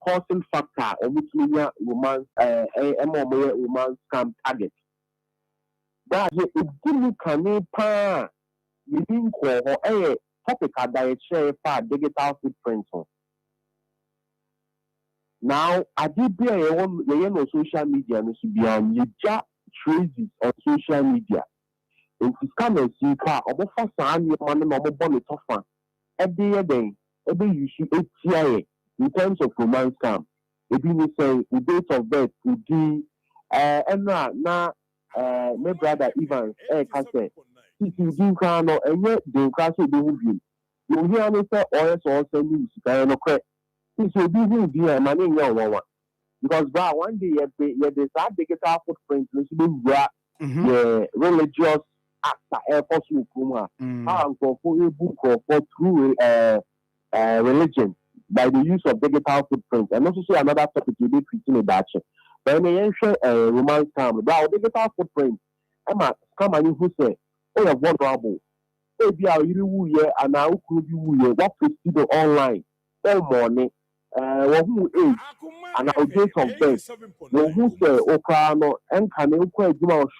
causing factor or which media romance romance scam target. That it give can pa meaning ko topic that share for digital footprint. Now I did be on social media and should be on you just traces on social media. In scammers you car or for some you man no bonnet offer. Every day you should ATI in terms of romance scam. If you say the date of birth would be and now my brother Evans can say if you do crown or any the class will be with you. You hear me say also news no correct. Since you do who be a man in your one. Because one day you decide digital footprint which means the religious actor possible kuma for a book or for through religion by the use of digital footprint. And also say another topic you be treating about. But in the ancient romance time, digital footprint, Emma come and who say, oh, you're vulnerable. Maybe I'll you and now could you what proceed online all morning. Who age and our date of birth. Who say Okano and can you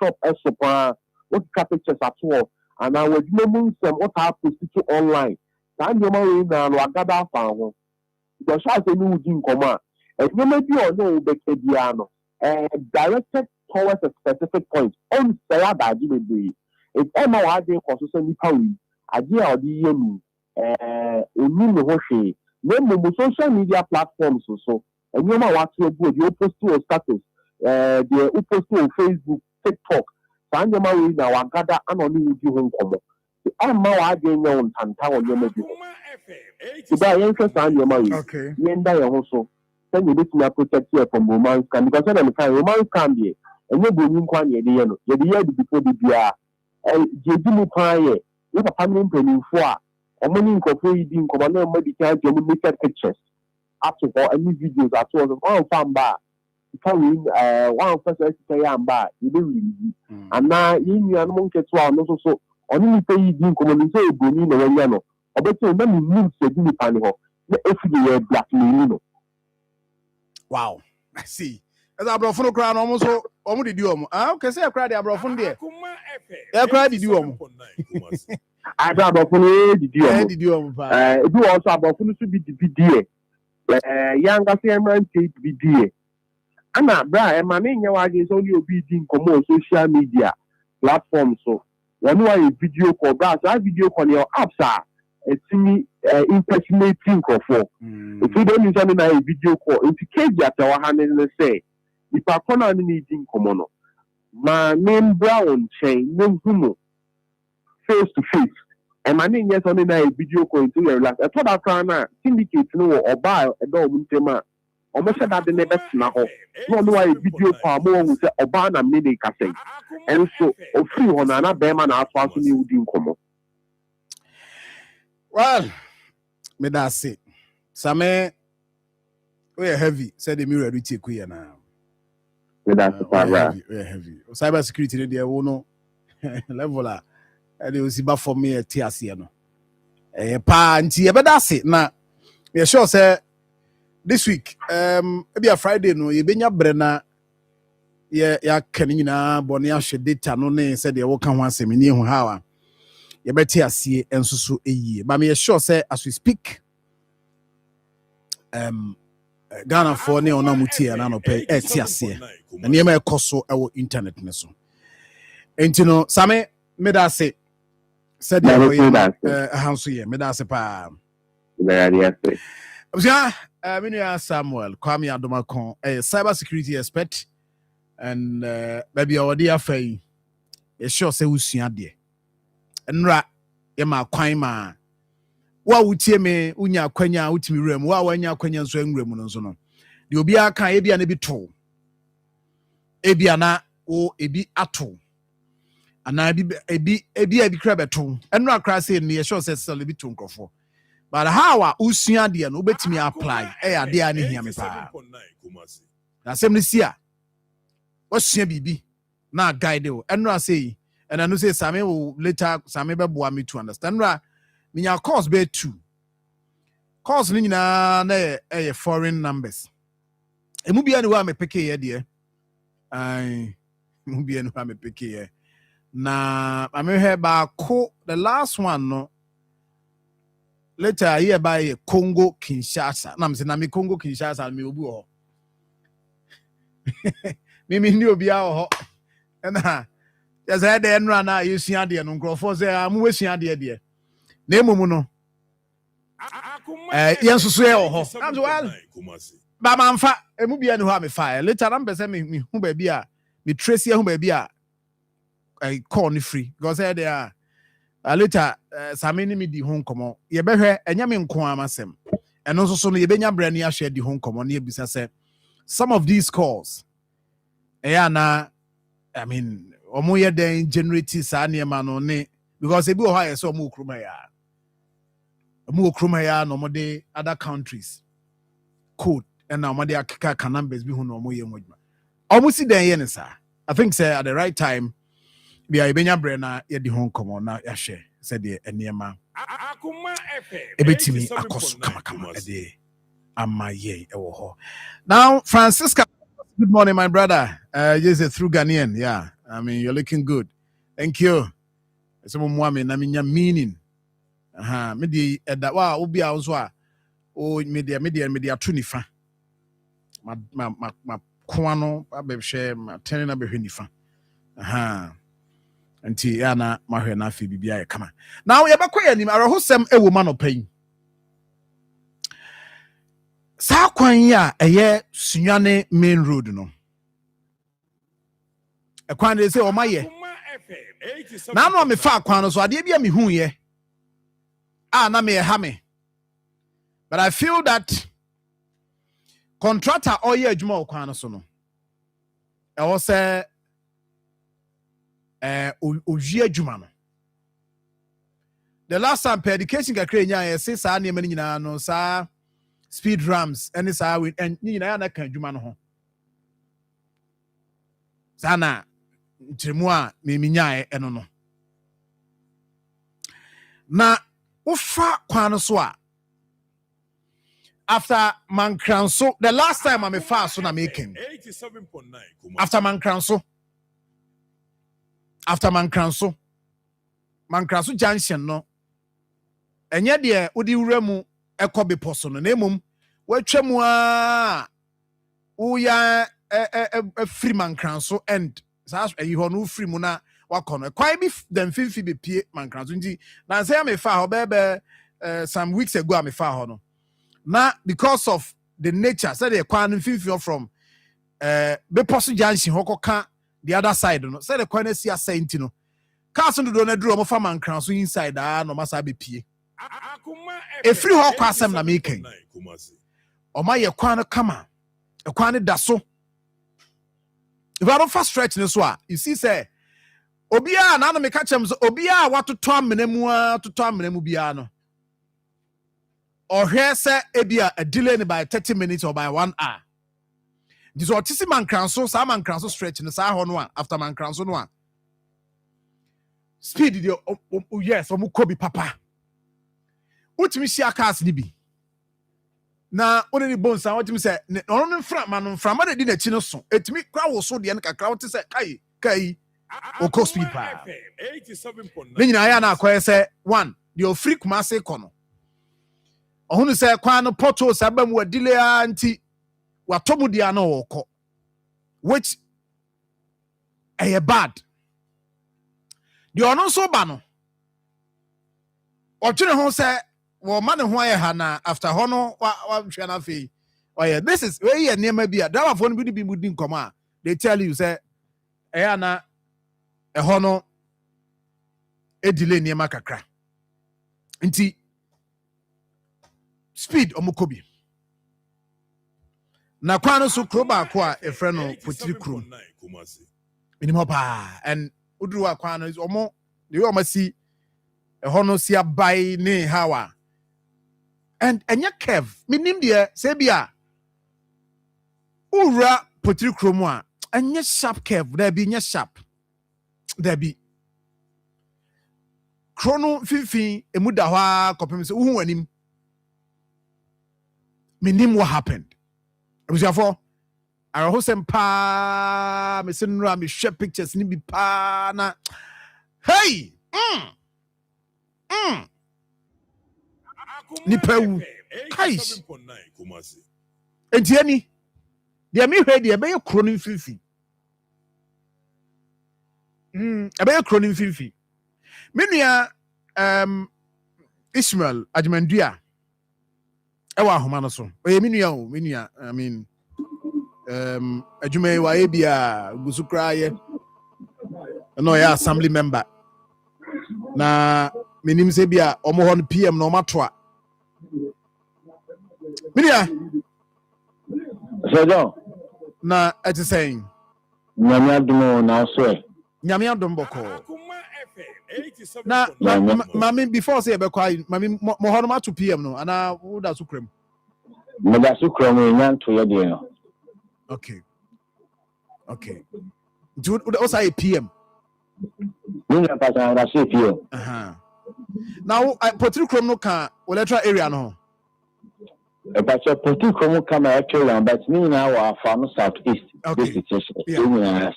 shop as super what pictures at all. And I was naming some what I proceed to online. Time your money now, I gather found. The shall say no in command. And you may be or no Becadiano directed towards a specific point on Sayada Jimmy. If Emma had been consistently power, idea or the Yemi, Hoshi, name social media platforms also. And you know what you post to status, the post to Facebook, TikTok. So I'm the now gather and only with you home common. I'm now again on Tanta on your maybe. To buy interest on your money. Okay. Yenda also. Then you need to protect you from romance can because then romance can be and you bring one year the year before the BR. And Jimu Pie, if a family penny for a money incorporating commander medical make pictures up to for any videos at all one farm bar. One first say I'm bad, you do really. And now you are among the 12 also only pay you communicate Bonin or Yano. Or better, let me move the Jimmy Paniho. The every black Milino. Wow, I see. As I brought from the crown almost did you? Ah, okay, say I cried. I brought from there. I cried. Did you? I brought from the did you? Do also about to be the BDA. Younger man take BDA. Anna, Brian, my name is only obedient common social media platforms. So, when you are a video call, that video call your apps it's me impersonating for. If you don't use a video call, if you can't get our hand in the say, if I can't anything common, my name Brown chain, no humo, face to face. And my name is only a video call to your last. I thought I can syndicate no or buy a dog with them. Almost that the never now. No, a video call more with a Obana mini cafe. And so, free on another Beman as far as you do common. Well, me that's it. Same we are heavy. Said the mirror we take we now. We are heavy. Cyber security they will know level they will see back for me a TRC no. Pa nti be that's it. Na we sure say this week maybe a Friday no you benya brena ya kan nyina bone ahwe data no ne said they will kan ho asem ni hu hawa. You better see and so a year. But me sure say as we speak, Ghana for ne ona muti and no pay etiase. And you may cost so our internet neso. And you know, Same me da say said hanso ye me da say pa. Samuel Kwame Adomakon, a cyber security expert, and maybe our dear Faye. Sure say we see there. Nra yema kwan ma wa wutie me unya kwanya utimi rem wa wanya kwanya nso enrem no nso no de obi aka ebia na bi to ebia na o ebi ato ana ebi kra beto enra kra say ne sure say sell ebi to nkrofo but how a usua de no obetimi apply ya de a ne hia me pa na sem ne sia osua bibi na guide o enra say. And I know say Sammy will later Sammy be boa me to understand. Right? Me your course be 2. calls ni nyinaa na ɛyɛ foreign numbers. Emu bia ne wa me peke ye de. Ai, emu bia ne wa me peke ye. Na amehwe baako the last one no. Later here by Congo Kinshasa. Na me say na me Congo Kinshasa me obu ho. Me ni obi a ho. Na just had the enra na yesua de no nkrofo say amu wesua de. Na emum no. Yensusu e ho. I'm so well. Ba manfa emu bia ne ho a me fa. Later na be say me hu ba bi a me trace hu ba bi a I call ni free because there later samini mi di ho nkomo ye behwe enya me nko amasem eno so no ye benya bra ni ahwe di ho nkomo na ye bisa say some of these calls na I mean omo ye den generate sa na ma no ne because ebi o ha ye so omo okruma ya no mo de other countries code and now mo de akeka numbers bi ho no omo ye moduma omo si den ye ne sa I think say at the right time bia ibenya bre na ye di ho nkomo na ya hwe se de enema Akoma FM ebetimi akoso kama ede amaye ewo ho. Now Francisca, good morning my brother. Just through Ghanaian, yeah, I mean you're looking good, thank you. Some woman na minya meaning me di eda wa obi a so a o media to nifa ma kwa no abehwe ma tene na behwe nifa anti ya na mahwe na afi bibia ye kama now ye bakọ ya nim arahosem ewo ma no pan sa kwan ya eye Sunyane main road no e kwan de say o maye na no me fa kwan no so ade bia me hu ye na me ha me but I feel that contractor oye adwuma kwan no so no e wo say owie adwuma no the last time per education kakra nya ye say sa na mani nyina no sa speed ramps and sa and nyina na kan adwuma no ho sana ntremu a me nya eno no na ufa kwan so a after Mankranso the last time I'm a fast so na making 87.9 after Mankranso junction no enye de odi wura mu ekobe poso no na emum watwam a wo ya free Mankranso end sa yi ho no free mu na wakono kwai bi dem fifi be pie Mankranso nti na say am a fa ho bebe some weeks ago am a fa ho no na because of the nature say the kwan fifi from be poso junction hokoka the other side no say the kwan si asenti no cars no do na duro mo fa Mankranso inside no masa be pie e free ho kwasem na making o ma ye kwan kama e kwan da so if I don't fast stretch this so you see say obia na no me ka chem so obia watoto amenemu bia no or here say ebia a delay by 30 minutes or by 1 hour. This what tisi Mankranso sa Mankranso stretch no sa ho no after Mankranso no speed the yes omukobi papa utimi sia cars ni bi na only bones and what me say no from de na chi no so etimi kwa wo so de na kakra what say kai o speed pa 87.9 ni nyina ya na akoye say one the free Kumasi kono ohunu say kwa no portal sabam wa delay anti watomu dia na woko which bad the ono so ba no otwene ho say wo ma ne ho aye ha na after ho no wa hwe na fe oh yeah this is we here near bia driver phone bi mudi nkoma they tell you say na ho no delay near kakra nti speed omukobi na kwano so kroba ko a efre no potiri krom minimum pa and uduru akwano is omo the way omasi no si abai ne hawa and enya kev minim de se bia ura potiri krom a enya sharp kev there be enya sharp there be chrono fifi emuda hwa kopem se uhu anim Minim what happened. It was therefore I was saying pa me send me share pictures ni bi pa na hey ni pewu kais entiani de me hwe de be ye kro no mfifi ebe ye kro no mfifi menua Ishmael Ajmandua ewa ahoma no so oye menua o menua I mean adwuma wa ebia gusukra ye no ya assembly member na menim se bia omo ho no PM no matoa menua so na eti saying nyame adom na so e nyame adom boko na mami before say be kwa mami mo ho no mato PM no ana wo da so krem me da so krem nyanto ye de no okay do also a PM ni na pa sa da so PM now I potri krem no ka electoral area no e pa so potri krem ka ma actually but ni na wa fa no southeast okay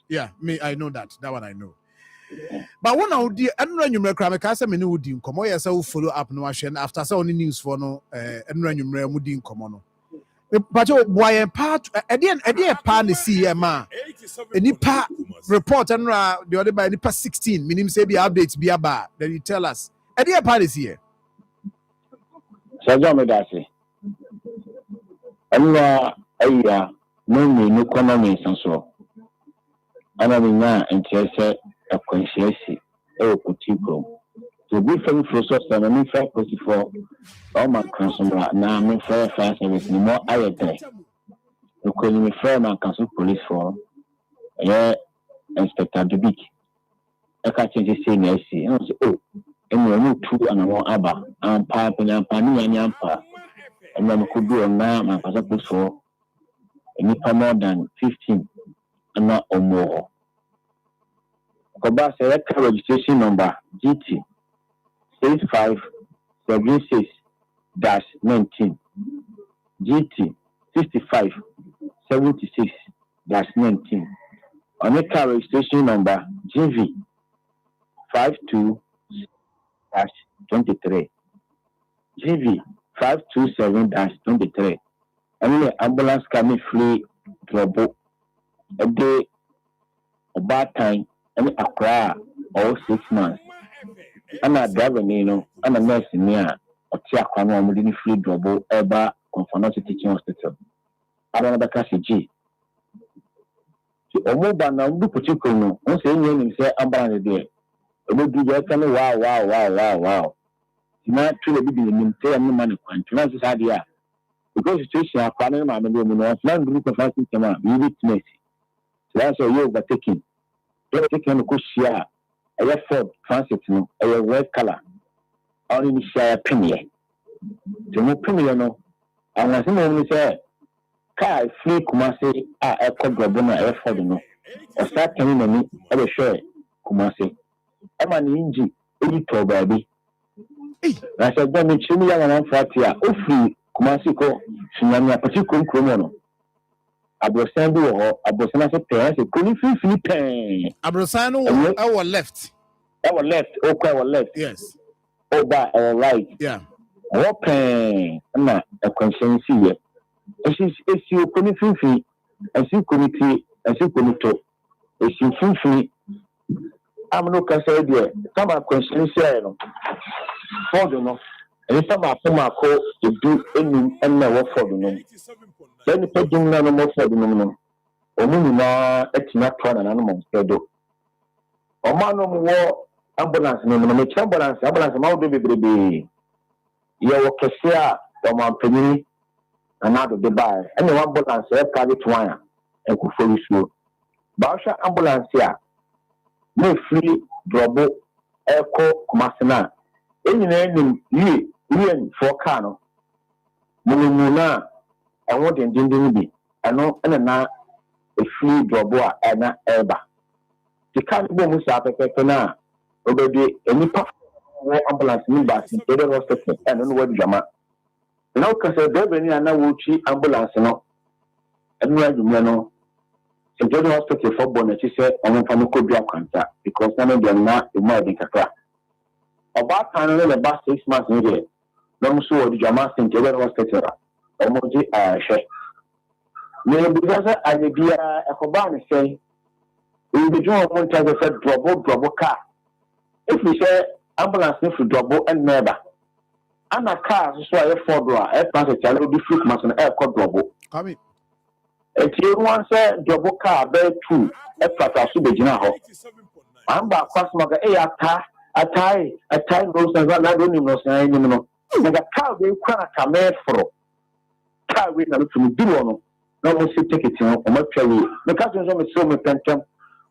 yeah me I know that one I know. But one of the enranyumre kra me ka say me ne wodi nkomo ye say wo follow up no ahwe after say on news for no enranyumre mudi nkomo no but you boy part e pa ne see ma enipa report enra the other by enipa 16 minim say be updates be aba then you tell us e pa ne see so jo me da say anwa aya no me no economy sanso ana me na entese akwasiasi e okutiko to be from process na me fa for all my consumer na me fa service ni mo ayete ko ni me fa man council police for inspector de big e ka change say na si no say oh enu no tu ana mo aba ampa pa ni nyampa enu mo kudu na man council police for any more than 15 ana omo Koba select registration number GT 6576-19 GT 6576-19 on the car registration number GV 52-23 GV 527-23 and the ambulance coming free trouble a day about time and Accra all 6 months. And a driver, and a nurse near or Tiakano within free double ever conformity teaching hospital. I don't know the G. So, Omoba now do particular once a year say ambulance there. It will do that kind of wow. Now, truly be the say no money point. Finance is idea. Because situation are planning my million, one group of fighting come we witness. So that's why you're overtaking. You're taking a share. A Ford Transit, a red color. Only share penny. The more penny, and as you say, car free Kumasi, a Cobra a Ford, or start telling me, I will show Kumasi. I'm an inji, editor, baby. I said, don't make sure I'm on Fatia, oh, free Kumasiko, Sunamia, particular criminal. Abrosando or Abrosana said, couldn't feel Philippe. Abrosano, our left. Our left, our left. Yes. By our right. Yeah. Open. A conscience here. If you couldn't feel free, as you committee, as you commit, as you feel free, I'm no concerned here. Some are conscience here. For the no. And some are from our call to do any and never for the no. Then the person no more for the no. Omuna etina twa na no mo pedo. Omano mo ambulance no me ambulance ma do bebrebe. Ye wo kese a o ma panyin na do de bai. And the ambulance e private one e ku fo so. Ba sha ambulance a me free drobo e ko kumasina. Enyina enim yi for car no. Mu na e wo dendenden bi. Ano na a free drobo a na eba. The car go musa pepe na obedi any ambulance ni ba si hospital and no word jama Now, because the Bebeni and now will cheat ambulance, no, and where you know, St. John Hospital for Bonnet, she said, on family could be a contact because none of them not the more than a crack. About time, about 6 months in there. No, so the Jamas St. John Hospital, almost share. Maybe because I may be a Hobani say, we will be doing one time of double car. If we say ambulance need to double and never. And a car is why a 4-door, a passenger will be free mass and air code double. Come in. A tier one say double car, bear 2, a pata subajina. I'm back customer, a tie, rose and I don't even know. Like a car will crack a man for car with a little do no one see tickets on my cherry. The cousins of so much pension,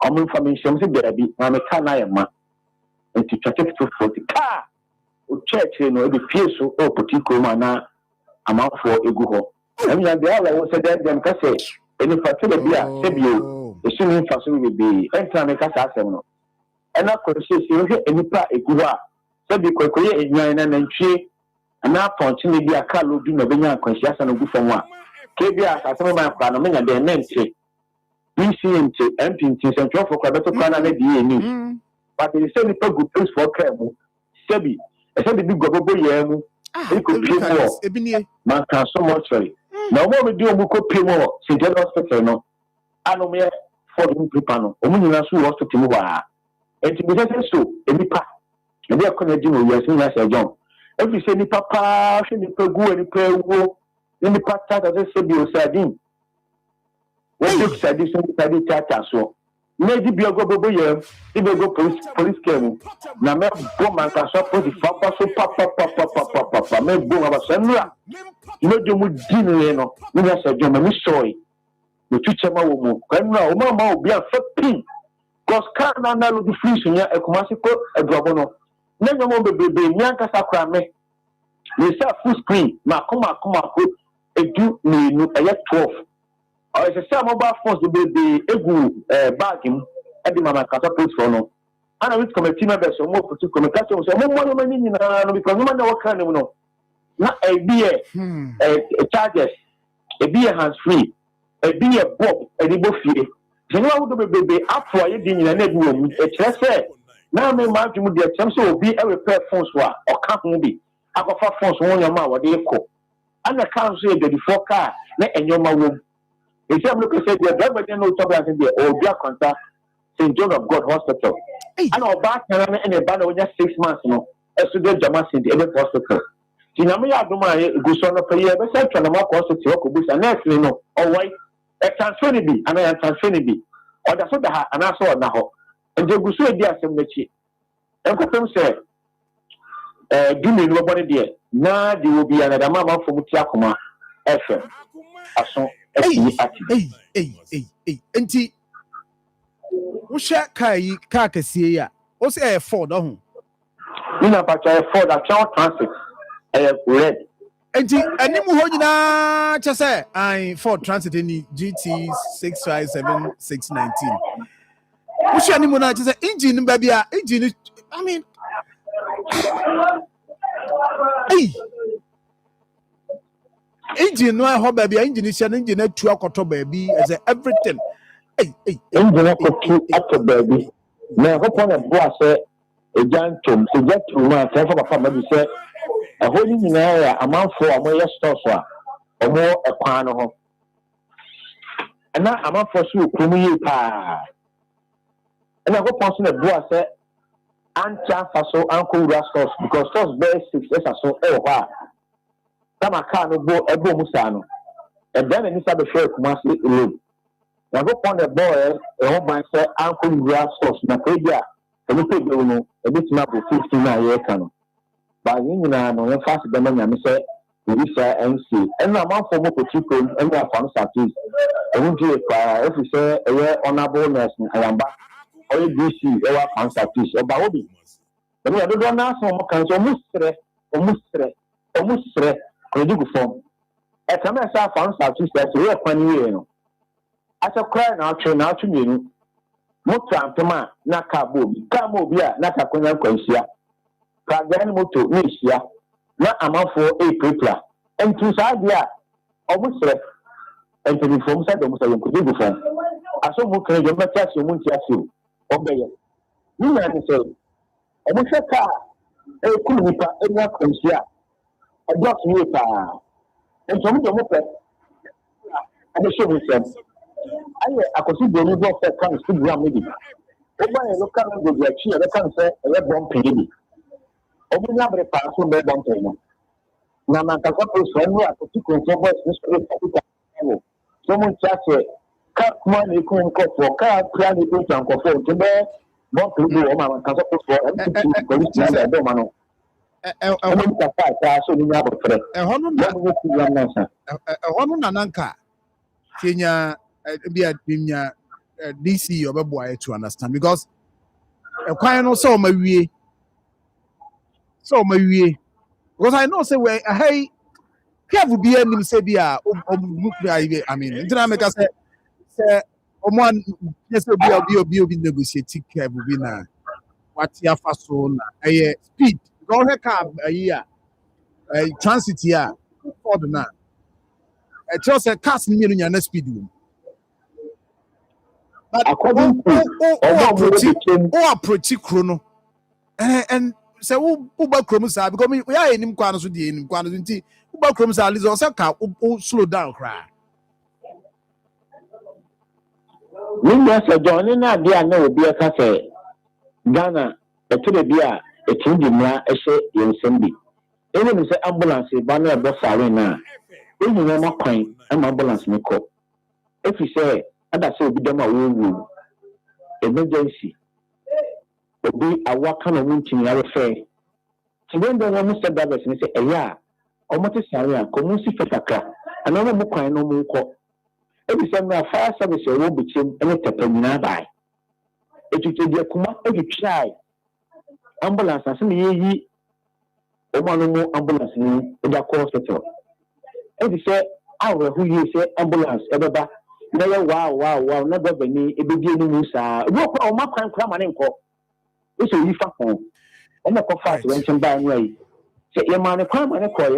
I'm information, baby, I'm a car, I am. And to check it for the car. Church, you know, the fear so particular man, amount for a go. I mean, the other was said that them can say, and if I tell a beer, save you, the swimming facility will be, and time make us ask them. And I could say, you get any part a gua, so be quickly in your and tree, and now punching be a car will do no better conscious and good for one. KBS, as some of my plan, and their name say, we see him to empty and drop for better plan and the but it is only a good place for travel. Sebi. I said the big gobo yam. It could pay more. Man can so much sorry. Now what we do we could pay more. St. John Hospital no. I know me for the people. Omuni Nasu Hospital wa. And to be so, any pa. And they are connecting with your senior Sir John. If you say the papa, she the go and the prayer wo. Then the pasta that they say you sardine. What you said this sardine tata so. Maybe be a go boy, if you go police came. Now, me go man can so put the papa so papa, me go about Sandra. No, you would dinner, no, we are said, John, me sorry. The teacher, my woman, Mama will be a fat pin. Because can't now look the fish in a commercial a governor. Never more baby, Yanka Sacrame. We say full screen, Makoma, a do me, a 12. Or it's a mobile force to be the egu bargain at the Mama Catapult for no. And I will come a team members or more to come a catch so more money because no matter what kind of no. Not a beer, a charges, a beer hands free, a beer bob, a debo fee. So now would be up for you in a net room, a chest. Now may mark you with the attempt to be a repair phones or can't be. I got 4 phones on your mouth, what they call. And the council the 4 car, and your mouth. If you look at the driver, no trouble in the old contact St. John of God Hospital. And our back and a banner just 6 months, no, as to the Jamas in the hospital. Sinamia Duma, Guson of a year, but Central Hospital, and actually no, or white, a transfer be, and I am transfer be, or the soda, and I saw now. And the Gusu, dear Semechi. And Cotum said, do me nobody dear. Now there will be another mama from Akoma, FM. Hey. Enti, Usha car kesi ya. O say Ford oh. Ina pa Ford a transit. Red. Enti, animu ho nyina cha say I Ford Transit ni GT 657619. Usha animu na cha say engine ba bia, engine I mean hey. Engine no ho baby engine is an engine to akoto baby as everything engine akoto baby na ho pon bo ase ejantom man say for papa maybe say a holy nyina ya amanfo amoye store so a omo ekwan no ho ana amanfo so kumu yi pa ana ho pon so na bo ase ancha faso anko ura stores because stores basics esa so e ho Sama car no bo ebo musano. And then any sabe share kumasi alone. Na go pon the boy e ho ban say uncle grass sauce na peja. E bi peja no e bi tina for 15 years kan. Ba yin na no fast dem na me say we say NC. And na man for mo ko chipo and na fam status. E won ji pa if say e honorable nurse ayamba. O DC e wa fam status. O ba obi. E me do na so mo kan so musre. Produce form. A camera found out to say, we are funny. As a cry now, train out to you. Motra Toma, Naka Bobi, Camobia, Naka Konya Kosia. Pragan Moto, Nisia, not amount for a paper. and to Sadia, almost and to the form said almost a good before. I saw more can you make you want to obey. You may say, almost a car, a cool whip, a work from here, a block new car, and some of the and the show himself. I could see the river of the comes to ground maybe. Over a local with the cheer, the cancer, a red bomb penny. Over the pass from the bomb penny. Now, my couple friend, I could see control this great. Someone just cut money, couldn't cut for car, plan it to uncle for to bear. Not to do my couple for I don't know. I mean, so you have a friend. A Nananka, Kenya, be a DC or a boy to understand because a client also my way. So my way. Because I know, say, well, hey, here will be any say, I mean, International say, one, yes, will be negotiating care will be now. What your fast on a speed. Go ahead, cab a year, a transit here for the now. A just a cast million and speed. But approach chrono and say, Uber Chromus are becoming we are in him quantum in quantity. Uber Chromus are little saka slow down cry. Yes, joining idea no be a cafe. Ghana, a to the beer, a change in a say in Sunday. Even say ambulance, a banner of the arena. If you know my coin, I'm ambulance me call. If you say, and I say, be them a woo emergency. Be a what kind of winching I refer. So when the woman said that, and say, yeah, almost a saria, community fetaka, and no more coin no more call. Every time I fire service, a will be changed and a tapena by. It will be a Akoma, every try. Ambulance, as me, Omano ambulance, in the call settle. Every say, our who you say ambulance, ever. Wow, never be a big Musa. Walk on my crime and call. It's a refund home. And the coffee went some bad way. Say, your man, a crime and a call,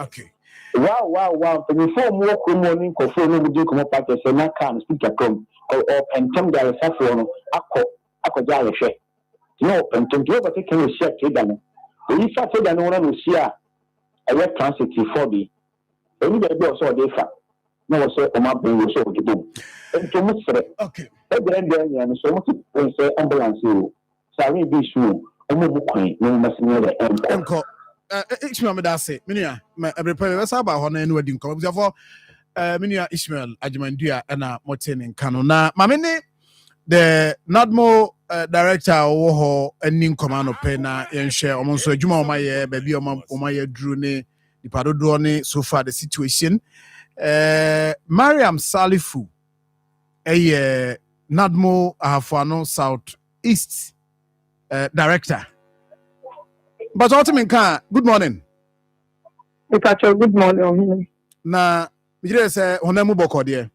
okay. Wow. Before more morning, coffee, no would you come up at the same can speak a come or pentum there is a phone. Ako jaya share. No, pentum, you ever take a share to them. If I said, I know one will see a red transit for me. Only the boss or they fat. No, so my boy was so to do. And to much okay. And so much say ambulance. Sorry, be soon. I'm no must near the end. Ishmael Medase, Minia, a repair about Honor and wedding clubs. Therefore, Minia Ishmael, Ajimandia, and Motin in Canona. Mamine, the Nadmo director, Oho, and Nin Command of Pena, and share almost a Juma Maya, baby, Omaya Drune, the Padodrone, so far the situation. Mariam Salifu, a Nadmo Ahafano South East director. But ultimately, good morning. Good morning. Na, we just say, Honemu Boko dear.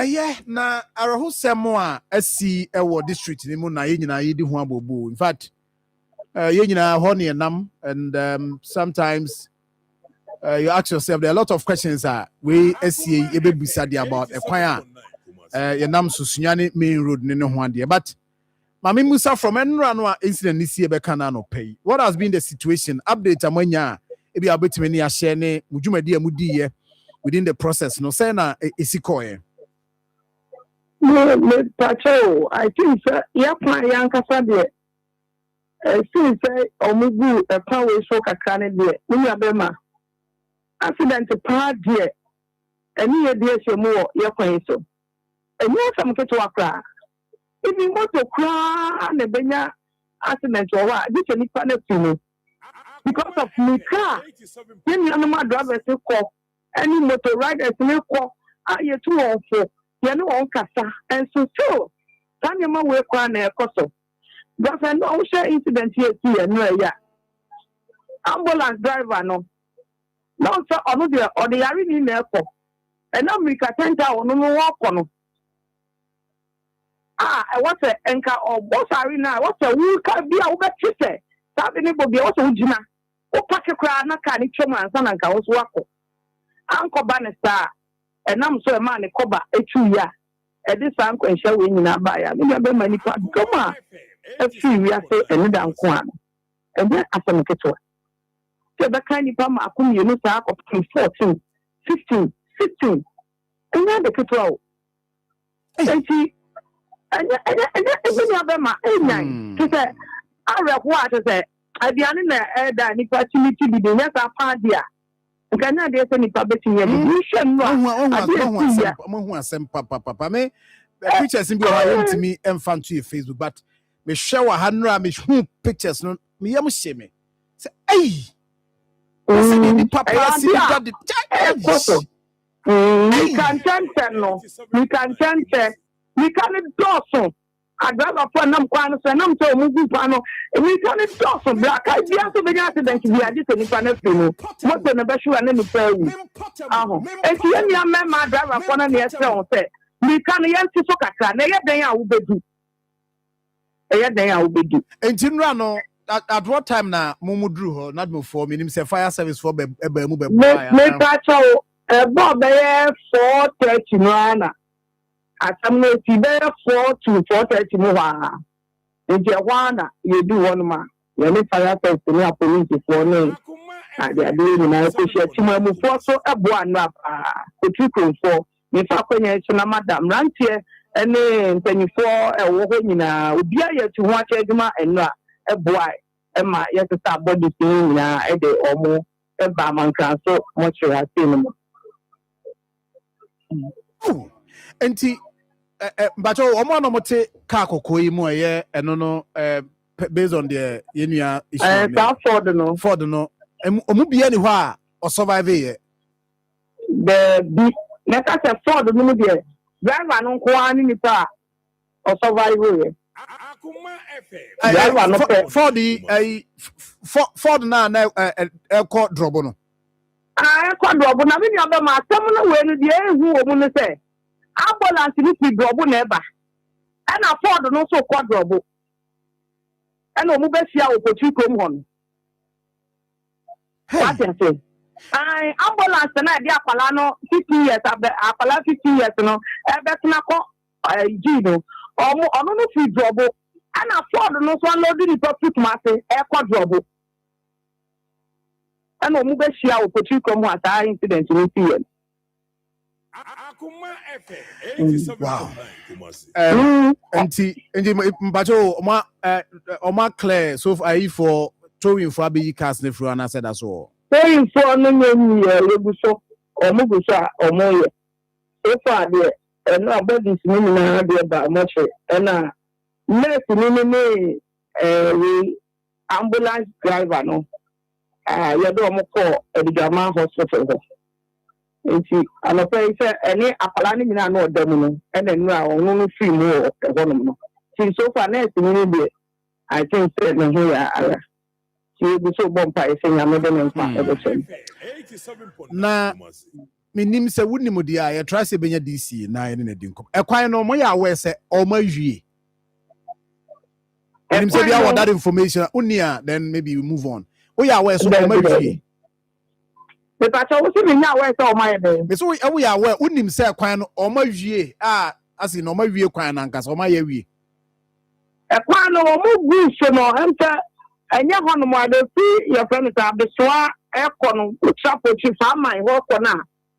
Yeah, na arahu semwa asi ewo district ni mu na yenyina yedi ho abobo. In fact, yenyina ho ne nam and sometimes you ask yourself, there are a lot of questions we asi ebebisa about ekwan ye nam susunyane main road ne ho ade. But Mami Musa from Enranwa incident this year bekana no pay. What has been the situation? Update amanya ebi abetime ni share ne mujumadi amudi within the process. No say na esikoye. No, Pacho, I think ya plan yankasa de. Since omugu a power so kakane de. Ni abema. Accident pa de. Eni ye de se mo ya kwan so. Eni asam keto akra. If you want to cry and the benya accident or what, this is any because of my car. Then you know drivers call any motor riders will call. You too awful. You know on casa and so. Then you might work on a costo. Because I know share incident here no yeah. Ambulance driver no. No sir, or the are in the airport. And now we can tell no walk on. what's a enka or boss arena, what's a woo can be a chise. Sabini Bobby also Jina. O Pakra Naka, Nichoma, and Sanaka was Wako. Uncle Bannister, and I'm so a man, a coba, a 2 year. At this uncle and shall win in a buyer. Maybe many part come on. A few we are saying another Kwan. And then after the kettle. So the kind of Pama Akum, you know, 14, 15, 16. And then the kettle. And she, and then other man, to say, I read what I said. I be in the that opportunity to be the next party. Can I get any public here? You should know. Papa, me pictures in behind to me and fan to your Facebook, but me show a hundred me pictures. No, me am shame. Say, hey, Papa, see that the we can chant no, we can chant, we can do. I grab a phone, I'm going to send them to a movie panel. We can talk some black. I be also the accident to be a different panel. What the best you and any prayer. And the young man, my driver, phone and yes, say, we can yan to Sokaka, they will be do. They will be do. And Jim Rano, at what time now, Mumu drew her, not before me, himself fire service for Bob 4:30. At some way, 4 to 4:30 more. In Jawana, you do one man. You need fire test to me, police for me. They are doing an appreciate you. For so a one up, the 2.4. If I can, Madam Rantier, and then 24 a woman would be here to watch Edma and not a boy. Emma, yes, a start body thing a day or more. A barman can so much you have seen. Enti but omo no mote ka kokoyi mu eye eno no based on the yenua issue Ford no omu bia ni ho a o survive ye the big neka se Ford no bia driver no ko ani ni pa o survive ye Akoma FM Ford na e drobo no e drobo na me ni aba ma asem no we no de ehu omu no se ambulance ni fi drobo na eba and Ford no so quadruple and omu be sia opochi kom hon what you say ambulance na dia akwala no 50 years akwala 50 years no e be tena ko ji no omu ono no fi drobo and Ford no so load the profit masse e quadruple and omu be sia opochi kom hon ata incident ni fi Akoma FM 87.9 Anti mbacho oma clear so for towing for abeyi cars ne fru na said that's all towing for no nyemi lebuso omugusa omoye so far there no body ni na there ba much na nurse ni we ambulance driver no you do mo call Edgama hospital enti anope say any apala ni na no odamu no ene nu a onu no free mu o ehonum no tin so far na esini ni I think say no here ala ti bi so bompa ese nya me dem nfa e be na minim se wunim dia ye try se benya DC na ye na dinkom ekwan no mo ya we se o ma hwie minim se bia what that information unia then maybe we move on o ya we so o ma hwie but I told you now where so my name. Me so we are where unim say kwan no o ma hwie asi no ma hwie kwan na nka so ma ye hwie e kwan no mo gu so no enta anya hono mo ade fi your friend ta be so e ko no chapo chi fa man ho ko na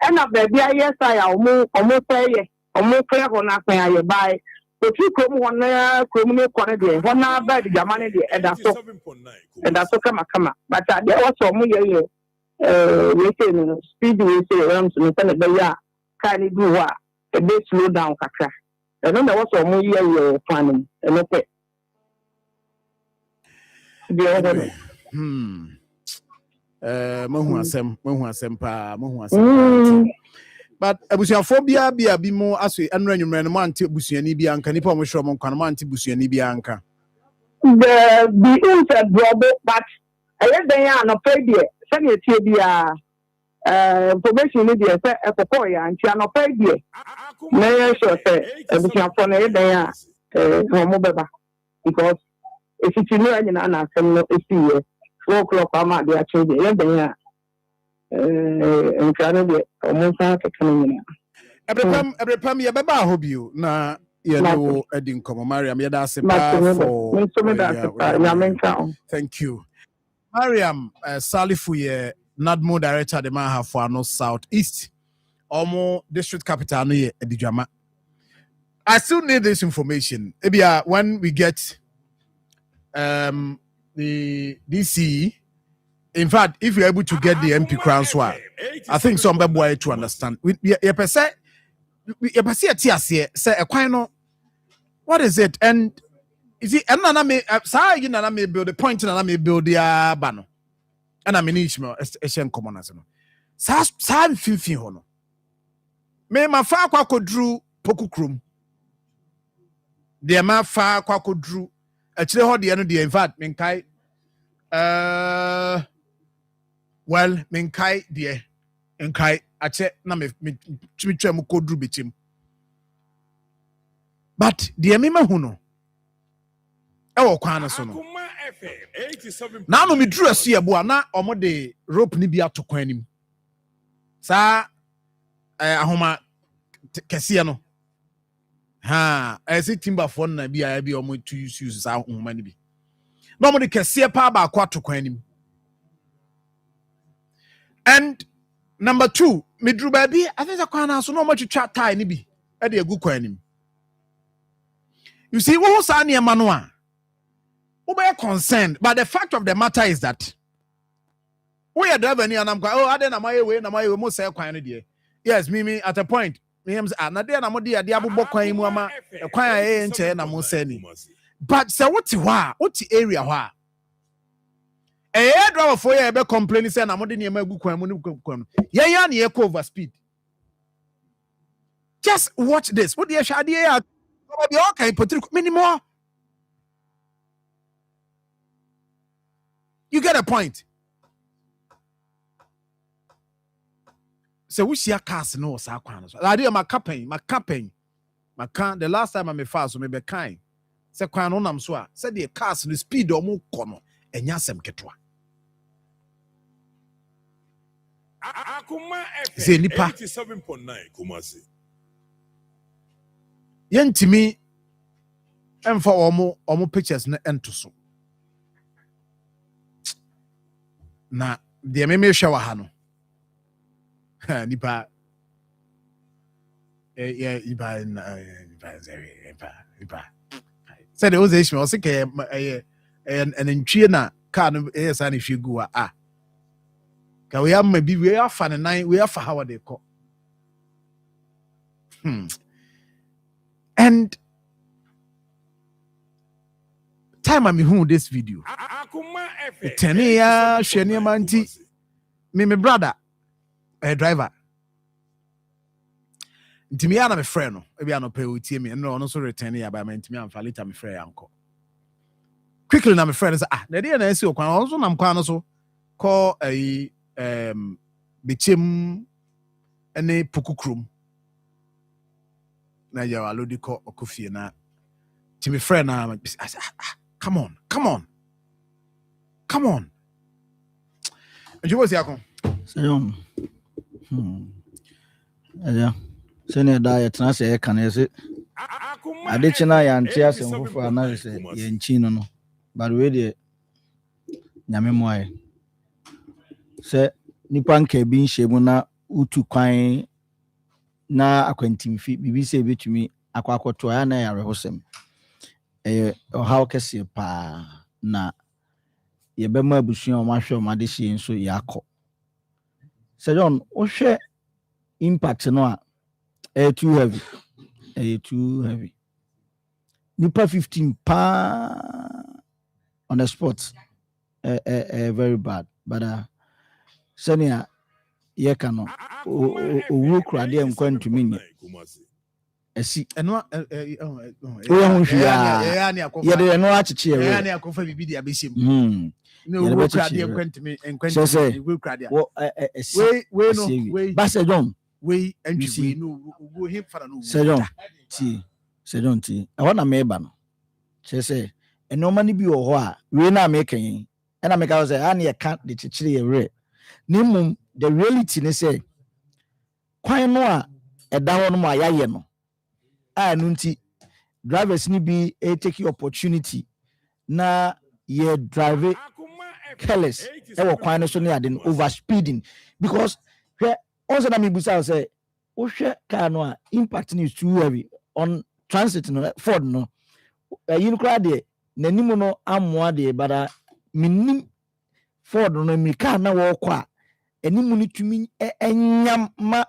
e na ba bia yes ya o mo peye o mo kre ho na kwan aye bai o ti krom ho na krom ne ko ne de ho na ba de jamane de e da so kama but ade o so mo ye we say no speed we say rams no tell be ya can do wa a bit slow down kakra e no na so mo ye plan e no pe mahu asem pa but abusuafo bia bi mo aso enra nwumre no mo ante abusuani bia anka nipa mo hwero mo nkwa no mo ante abusuani bia anka the is a drop but then ya no pay there say e tie bia information ni there say e kokọ ya anti no pay there na ya sure say abusuafo na then ya normal beba because if it's new and I can no see 4 o'clock I'm at the change the and kind of almost coming every time you beba hope you na you know Edin Komo Mariam yada sepa for thank you Mariam Salifu ye Nadmo director the man have for no south east Omo district capital no ye Edijama. I still need this information. Ebia when we get the DC, in fact, if you're able to get the MP crown swap, I think some boy to understand. You per se say a quino. What is it? And is it and I may build the point and I may build the banner. And I mean each more a common as no. Sam fifi hono. Me ma fa kwa drew poku krum. The ma fa kwa drew. Actually, how the end in fact, Minkai. Well, Minkai, dear, and Kai, I check na me chimicham ko drew bichim. But the Mima Huno. Oh, Kwana Sono. Now, no, me drew a sea buana or more de rope nibia to quenim. Sa Ahoma Cassiano. Ha, as it timber phone na be almost to use our own money. Normally can see a power by quarter quenim. And number 2, me drew baby, I think I can't so no much to chat tiny be at a good quenim. You see, what was Anya Manua? We are concerned, but the fact of the matter is that we are driving and I'm going, oh, I don't know my way, most say quantity. Yes, me at a point. But so what's the area why? A driver for you be complaining saying I'm not near my good yeah, over speed. Just watch this. What the shadi okay, put many more. You get a point. So we see a cast no sakwanos. I did my campaign. The last time I me fast, so me be kind. Say kwan onam so a. Say the cast the speed o mu kono. Enya sem ketwa. Akoma Say nipa 87.9 Kumasi. Yentimi emfa omo pictures na ento so. Na de me hwa ha no. Nipa nipa said it was issue was like an entry na car no is an if you go can we have maybe we are fan and we are for how they call and time I who this video Akoma 10 years sheni manti me brother a driver. Ntimi ya na me friend no, e bia no pay utie me, no no so return ya ba me ntimi am fa later me friend yanko. Quickly na me friend say na dey na esi okwan, also na mkwan no so call bichim ene pukukrum. Na ya alodi ko okofie na ntimi friend na come on. Njibo si akon. Seyon. Yeah. Senior diet na say can is it? Adechina ya ntia semfofo na say ye nchi no. But we dey nyame moye. Say nipa nka bi nhemu na utu kwan na akwantimfi bibi say betumi akwakoto ya na ya rehosem. How kese pa na ye be ma abusuan o ma hwe o ma de hye nso yakọ. Say John, o hwe impact no too heavy. Nipa 15 pa on the spot. Very bad. But senior ye cannot work radi am going to mean esi Eno ye de no achiche ya na akofa bibi dia besim no we crowd dey kwentimi we crowd we Basa John we entry we no go him for no Sejon ti Say don't see. I want a meba no. Say and no money be or we na making. And I make us say, I can't the chichiri re. Nimum the reality ne say. Quite no a down my yayeno. I nunti drivers ni be a take opportunity. Na ye drive careless. Ever quite so near than over speeding because also na me busa say, oh share car no impact is too heavy on transit no Ford no. You cry there. Nanimu no amwa de but minim Ford no mi car na wo kwa enimu ni tumi enyam ma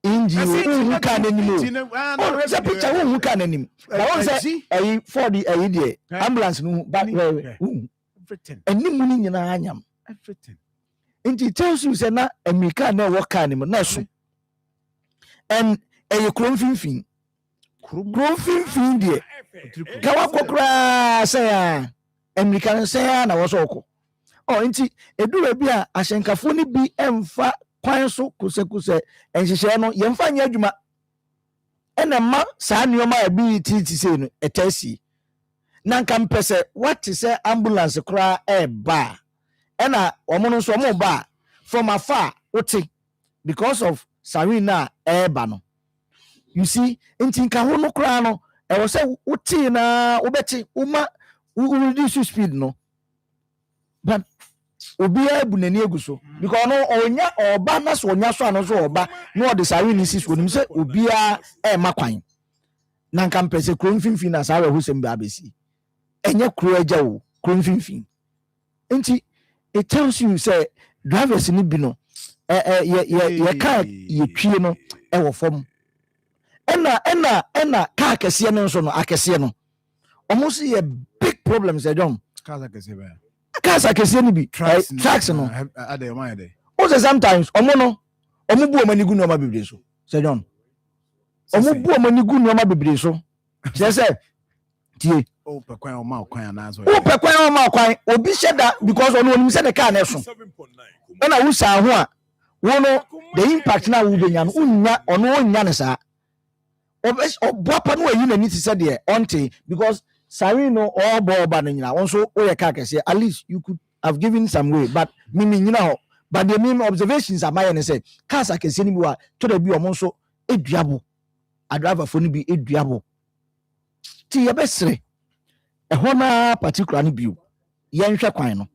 engine wo car nanimu o se picture wo car nanim na won say ayi Ford ayi de ambulance no but everything enimu ni nyina anyam everything it tells you say na emika na wo car nim na so and ayi krom finfin de kawa kokra say emika say na wo so ko nti edura bi a ahyenkafo ni bi emfa kwan so kusekuse enhyehyɛ no yemfa nya adwuma ena ma saa nneoma abi titi sei no etasi na nka mpese what is ambulance kra ba ena omo no so omo ba from afar wote because of sarina ba no you see nti nka ho no kra no e wo se wote na wobeti uma reduce speed no but obia bunani eguso because no onya oba na so onya so ano so oba no de sawe ni sis wonim se obia makwan na nka mpese krom finfin na sawe husem ba besi enye kro agya wo krom finfin enti it tells you say drivers ni bi no ye car ye twie no wo fom ena car kese no so no akese no almost a big problem say John car kese ba Kasa kese ni bi tracks no ade my day o say sometimes omo bu omanigu no ma bebre so say John omo bu omanigu no ma bebre so say tie o pe kwan o ma kwan na so o pe kwan o ma kwan obi sheda because ono nim say the car na so na wo sa ho a wo no the impact na wo benya no unnya ono onnya ne sa oboapa no ayi na ni ti say de onte because Sarino or Boba Nina, also or Kakasi, at least you could have given some way, but meaning you know, but the main observations are my and say, Casa can see you to the be also a diabo. I'd rather for be a diabo. Tia Bessere, a honor particularly view, Yansha Quino.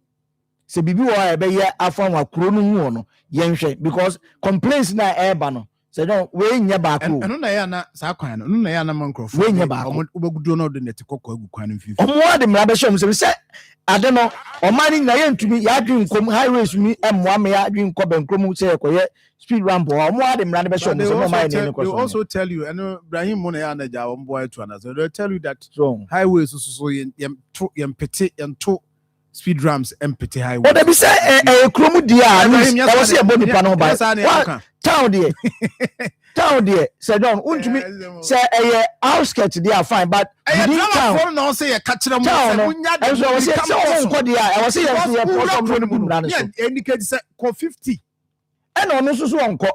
Se bibi wa be ye afan wa kuro no hu no yenhwe because complaints na ebano se don we nya ba ko eno na ya na sa kwan no na ya na mankrofo we nya ba ko obegudo no de net kokko agu kwan no fifi omo ade mra be shom se ade no omani na ye ntumi ya dwen nkom highways mi emwa me ya dwen nko benkrom se ekoye speed ramp omo ade mra be shom se no mai ne ko so also tell you eno Ibrahim mo na ya na ja ombo etu ana so they tell you that highways so yem pete ento speed ramps empty highway. What they be say kromu dia I was say body pa no ba. Town there. Say don untumi say outskirts they are fine but within town no say you catch them unya dey. I was say on there I was say you indicate say 50. And on so so onko.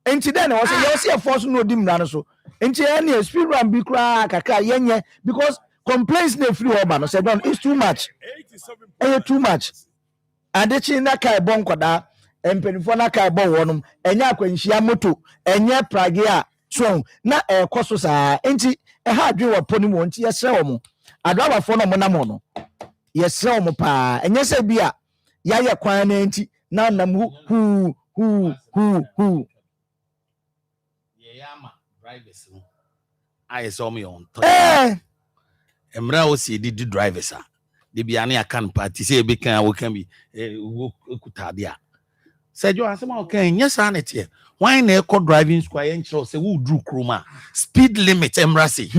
Enti then I was say you say force no di mra no so. Enti any speed ramp bi kra kaka yenye because complaints they free over no say don it's too much. Too much. Adechi na kai bon kwada empenifo na kai bon wonum enya akwanhia moto enya prage a so na ekoso saa enti ha adwe wo poni mo enti yesre wo mo adwa fo no mo na mo no yesre wo mo pa enya se bia ya ye kwan na enti na nam hu ye yama drivers no I saw me on emra o si di drivers a de bia na aka party say be kan wo kan bi kutade a say jo asema o kan nyesa na tie why na eco driving school yen chiro say wo dru kroma speed limit emra say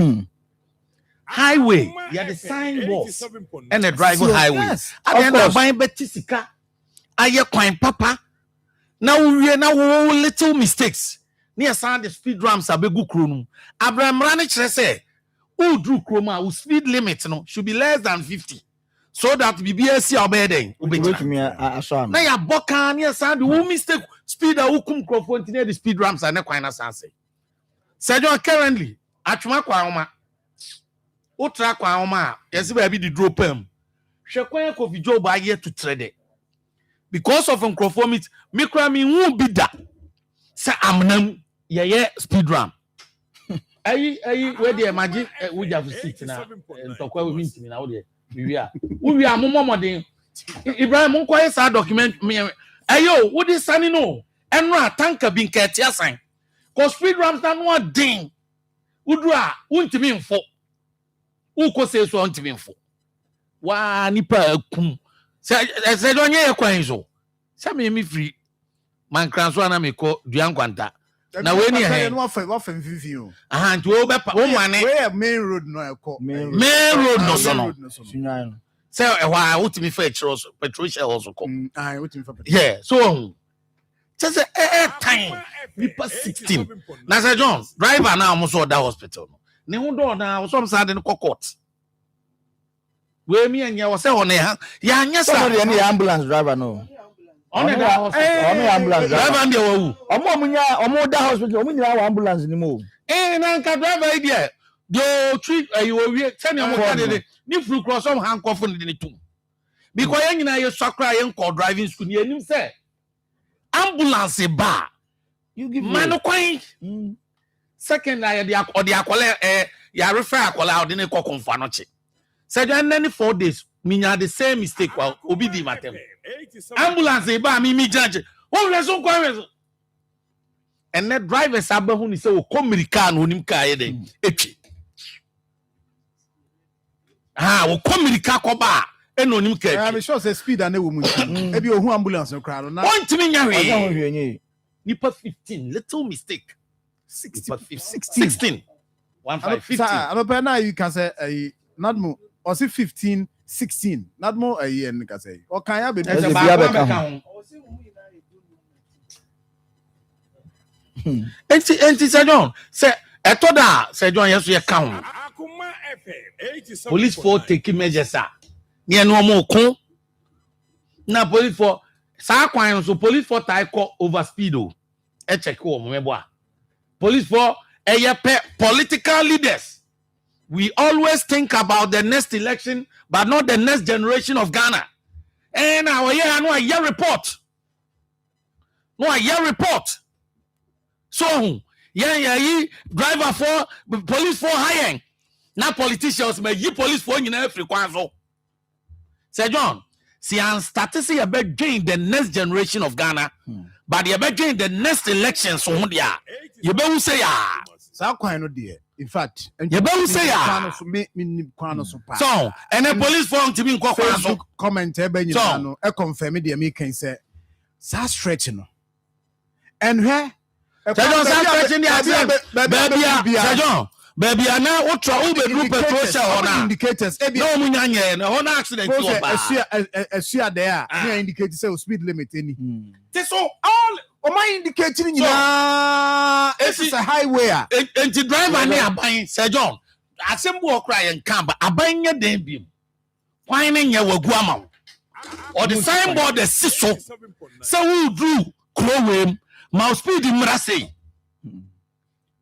highway ya the sign boards and the driver highway and then buy better sika aye kwan papa na wo na wo little mistakes near sound the speed ramps abegu kronum abramra na kire say who drew chroma who speed limit no should be less than 50 so that BBS obeying na ya boka near sound who mistake speed who kum crofont near the speed ramps and quite say currently atwuma kwa homa utra kwa homa yesi ba bi di drop am hwekwan Kofi Job aye to trade because of microphone me kra me hu bi da say amnam ye speed ram ayi we dey imagine we just sit na ntokwa we ntimi na we dey we are momoden Ibrahim nko ye sa document me ayo wo dey sani no enra tanka bi nka ti asan cause speed ram na no den udu a untimi mfo uko se so untimi mfo wa nipa akum se do nye kwan so se me free man kranso na me ko duankwanta na we ni he no wa fa mfifi o aha nti wo be wo mane we main road no eko main road no so no sunyan se wa utimi fa chiro so petrol shell also ko ah utimi fa yeah so just time nipa 16 na Sir John driver na almost all that hospital no ne hu do na so some side no court we mi anya wo se ho ne ha ya anya sa somebody any ambulance driver no on the hospital ambulance driver ndi wo omo da hospital omo nyina ambulance ni mo na nka driver idea do treat you we tell me mo de ni fru cross some handcuff ni de tum because yen nyina ye swakra yen call driving school ni enim say ambulance ba you give man kwan second na de akola ya refer akola de ne kokonfa no che said any 4 days minya the same mistake wa obi di matem ambulance ba mi judge won reason kwan and the driver sabahu ni say o komirika no nim ka ye den etwi o komirika ko ba eno nim ka etwi I'm sure say speed and wo mu e bi ohun ambulance no kra no na want me nya we we nipa 15 little mistake 16 15 anopa na you can say nadmo or say 15 16 nadmo en ka say o kan ya be do say ba enti Sir John say etoda Sir John yeso ye ka ho Akoma FM police for take measures ne eno mo ko na police for sa kwan so police for tie call over speed o e check o mo mebo a police for political leaders we always think about the next election but not the next generation of Ghana and our year no a year report so yeah driver for police for hiring na politicians may yi police for nyina every kwan so Sir John see and statistics about gain the next generation of Ghana but you about gain the next elections so dia you be who say ya sa kwan no de in fact you be who say ya me kwan no so pa so and the police for to be kwan so comment e ba nyina no e confirm de me kan say sa stretch no and where Sir John stretching the Sir John baby ana wo tro wo be group petrol shell ona indicators no mu nyanye na ho na accident wo ba asua there na indicate say speed limit any so all o my indicating nyina it's a highway enti driver ne aban Sir John asembu okra yen kan ba aban nya den biem kwan ne nya wagu ama or the signboard the siso say who drew crowem my speed mra say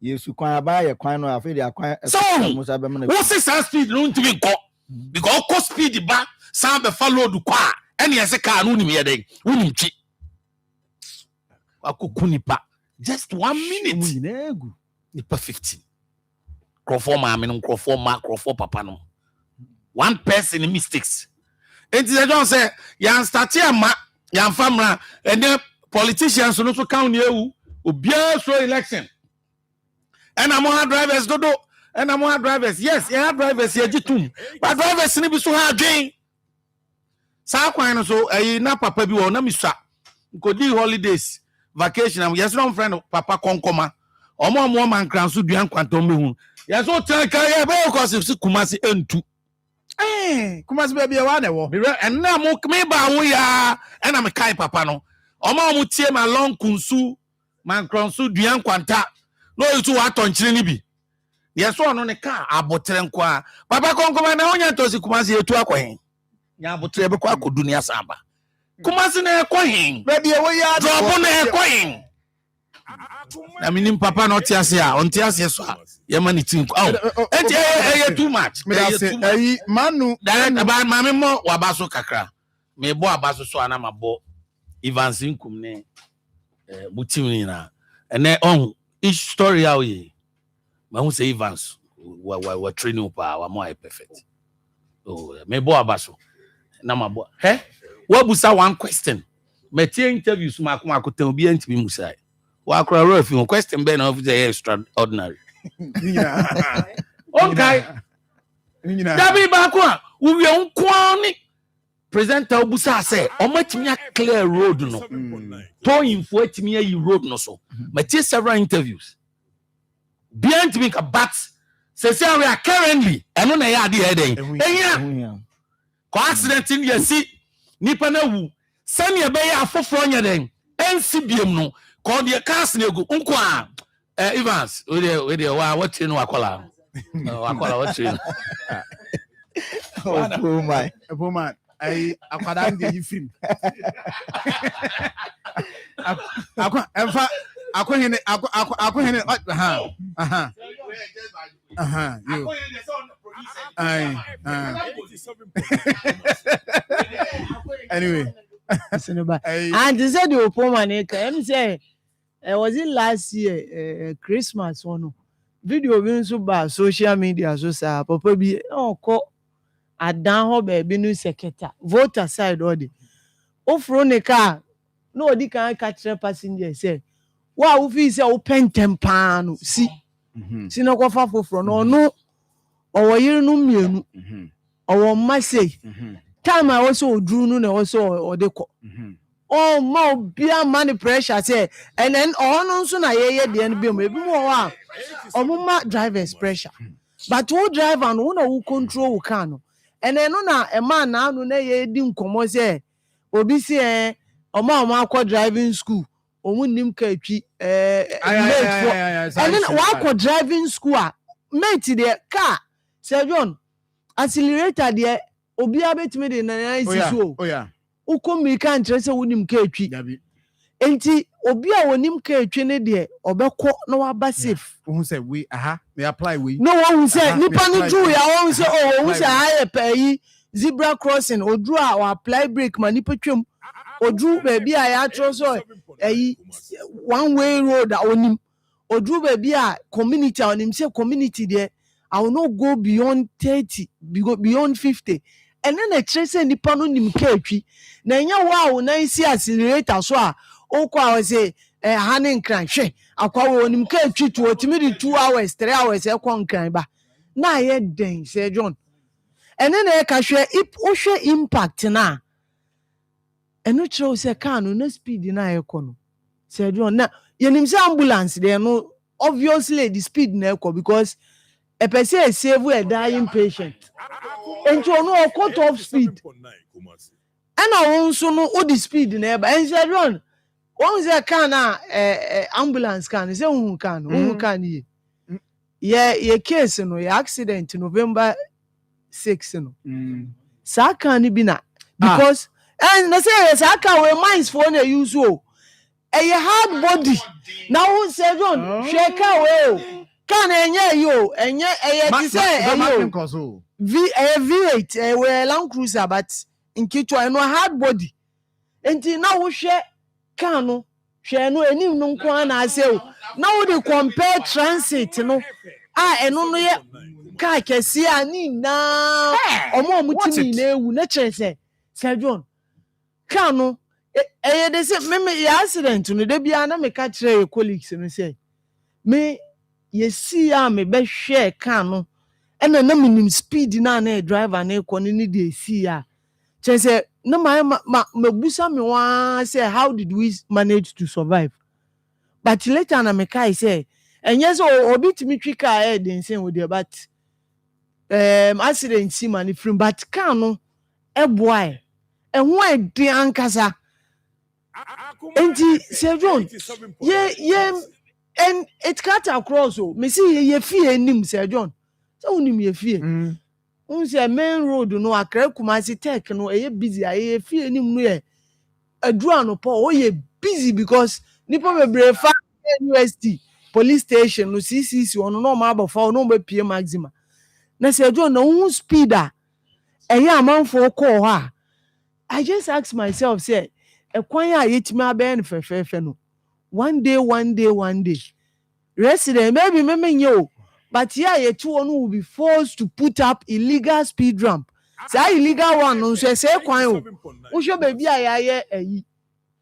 yesu kwan abaye kwan no afi dia kwan so what is that speed no ntimi go because ko speed ba san be follow du kwa ene yese car no nim ye den unim twi akukunipa just 1 minute nipa 15 crofo ma me no crofo papa no one person mistakes and they don't say yan start ma yan famra and then politicians no so count you obia so election and I'm on drivers dodo and I'm on drivers yes you have drivers here jitum but drivers ni bi so ha dwen sa kwan no so na papa bi wo na miswa nkodi holidays vacation am yes no friend papa konkoma omo man kranso duan kwantom behu yes o tell kai be ko se kumasi entu kumasi be bia wa na wo and na mo me ba wo ya and am kai papa no omo tie ma long kunsu man kranso duan kwanta no itu wa tonchire ni bi yes no ne ka abotre nkwa papa konkoma na onya tosi kumasi etu akwen nya abotre be kwa akodu ni asamba kumasi na ekohin baby wo ya drop na ekohin na minim papa no tiase a ontiase so Yamani think too much. Me say manu direct about mama mo wabaso kakra. Me bo abaso so ana mabo Evans inkum ne butim na. And then on each story how ye. Ma hu say Evans we training pa wa more perfect. Oh me bo abaso. Na mabo. He? What busa one question. Me tie interviews ma ko tell bi antimi musa. Wa akra ref question be na of the extraordinary. Okay. Dabi ba ko a wo wi on ni presenter obusa say o matimi clear road no. To info atimi ayi road no so. Ma tie several interviews. Behind me ka but say we are currently eno na ya de eden. Ehia. Ko accident in ye si nipa na wu sani e be ya afoforo nya den. Ensi biem no ko de cars na egu nko a Evans we dey what you know akola. Akola what you Oh my. Woman, I akwada nge film. Akohene anyway. And they said the Akoma can say was it last year Christmas one video being so bad social media so say papa bi ko adan ho baby no secretary voter side all the ofro ne car no odi kan catch passenger say wa wo fi say wo pentem pan no si no ko fa foforo no owo yiri no mienu owo mase time I also drew no na also odeko oh ma bia man pressure say and then no nso na ye de no bi mo ebi mo wa ma driver's pressure but who drive and who control who can and then no na e man na no na ye di nkomo say obi say omo akọ driving school omu nim ka atwi and then wa akọ driving school mate there car Sir John accelerator there obi abetime de na isi so oh yeah ukomi kan tre se wonim ka atwi enti obi a wonim ka atwi ne de obekọ na waba safe who say we they apply we no one say nipa no do ya one say oh say aye pay zebra crossing odru a o apply brake ma nipa twam odru ba bia ya tro so one way road a onim odru ba bia community a onim say community there I will not go beyond 30 beyond 50 and then a trace nipa no nim ka atwi na nya wa na isi accelerator so a o kwa say hanin kran hwe akwa wonim ka atwi to otimi di 2 hours 3 hours e kon kran ba na ye den Sir John and then e ka hwe o hwe impact na eno kire say car no na speed na e kono Sir John na yenim say ambulance there no obviously the speed na e ko because a person save a dying patient and you know cut off speed and I also know all the speed neighbor and Sir John once a can ambulance can say who can ye case no your accident November 6 no sa can be na because and I say sa can we minds for na use o a hard body now Sir John shake away can enye ti say V8 we Land Cruiser but in kitwa no hard body enti na wo hwe can no hwe no enim no nko na ase o na wo dey compare transit no eno no ye car kesi ani na omo mutimi na ewu na kire say Sir John can no dey say me accident no dey bia na me ka kire your colleagues no say me ye see me be share can no and na minim speed na driver na ko ni dey see ya say na ma busa me wa say how did we manage to survive but later na me kai say enye so obi timi twi car den say we dey but accident see man from but can no e boy ho edi ankasa enti Sir John ye and it cut across so me see ye fie nim Sir John so unim ye fie say main road no Accra Kumasi Tech no ye busy ye fie nim no ye adru anopo o ye busy because nipa bebre fa university police station no CCC ono no ma abofa ono be pie maxima na se John no speed a eya amanfo call ha I just ask myself say ekwan a yetimi aben fefefe no one day resident maybe me but yeah yetu one will be forced to put up illegal speed ramp say illegal one no so say kwan o sho baby ayaye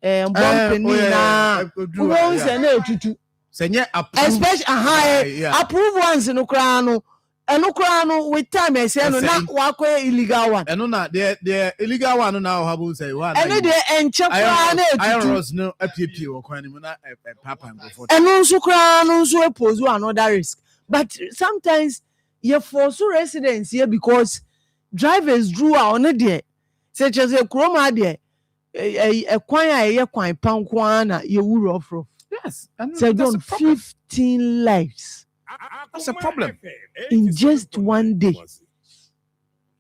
bumping na we say na etutu Senye approve, especially approve ones no kra no with time I say no na wakwe illegal one eno na the illegal one now have say what eno de enche kra na iron rods no apiepie wo kwan ni mu na papa go for eno nso kra no nso pose another risk but sometimes you force residents here because drivers drew on there such as a chroma there a kwan a kwan pankwa na ye wuru ofro. Yes, so John 15 lives. That's a problem. In just one day.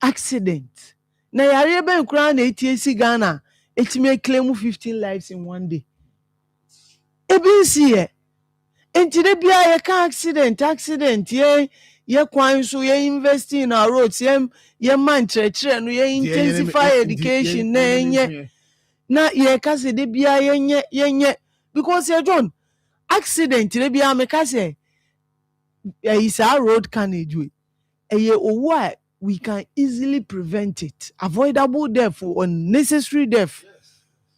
Accident. Na yare ben kura na ATC Ghana, it may claim 15 lives in one day. Ebisi e. Enti de bia ye ka accident ye kwan so ye invest in our roads ye man church no ye intensify education na ye ka se de bia ye because ye John accident de bia me ka se is our road carnage way why we can easily prevent it, avoidable death or unnecessary death.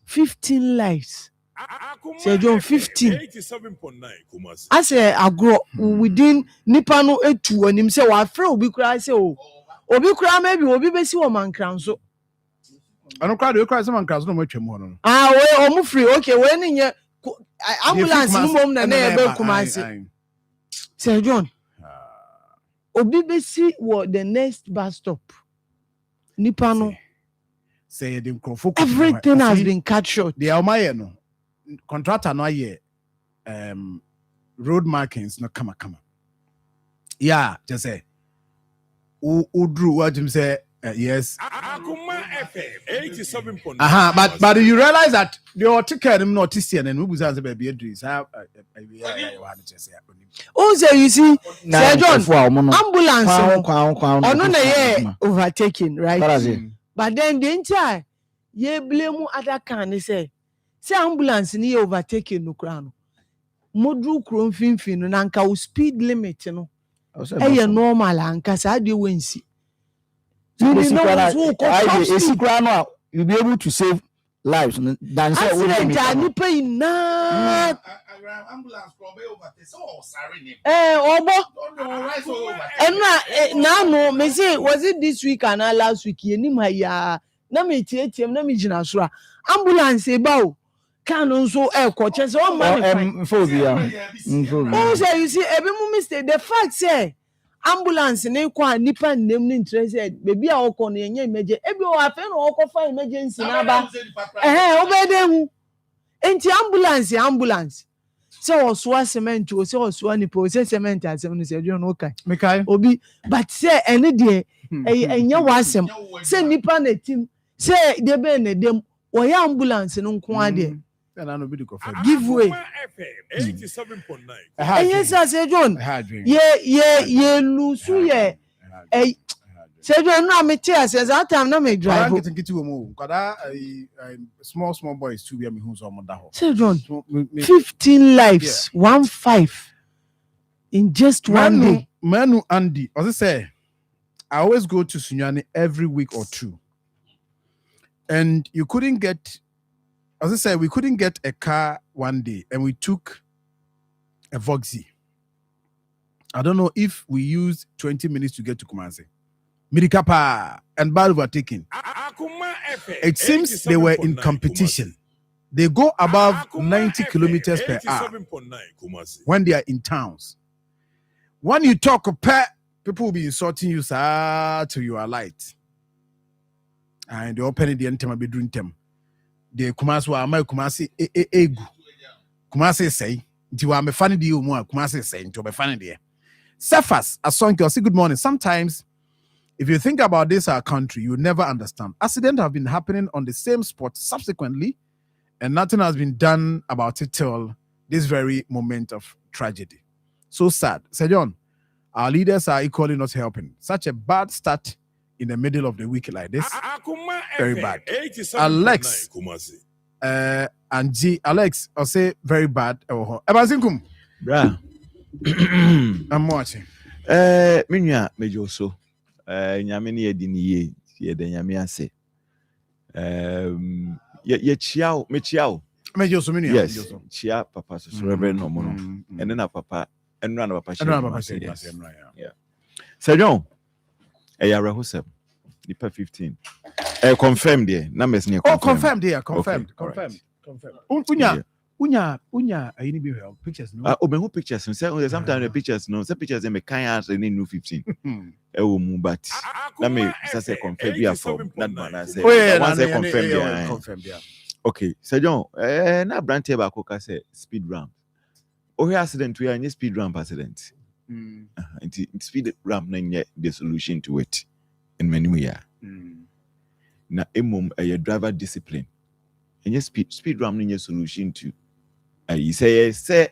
15 lives. Say John 15. I say I grow within Nipano etu and him say wa free obi kura say obi kura maybe obi besi o man kran so. I don't cry you cry some kran so no matwem ho no. We omo free okay we ni nye ambulance no mom na na ebe kumase. Say John obi besi wo the next bus stop. Nipano say the microphone everything has been cut short. The Almaye no contractor no aye road markings no kama yeah just say udru what him say yes Akoma FM 87.9 but you realize that the ticket him not see and we say baby adris say you see Sir John ambulance ono na ye overtaking right but then the entire ye blame other can say ambulance ni overtaking no kra no modru kro mfimfin no nanka o speed limit no e normal anka sa de wensi you be able to save lives than say we pay na ambulance go be overtake so sorry no me say was it this week and last week eni ma ya na me tietiem na me gina so ambulance e ba o can also coaches or man phobia. Also, you see, every mistake. The fact say ambulance ne kwa nipa name ni interested. Baby a oko ne nye emergency. Ebi o afen o oko fa emergency na ba. Obede hu. Enti ambulance. So oswa cement o se oswa nipa o se cement asem no se do no kai. Mekai. Obi but say ene de enye wasem. Say nipa na team. Say de be ne dem. Oya ambulance no nko ade. Give way. 87.9. Yes, I say John. Ye lose ye. Say John, no me tell says that time na me drive. Small boys too be me who's on that. Say John. 15 lives, 15 in just one day. Manu Andy, as I say, I always go to Sunyani every week or two. And you couldn't get, as I said, we couldn't get a car one day, and we took a Voxy. I don't know if we used 20 minutes to get to Kumasi. Mirikapa and bad overtaking. It seems they were in competition. They go above 90 kilometers per hour when they are in towns. When you talk, people will be insulting you, sir, till you are light. And they open the end time be doing them. The Kumasi wa my Kumasi egu. Kumasi say, "Nti wa me funny di umu Kumasi say, nti wa me funny di." Cephas, a song say good morning. Sometimes, if you think about this our country, you will never understand. Accidents have been happening on the same spot subsequently, and nothing has been done about it till this very moment of tragedy. So sad. Sir John, our leaders are equally not helping. Such a bad start in the middle of the week like this. Akoma Very FM, bad. 87.9 Alex. Kumasi. And Alex, I'll say very bad. Ebazinkum. Bra. I'm watching. Minya mejo so. Nyame ne yedi ni ye de nyame ase. Ye chiao, me chiao. Mejo so minya. Yes. Chia papa so reverend no mono. And then papa enra na papa share. Yeah. Sir John. Yara Hussein. Nipa 15. Confirmed there. Numbers near confirmed. Oh, confirmed there. Confirmed. Okay, Confirmed. Right. Unya, I need to help pictures. No, who pictures. Sometimes the pictures, no, some pictures they make kind of new 15. But let me say confirm via form. Not man, I say. Once I confirm, yeah. Okay, so John, na brand table I say speed ramp. Oh, accident we are in speed ramp accident. Speed ramp na the solution to it in many ways. Na a driver discipline. And your speed ramp na solution to. You say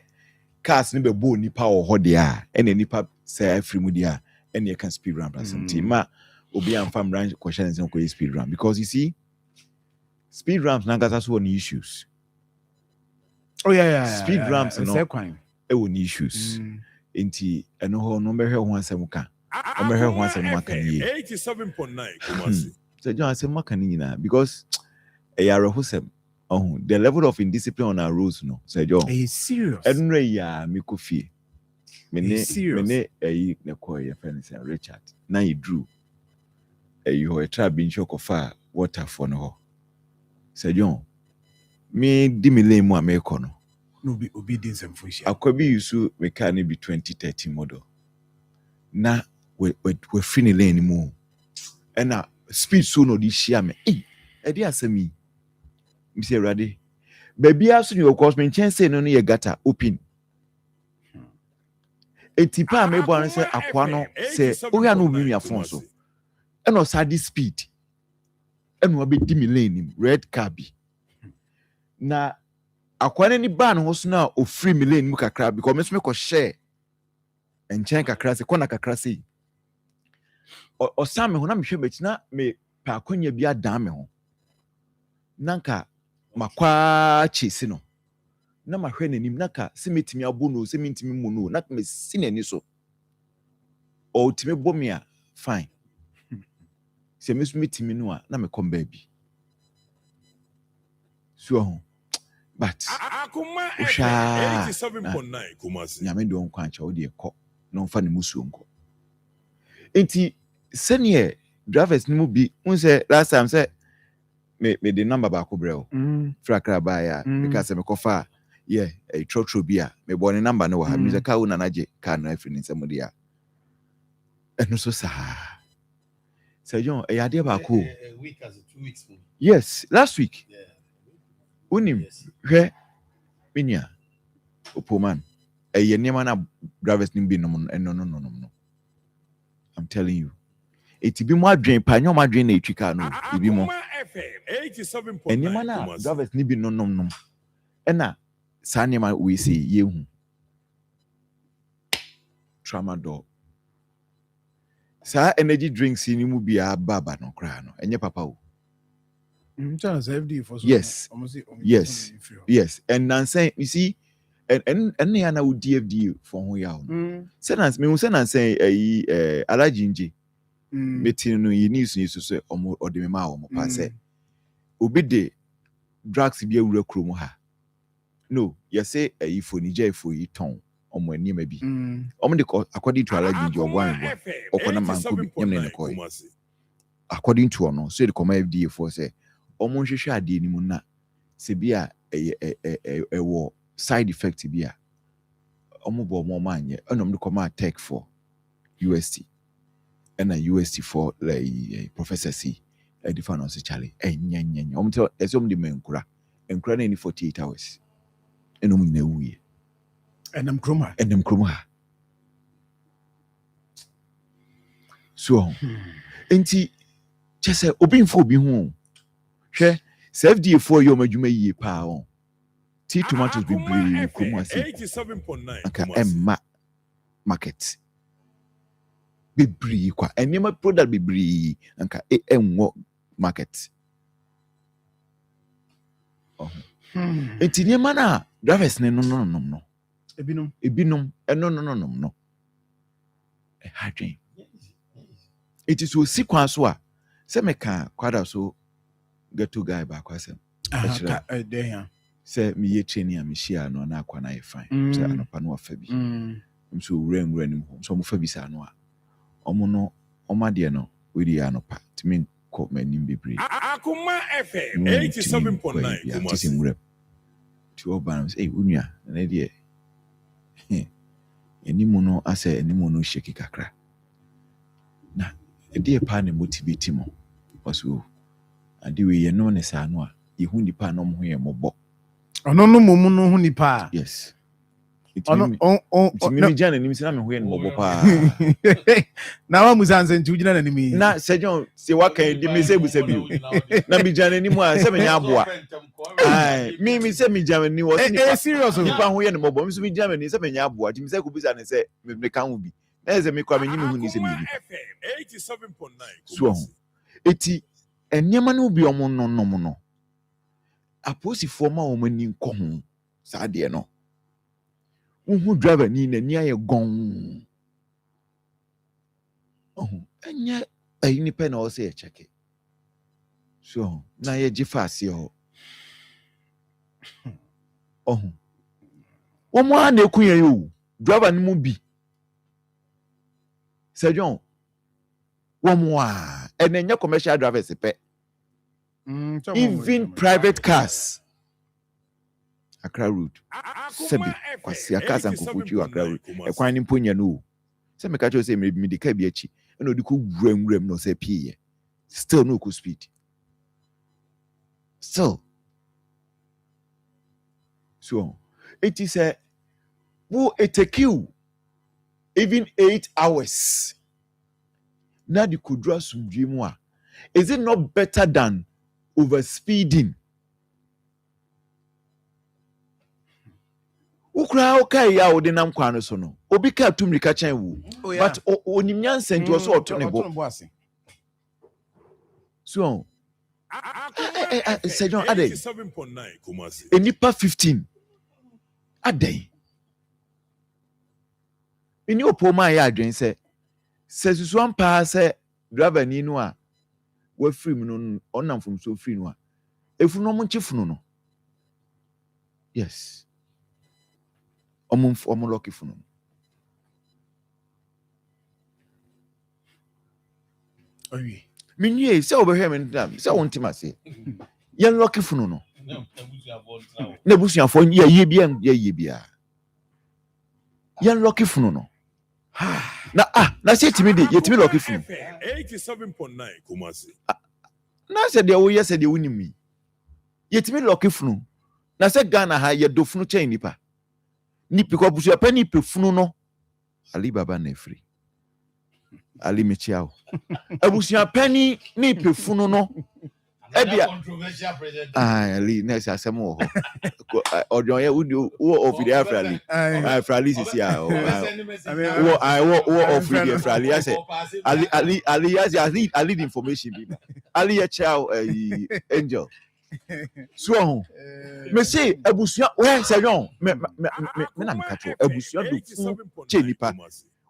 cars ni be bo nipa or hodia and nipa say free mudia and you can speed ramp or something. Ma obi am farm range question is not speed ramp because you see speed ramps na got one issues. Oh yeah. Speed ramps no one issues. Inti eno ho no be hwe ho asem ka. O be hwe ho asem maka ni. 87.9 Kumasi. So John asem maka ni na because yara husem the level of indiscipline on our roads, no. Say, John, he's serious. Ednre ya mikofi. Mene ne call your friend Richard. Now you drew. You a trap being shock of fire water for no. Say, John, me dimile mo America no. No be obedience and fushi. Akwabi yusu me can be 2030 model. Na we free lane anymore. And na speed so no di share me. Edi asemi. Mr. Radi, baby, as you of course, chance no near gata open. A tipa me born say aquano say, oh, ya no me afonso. And no sadi speed. And no be dimilane red cabby. Na aquana ni ban was now of free milane muka crab because me share and chanka crassi, konaka crassi. Or some when I'm sure it's not me pa konya bia dame ho. Nanka makwa chesi no na mahwe nanim naka semetimi abono sementimi mono na me sinani so o timi bomia fine se mesumetimi no a na me kom baby so but Akoma FM 87.9 Kumasi. nyame do nkwancha o de ekọ no mfa ne musuo nko enti senior drivers ni mu bi unse last time say me the number back bro. Frakra baya because me kofa a trotro bia me born number no ha music ka una naje ka no afri nsem dia eno so sa Sir John e ade ba ko week as 2 weeks. Yes, last week unim hwe minia opoman ye nema na drivers nim bi no no I'm telling you it be mo adwen pa nyo mo adwen na etwika no ibi mo eni mana drivers ni bi no ena sa nema we say yehu tramadol sa energy drinks ni mu bia baba no kra no enye papa o yes and nansen you see and na wo DFD for ho ya o senance me say alajinje metin no yi news ni so omo odeme ma omo pa say obi de drugs bi awura krom ha no you say ifo ni je ifo yi ton omo ani ma bi omo de according to alajinje ogwan okona manko bi nyem ne ko according to ono so the command FDA for say omo nhwehwe ade ni mu na se bia wo side effect bia omo bo mo manye enom de command tech for UST and a UST for like Professor C the finance Charlie enya omo tell esom de menkura enkura na ni 48 hours enom nyina wuye enem kroma so enti chese obi mfo obi hu hwe FDA for yo madwuma yie pa on tea tomatoes be brave 87.9 aka emma market. Bebree kwa enema product bebree anka enwo market. Enti niema na drivers ne no. Ebinom no. Hadwen. It is so sequence so a se meka kwada so get to guy back kwasem. Say me ye training am share no na akwa na e fine. Say anopa no afa bi. So wura nim ho. So mo fa bi sa no a. Omo no omade no we di anopa. Timi ko manim bebre. Akoma FM 87.9 Kumasi. Ti oban say unua na de enimu no ase enimu no sheki kakra. Na e pa na motivate mo. Oso ade we ye no ne sa no a yehu nipa no mo ho ye mobo. Ono no mumu no hu nipa. Yes. Ono me jana ni misina me ho ye no mobo pa. Na wa musanse nti ugina na nimi. Na sejon se waka di me se busa bi. Na me jana ni mu a se me nya aboa. Ai me se me jana ni wo se nipa. Serious Nipa ho ye no mobo. Me se me jana ni se me nya aboa. Ti me se ku bisa ne se me kan ho bi. Na se me kwa me nyimi hu ni se me bi. 87.9 So eti enema no bi omo no. Aposifo ma o mani nko ho sa de no uhu driver ni na ni aye gon enye ayi ni pe na o se e check so na ye jifa ase ho wo mo a na ekunya yo driver ni mu bi sejon wo mo a enenya commercial drivers pe even private cars. Accra Road. Sebi kwasi akaza nkokuchi Accra Road. Ekwan ni mponya no. Se me ka cho se me di ka bi achi. E no di ko wuram no se pie. Still no ko speed. Still. So, it is a who it take you even 8 hours. Na di kudra sumdwe mu a. Is it not better than over speeding? Ukra okay ya ode nam kwa no so no obi ka tumrika chan wu but onimnyan senti o so otonebo so Sejon adey 87.9 Kumasi enipa 15 adey eni opoma ya adwen se susu ampa se driver ni no a wa free no onam from so free no a efunu mo nchefunu no yes omo lucky funu oyi minye se obehwe me ndam se wontima se ye lucky funu no na busuafo ye bia ye lucky funu no na se timi de ye timi lucky funu 87.9 Kumasi na se de wo ye se de wonimi ye timi lucky funu na se Ghana ha ye do funu chain nipa ni piko busu pa ni pefunu no Ali Baba na free Ali mechiao abusu pa ni pefunu no ebia Ali na se asem wo odon ye wo of the Afrali Afrali sisi a wo of the Afrali ase Ali has Ali information bi Ali ya chao angel so me say abusuan we Sejon me na me ka cho abusuan do fu che nipa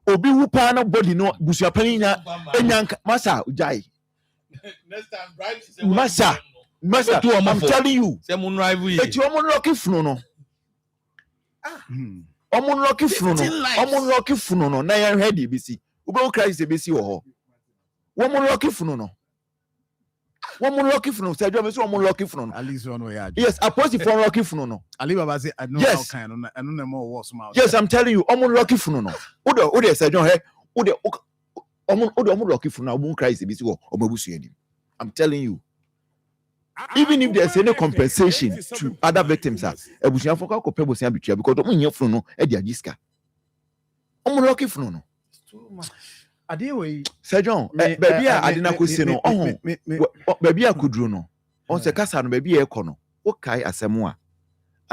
obi wu pa na body no busuan pa ni nya enyanka masa ujai next time drive masa I'm telling you say mun drive we eti omo lucky funu no omo lucky funu no na yan hedi bisi ube Christ bisi wo ho omo lucky funu no one lucky funu Sejon me so one lucky funu at least one way. Yes, opposite for lucky funu no Ali Baba say I know how kind and no more worse mouth. Yes, I'm telling you one lucky funu no odo Sejon he odo lucky funu na omo Christ bisi wo omabusu enim. I'm telling you, even if there's any compensation to other victims ebusuan for ko pe busuan bitua because omo nya funu no e dia giska omo lucky funu no Adewey Sejon baby a adina kwesi no baby a kudru no on se kasa no baby e kɔ no wo kai asɛm a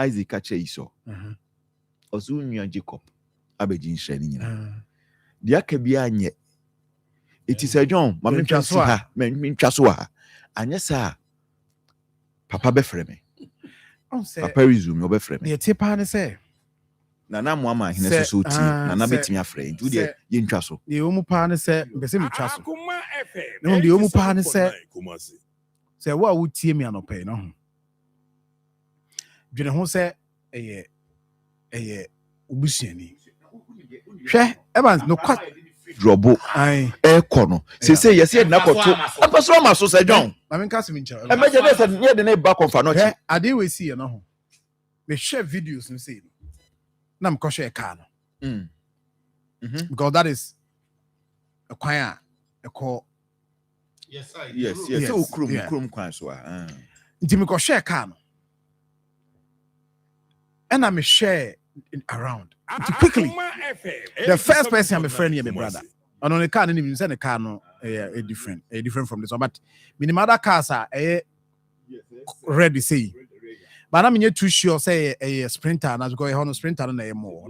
Isaac ache iso ozu nua Jacob abegin hye ni nyina dia ka bi anye it is a John mama twa so ha mentwa so ha anye sa papa be frɛ me papa resume obe frɛ me the tipa ne say na mo ama hene so ti na betimi afrɛ nti de ye ntwa so the omu pa ne say be se metwa so no the omu pa ne say wo a wotie me anɔpɛ no ho dwene ho sɛ ɛyɛ obusuani hwɛ Evans no kwa drobo ekɔ no se yesi na kɔto apaso ma so sɛ John mame nka se menkyerɛ emeje dey sɛ ne de ne ba konfa no chi ade we see no ho me share videos no say na me kɔ share car no because that is a kwan a call yes so krum kwan so nti me kɔ share car no and I me share around quickly. The first person I'm a friend here, my brother. And on the car, even say the car no different from this one. But many other cars are ready say. But I'm not too sure say a sprinter and as go on sprinter and more.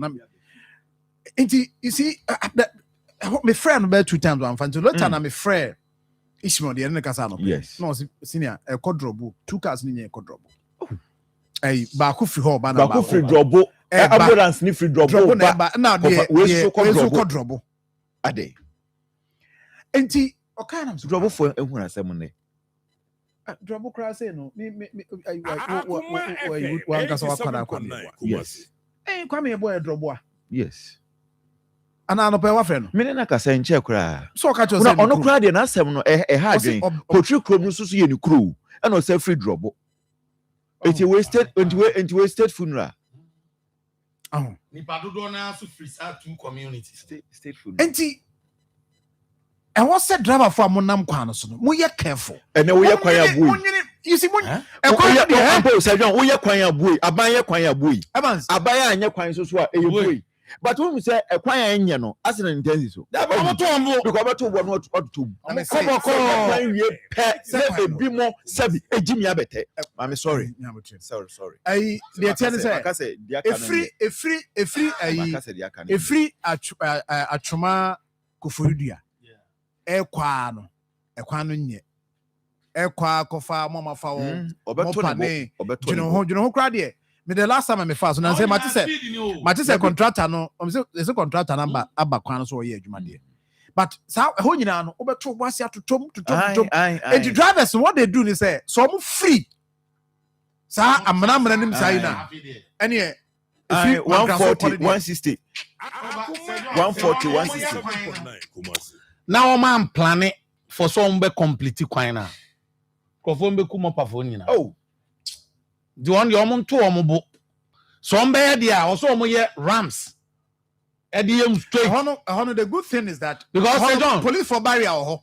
You see, my friend about 2 times one fan. So lot time I'm a friend. Ishmael the Casano. Yes. No, senior a quadruple 2 cars in a quadruple. Hey, baku free home, baku free drobo. Ambulance ni free drobo. Now we so quadruple. Ade. Enti okana drobo for ehuna asem ne. Drobo cry say no. Me one kasa wakwana kwa. Yes. Kwa me boy drobo. Yes. Ana no pe wa friend no. Me na kasa nche kra. So ka cho say. Ono kra de na asem no ha adwen. Potri krom no so ye ni kro. E no say free drobo. It wasted funeral. Oh. Nipa dodo na so free sa two community state funeral. Enti and what said driver for monam kwan no so no. Mo ye careful. And then we ye kwan abuyi. You see mon e kwan ya ampo say John we ye kwan abuyi. Aban ye kwan abuyi. Evans aban ya anye kwan so a e buyi. But when we say e kwan anye no as an intensi so. Da ba to ombo because ba to wo no to. Come kwan we pe say e bi mo sabi ejimi abete. I'm sorry. Sorry. I the ten say a free atwoma koforidua. E kwa no nye. E kwa kofa mama fa wo. Obeto ho kra de. Me the last time me fast na say Matisse contractor no say contractor number aba kwan so ye adwuma de. But so ho nyina no obeto wase atotom and the drivers what they do is say so I'm free sa amana nim sai na ene 140 160 140 160 now man plan it for some be complete kwan na kofo be kuma pafo nyina oh the one your mom to omobo so mbe dia also omo ye rams ediem straight hono the good thing is that because police for barrier ho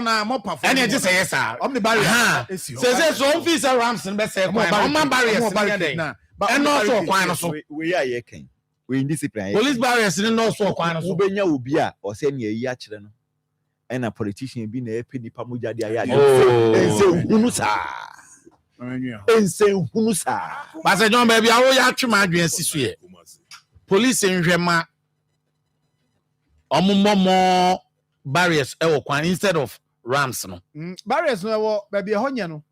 na more powerful and it just say yes sir on the barrier say so officer rams be say on barriers na and also kwan so we are ye kan we indiscipline police barriers ni no so kwan so ubenya obi a o se ne yi a kire no and a politician bi na e pedi pamoja de aya ense hunu sa ense hunu sa ba se John baby awo ya twema adwen sisu ye police nhwema omomo barriers e wo kwan instead of rams no barriers no wo baby honya no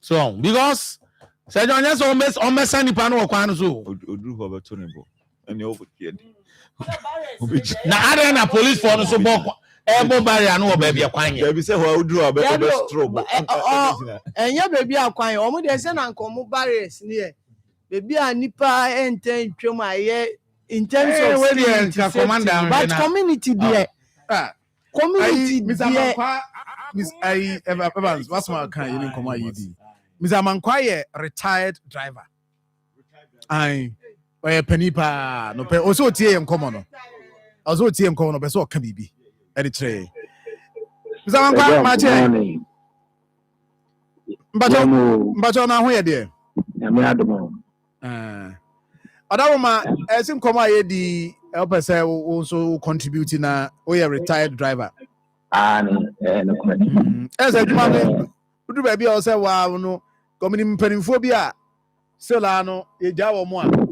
so because se John yes o mesa nipa no kwan no so oduru ho beto ne bo ene o fotie na are na police for no so bo ebo barrier no baby kwan ye baby say ho oduru abeto strobe enya baby akwan o mo de se na nkomo barriers ni e baby a nipa enten twem aye in terms of community but community there community there Miss Evans what's my kind you come ID Miss Amankwa retired driver ai penipa no pe also tie nkomo no also tie nkomo no be so ka bibi e de tre Miss Amankwa ma che mbacho na ho ye de ya me adomo Adawoma esim koma ye di elpese also contributing na we a retired driver no as a man do baby o say wa no community mpanimfo bi a sela no ye ja wo mo a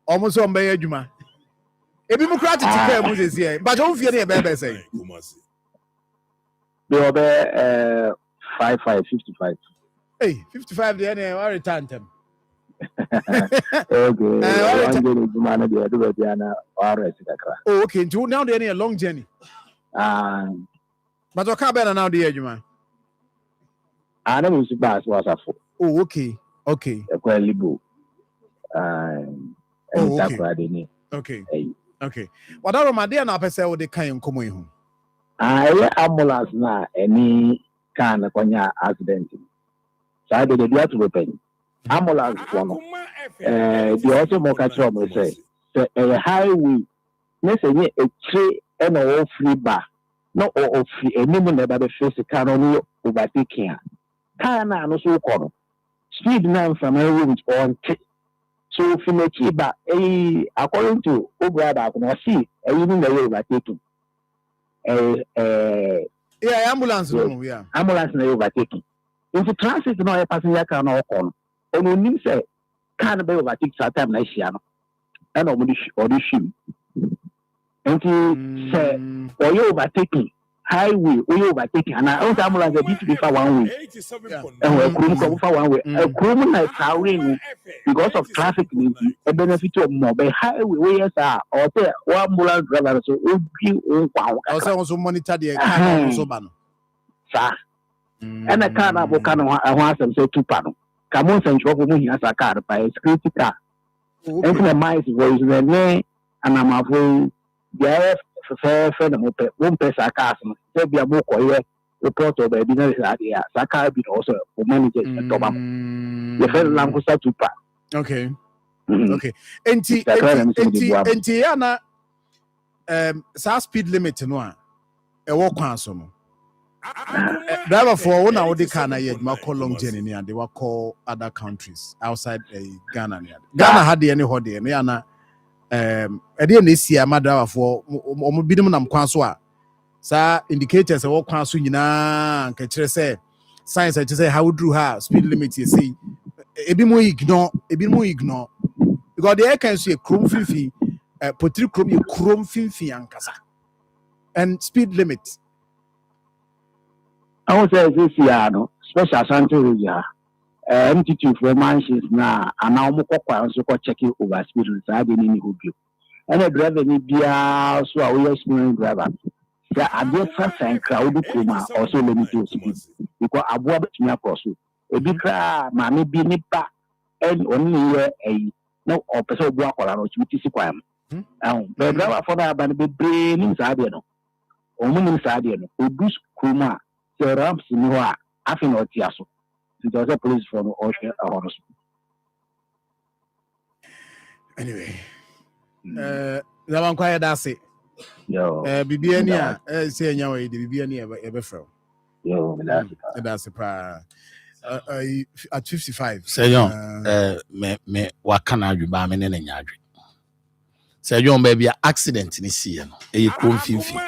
omo so mbe adwuma Ebi mu kra tete kwa mu sesi but o fie na be say They were 55. Hey, 55 there na wa return them. Okay. Oh, okay. Now they a long journey. But what can be now the Juma? I don't see bus was a fool. Oh, okay. Okay. A libu. Okay. Okay. What are my dear now? I say, what they can't come in. I ambulance na any kind of accident. So I did the to repent. Ambulance one. The also more catcher say a highway. Let's say a tree and a free bar. No or free a minimum that the face can only overtaking. Can I no so call speed now from a room on. So if you make it back, according to Obrada, I can see a even the way overtaking. Yeah, ambulance. Yeah, ambulance na overtaking. If the transit no a passenger car no come, on you need say can be overtake that time na shia no. And audition. And say or you overtaking highway, or you overtaking and I ambulance a bit before 1 week. And we couldn't come for 1 week. A crew na towing because of traffic a benefit of more by highway where are or there one ambulance driver so also monitor the car also ban. Sir. And a car na bokano I want some say 2 panel. Come on send trouble when he has a car by security car. And the mice voice the name and I'm afraid the fair one person car say be a book or report of a dinner idea. Saka be also for managers and Tobam. The first language 2 panel. Okay. Okay. Enti yana sa speed limit no a e wo kwan so no. Driver for one hour they can call long journey and they will call other countries outside Ghana. Ghana had the any holiday and yana I didn't see a driver for minimum kwan so a sa indicators e wo kwan so nyina nka kire say science I say how drew her speed limit you see ebi mo ignore because the air can see a chrome fifi potri chrome fifi ankasa and speed limit. I would say this year no special Santa Rosa MTT for mansions na and now mo kwa so ko check over speed limit I dey ni hobi and the driver ni bia so a we experienced driver ya ade fa crowd kuma also limit speed because aboa betumi across ebi kra ma me bi ni ba en oni ye no o pese obu akola no chimi tisi kwam the driver for that ban be brain sa de no o mu ni sa de no odu kuma the ramps ni ho a afi no ti aso it was a police from ocean ahonos anyway that one quiet that's it yo bibia ni a say nya we de bibia ni e be frɛ yo that's a at 55 say yon me wakana adwuma me ne nyadwe say yon ba bia accident ni see no e krom finfin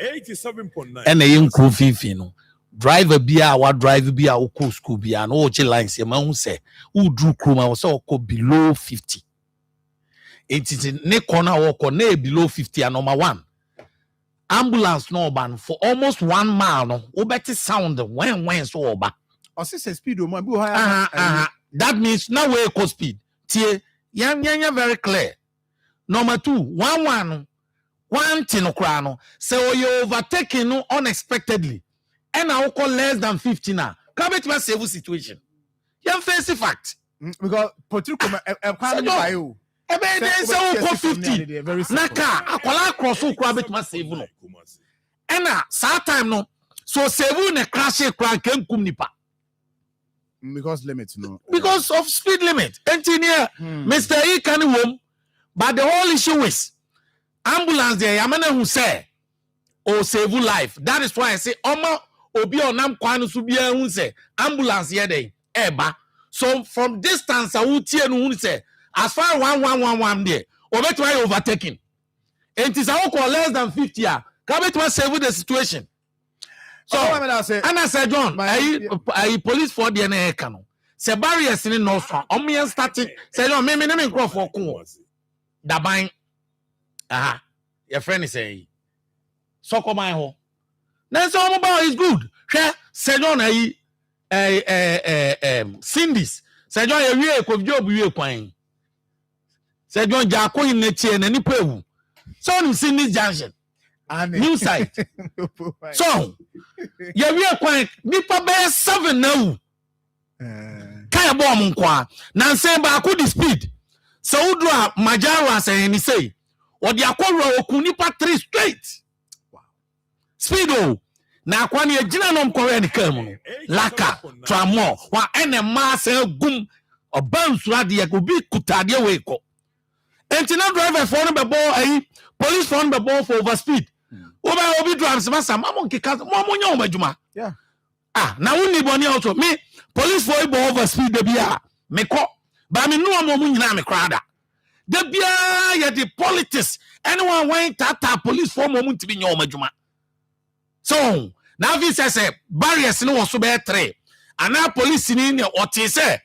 87.9 and e krom finfin no driver bia wa drive bia wo ko school bia no wo che lines e ma hu say wo dru krom a wo say wo below 50 it ne corner wo ko na below 50 and number 1 ambulance no ban for almost 1 mile no wo better sound when so oba or say speed o mo bi high that means now we equal speed tie yan very clear. Number 2 one thing no kra no say you overtaking no unexpectedly and I will call less than 50 now come it must save situation yan face fact because potru come e kwan ni buy o e be dey say we call 50 na car akwala cross o kra bit must save no and that time no so save na crash kra kenkum nipa because limits no because of speed limit engineer Mr. E can wom but the whole issue is ambulance there yamana who say or save life that is why I say omo obi onam kwan so bia hu say ambulance here dey eba so from distance I will tie no hu say as far 1111 there obetwa overtaking and is I call less than 50 ya can bet save the situation. So and I said John I police for the na eka no se barriers ni no so omo starting say no me crop for ko daban your friend is saying soccer my home. Now so about is good. Share Sejon Cindy's Sejon a real job you paying. Sejon Jaco in the chain and Nipu. So Cindy's junction. New site. So you real quiet. Nipa bear 7 now. Kaya bomb kwa. Nansen ba could speed. So udra Majara say he say. Or the Akora Okunipa 3 straight. Wow. Speedo. Na kwani e gina nom kore ni kam laka tramo wa ene ma se gum obansu ade e obi kutade we ko entina driver for no be ball police for no be ball for overspeed obi drives masa mamon kika mo nya omadwuma yeah na woni boni auto me police for ball overspeed de bia me ko ba me no mo nyina me krada de bia ye the politics anyone when tata police for mo ntimi nya omadwuma so now this says barriers no was so be 3 and now police ni what he say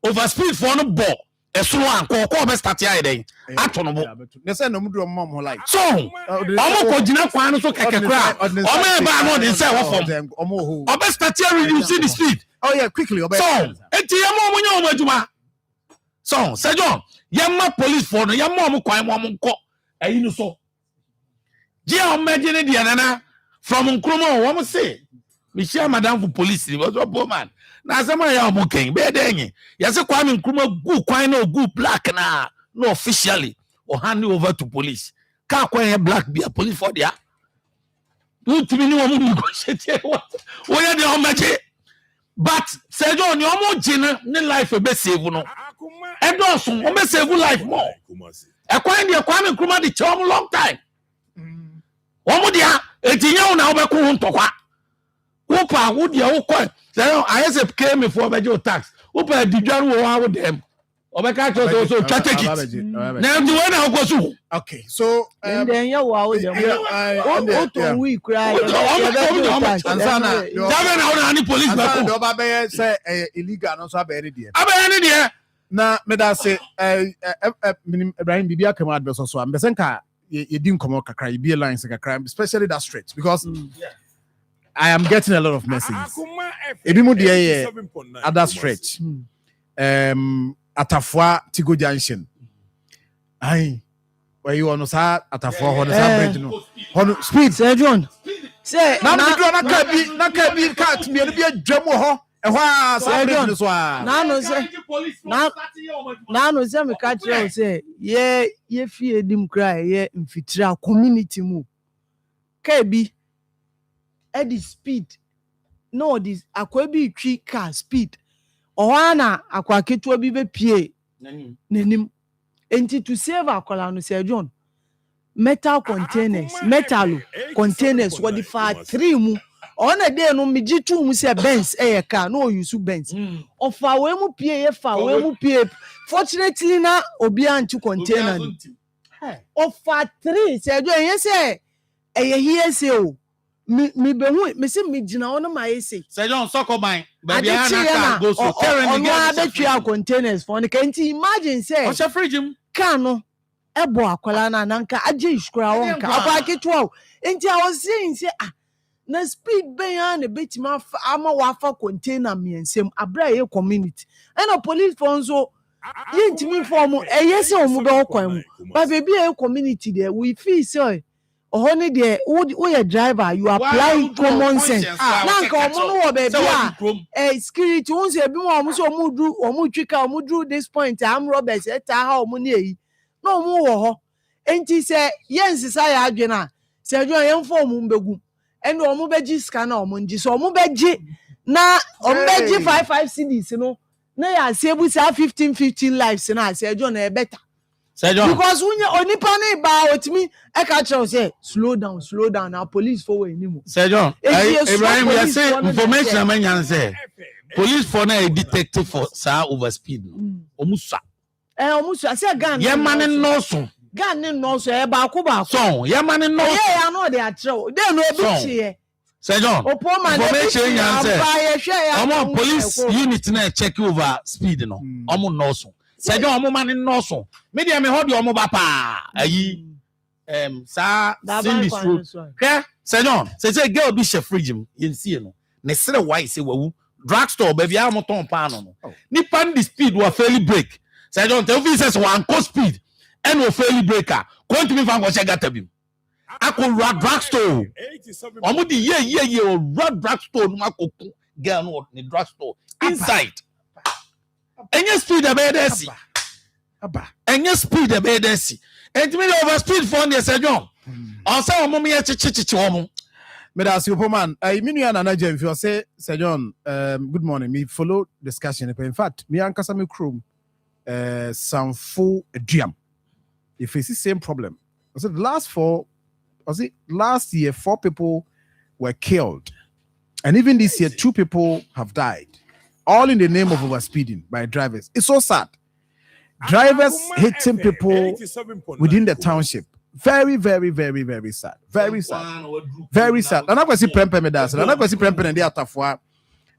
overspeed for no ball e so an ko be start here den ato no bo ne say no mudu mom ho like so omo ko gina kwan no so keke kra omo e ba no dey say wo form omo be start here reducing the speed oh yeah quickly so enti ye mo nya omo aduma so say John ye ma police for no ye mo kwan mo nko ayi no so je o imagine the nana from Nkrumah, what say? We share madam for police. Was a poor man. Now, some of y'all king, be dang. Yes, a Kwame Nkrumah, good, quite no good black now, no officially, or hand you over to police. Can't quite black be a police for there. Do to me, no one negotiate what are the magic? But, say, John, you're more general, no life a best save, no. And also, I'm a save life more. A Kwame Nkrumah, the charm long time. One more dia etinya na obeko ntokwa wopa wo dia wo kwa say ISF came for bejo tax wopa didwaru wo ha wo dem obeka cho so twateki na ndi we na wo so okay so then ya wo dem o to we cry ansana dabe na wo na police ba ko do ba be say illegal no so abere die abere die na me da say Ibrahim Bibia come adverse so am besenka you didn't come out kakra you be lines kakra especially that stretch because I am getting a lot of messages ebimu dey at that stretch Atafwa Tigo Junction ai where you on sa Atafwa ho sa bridge no ho speed Sir John say na ka bi cat me no bi adwam ho ehwa sa bridge so a na no say me catch you say ye fie dim cry ye mfitira community mu ka bi at the speed no this akwa bi twi car speed ohwa na akwa ketua bi be pie nanim enti to save akola no Sir John metal containers what the far 3 mu on a day no me G2 mu say Benz e car no use Benz of our we mu pie ye fa we mu pie fortunately na obi antu container of far 3 say do yen say e here say o me be hu me say me gina on my say Sir John Sokoban baby ana go so carry me get between containers for can imagine say o she fridge mu car no ebo akola na nanka age iskura won ka akwa keto enti I was saying say na speed ben ya na betima ama wafa container miensem abra ye community and a police for so yintimi form yes omu be okwan mu but baby ye community there we feel say ohoni there we driver you apply common sense nanka omu no wo baby security won say bi mo omu so omu twika omu do this point am robbers eta ha omu na eyi no omu wo ho enti say yensisa ya adwena say adwena yen form mbegu and omu beji scanner omu nji so omu beji na omu beji 55 CDs no na ya sebu sa 15 lives na say John e better Sir John because when onipa na ba otimi e ka tell say slow down na police for we nimu Sir John Ibrahim ya say information amanya say police for na a detective for sa overspeed omu sa say gun ye man no so gun no so e ba ko so ye man no yeah no dey atrew dey no be tie Sir John information yan say omo police unit na check over speed no omo no so Sir John omo man no so me dey me hold omo ba pa ayi sa Cindy Street. Okay, say John, say girl be chef fridge you see no. Ne sere why say wawu drugstore baby am ton pan no. Ni pan the speed wa fairly break. Say John tell me says one co speed and wo fairly breaker. Come to me fan go check gata bi. Akọ rad drugstore. Omo di ye rad drugstore no akọ girl no the drugstore inside. Any speed about this. Any speed about this. And me over speed phone yes John. On say omo me chichichi omo. Me da si opoman. Me nua na Najem if you say Sir John good morning. Me follow discussion. In fact, me ankasa me chrome Sanfo Aduam. If it's the same problem. I said last year 4 people were killed. And even this year 2 people have died. All in the name of overspeeding by drivers. It's so sad. Drivers hitting people within the township. Very, very, very, very sad. Very sad. Very sad. And I'm going to see Prempe Medas. And I'm going to see Prempe and the Atafua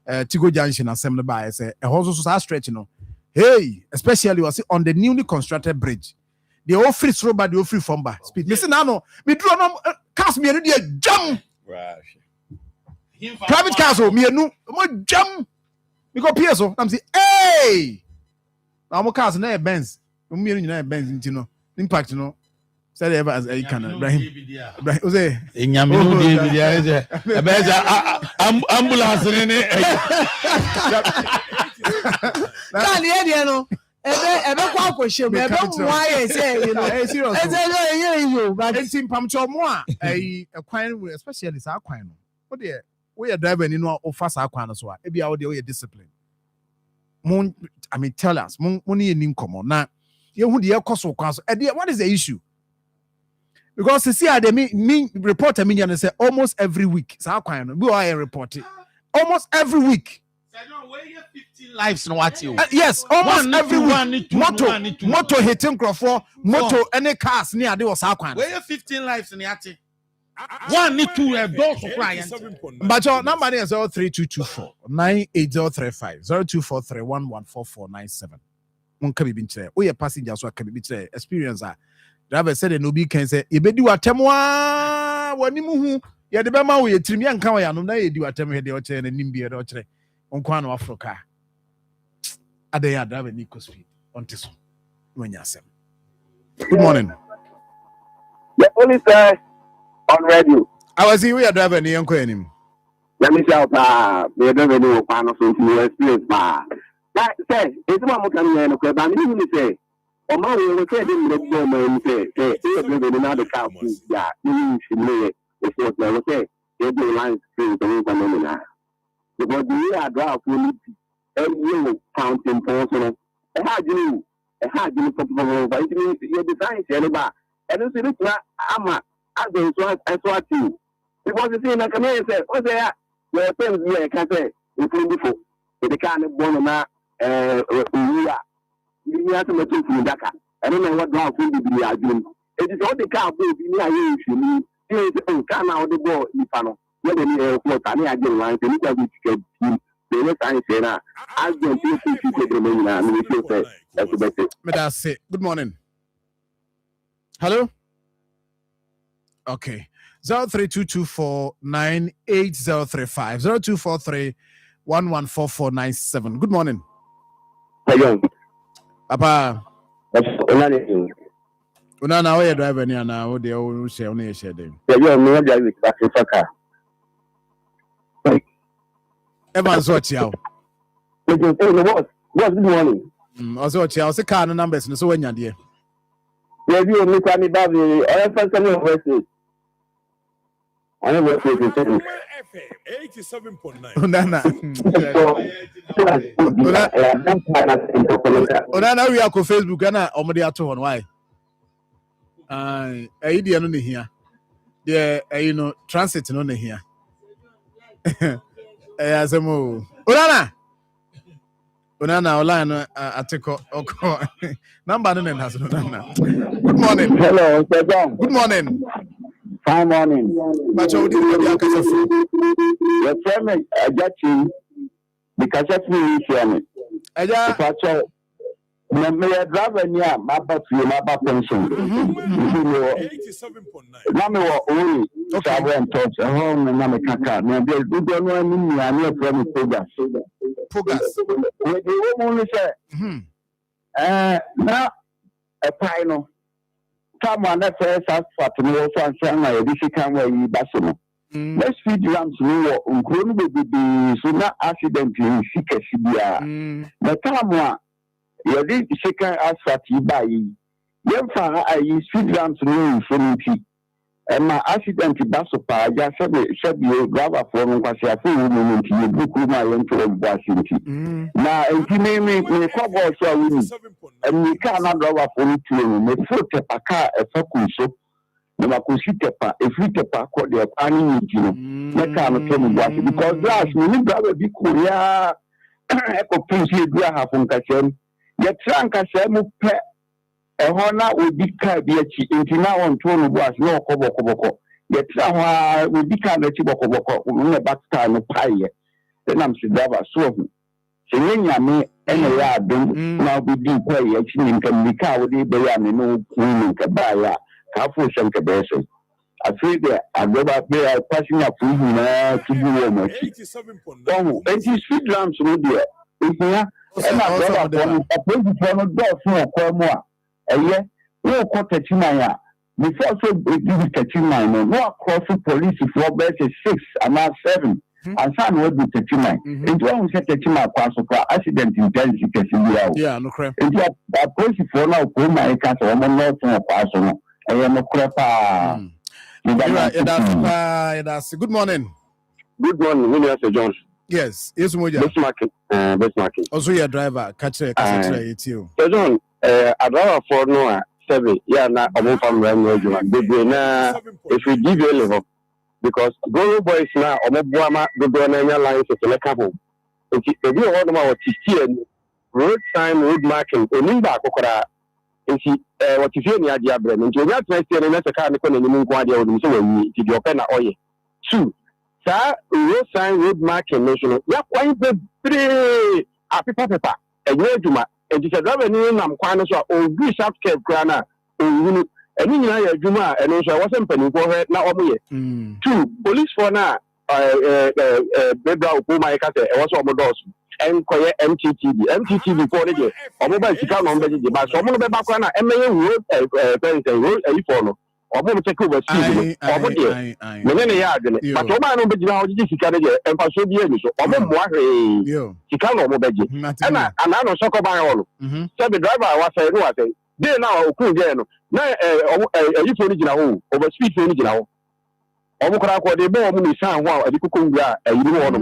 Tigo Junction assembly by say a horse so stretch, you know. Hey, especially was on the newly constructed bridge. The old free throw by the old free from bar speed. Listen, no, me draw no cast me a jump. Private castle, me a no jump. We go Pierso. I'm saying, hey, now my cars na Benz. Me na Benz, you know. Impact, you know. Said ever as a can. Ibrahim. Ose. Inyaminu David ya. Ambulance ni. Tani e no. Ebe kwa kwehye me ebe mwa ye say, you know. Hey, serious. You but it's in Pamcho mo a kwan especially sa kwan no. What there? We are driving in our fast akwan so e bia we dey discipline. I mean tell us mon ye nim komo na ye hu de ekoso kwan so what is the issue? Because see they me report a million and say almost every week sa akwan no we are reporting almost every week. Where 15 lives no what you? Yes, almost every week. Moto hitting crofo, moto any cars near they was akwan. Where 15 lives in yati? 1 need 2 doors for clients. But your number is 03224 98035 0243 114497. Can be binche. We are passengers who can be binche. Experience driver said no be can say e be di watemwa wani muhu ye de be ma we trimi anka wa no na ye di watem he de o chere na nimbi de o chere onkwa na Africa ade ya driver ni speed onto so when you asem. Good morning. The only sir on radio. I was here we are driving the uncle him. Let me shout we don't know pan of experience ba. That say it's one more can no ko ba me say o ma we say dem le go ma say e be na the car food ya ni shimle e so na say e do line street to go na na. Because the year drive for every counting person e ha jinu for but it means you design say ba and so look na ama as what you because the thing like me say o say your friends here can say before the kind of born na you have to make it from Dakar. I don't know what drive will be doing. It is all the car will be near you. You can out the ball in panel. When the float and I get line, and you can get the next time say now as the people the money now and we say that's the best. That's it. Good morning. Hello. Okay. 03224 98035 0243 114497. Good morning. Hello. Papa. Una na we driver ni na wo de wo share wo na share dem. You no drive with that car. Evan so chiao. What's good morning? Also chiao se car no numbers no so wanya de. Yeah, you me kwa mi ba bi o first time overseas. I never say it. 87.9. Onana we are on Facebook and omode ato on why? I dey no ne hia. There you know transit no ne hia. Asemo. Onana online atiko oko. Number no has no Onana. Good morning. Hello, Sir John. Good morning. Fine morning. But you did the akasa fu. Your friend Ajachi because that's me here. Aja me driver near my pension. 87.9. me wa only travel and touch home na me kaka na be do no ani ni ani e from Pogas. We only say na a pie no come on that first asphalt no so an na e bi kan wa yi ba so no. Let's feed rams no nkuru no be so na accident in sikasi bia. Na time a ye di second asphalt yi ba yi. Yemfa ayi speed rams no infinity. Ma accident ba so pa ja sabe driver for no kwase afu no nti ye buku ma ye nto bo asinti na enti me ko bo so awuni emi ka na driver for no tuo me fote paka e fa kunso na ma kunsi tepa e free tepa ko de ani ni no me ka no temu bo asi because glass ni driver bi korea e ko punsi du ha fun ka chem ye tranka se mu pe ehona obi ka bi achi enti na won to no boas na okobokoboko ye tra ho obi ka na achi bokoboko no back car no paye then am sidava so se nyame ene ya adom na obi di paye achi ni nka bi ka wo de be ya me no kunu ka ba ya ka fo shem ka be so afi de agoba be ya passing up na tubu wo mo chi donc enti speed ramps no de ehia ena agoba for no do so ko mo a eye no ko techiman before so give techiman no across police for best 6 and 7 and some would be techiman it won't say techiman pass for accident intensity kasi yeah no crap it police for now ko my case o mo no to pass no eye no crap that's good morning Mr. Jones. Yes moja best market also your driver catch it you John I drive for no 7 yeah na omo fam ran no juma bebe na if we give you level because go boys na omo boama do na nya line so le kabo enti ebi o no ma what road sign road marking oni ba kokora enti what you ni ade abre enti onya transfer na se ka ne ko na nimu nko ade o dum so wi ti di ope na oye 2 sa road sign road marking no so ya kwan bebre apepa enye juma enti se driver ni nam kwan no so o bi sharp curve kra na o wunu eni nyina ya juma eno so wo se mpani ko he na omo ye 2 police for na bebra Akoma ka se e wo so omo dos en koye mttv for de omo ba sika no mbeje ba so omo no be ba kra na emeye road road e for no omo no take over speed omo de me ne ya adene but omo no beje ha oji sika de emfa so bi eni so omo moa he sika no omo beje na ana no soko ban ho no so the driver wa say no wa say dey na okun je no na eyi for ni gina ho over speed for ni gina ho omo kra ko de be omo ni san ho a di kokon bia eyi ni ho no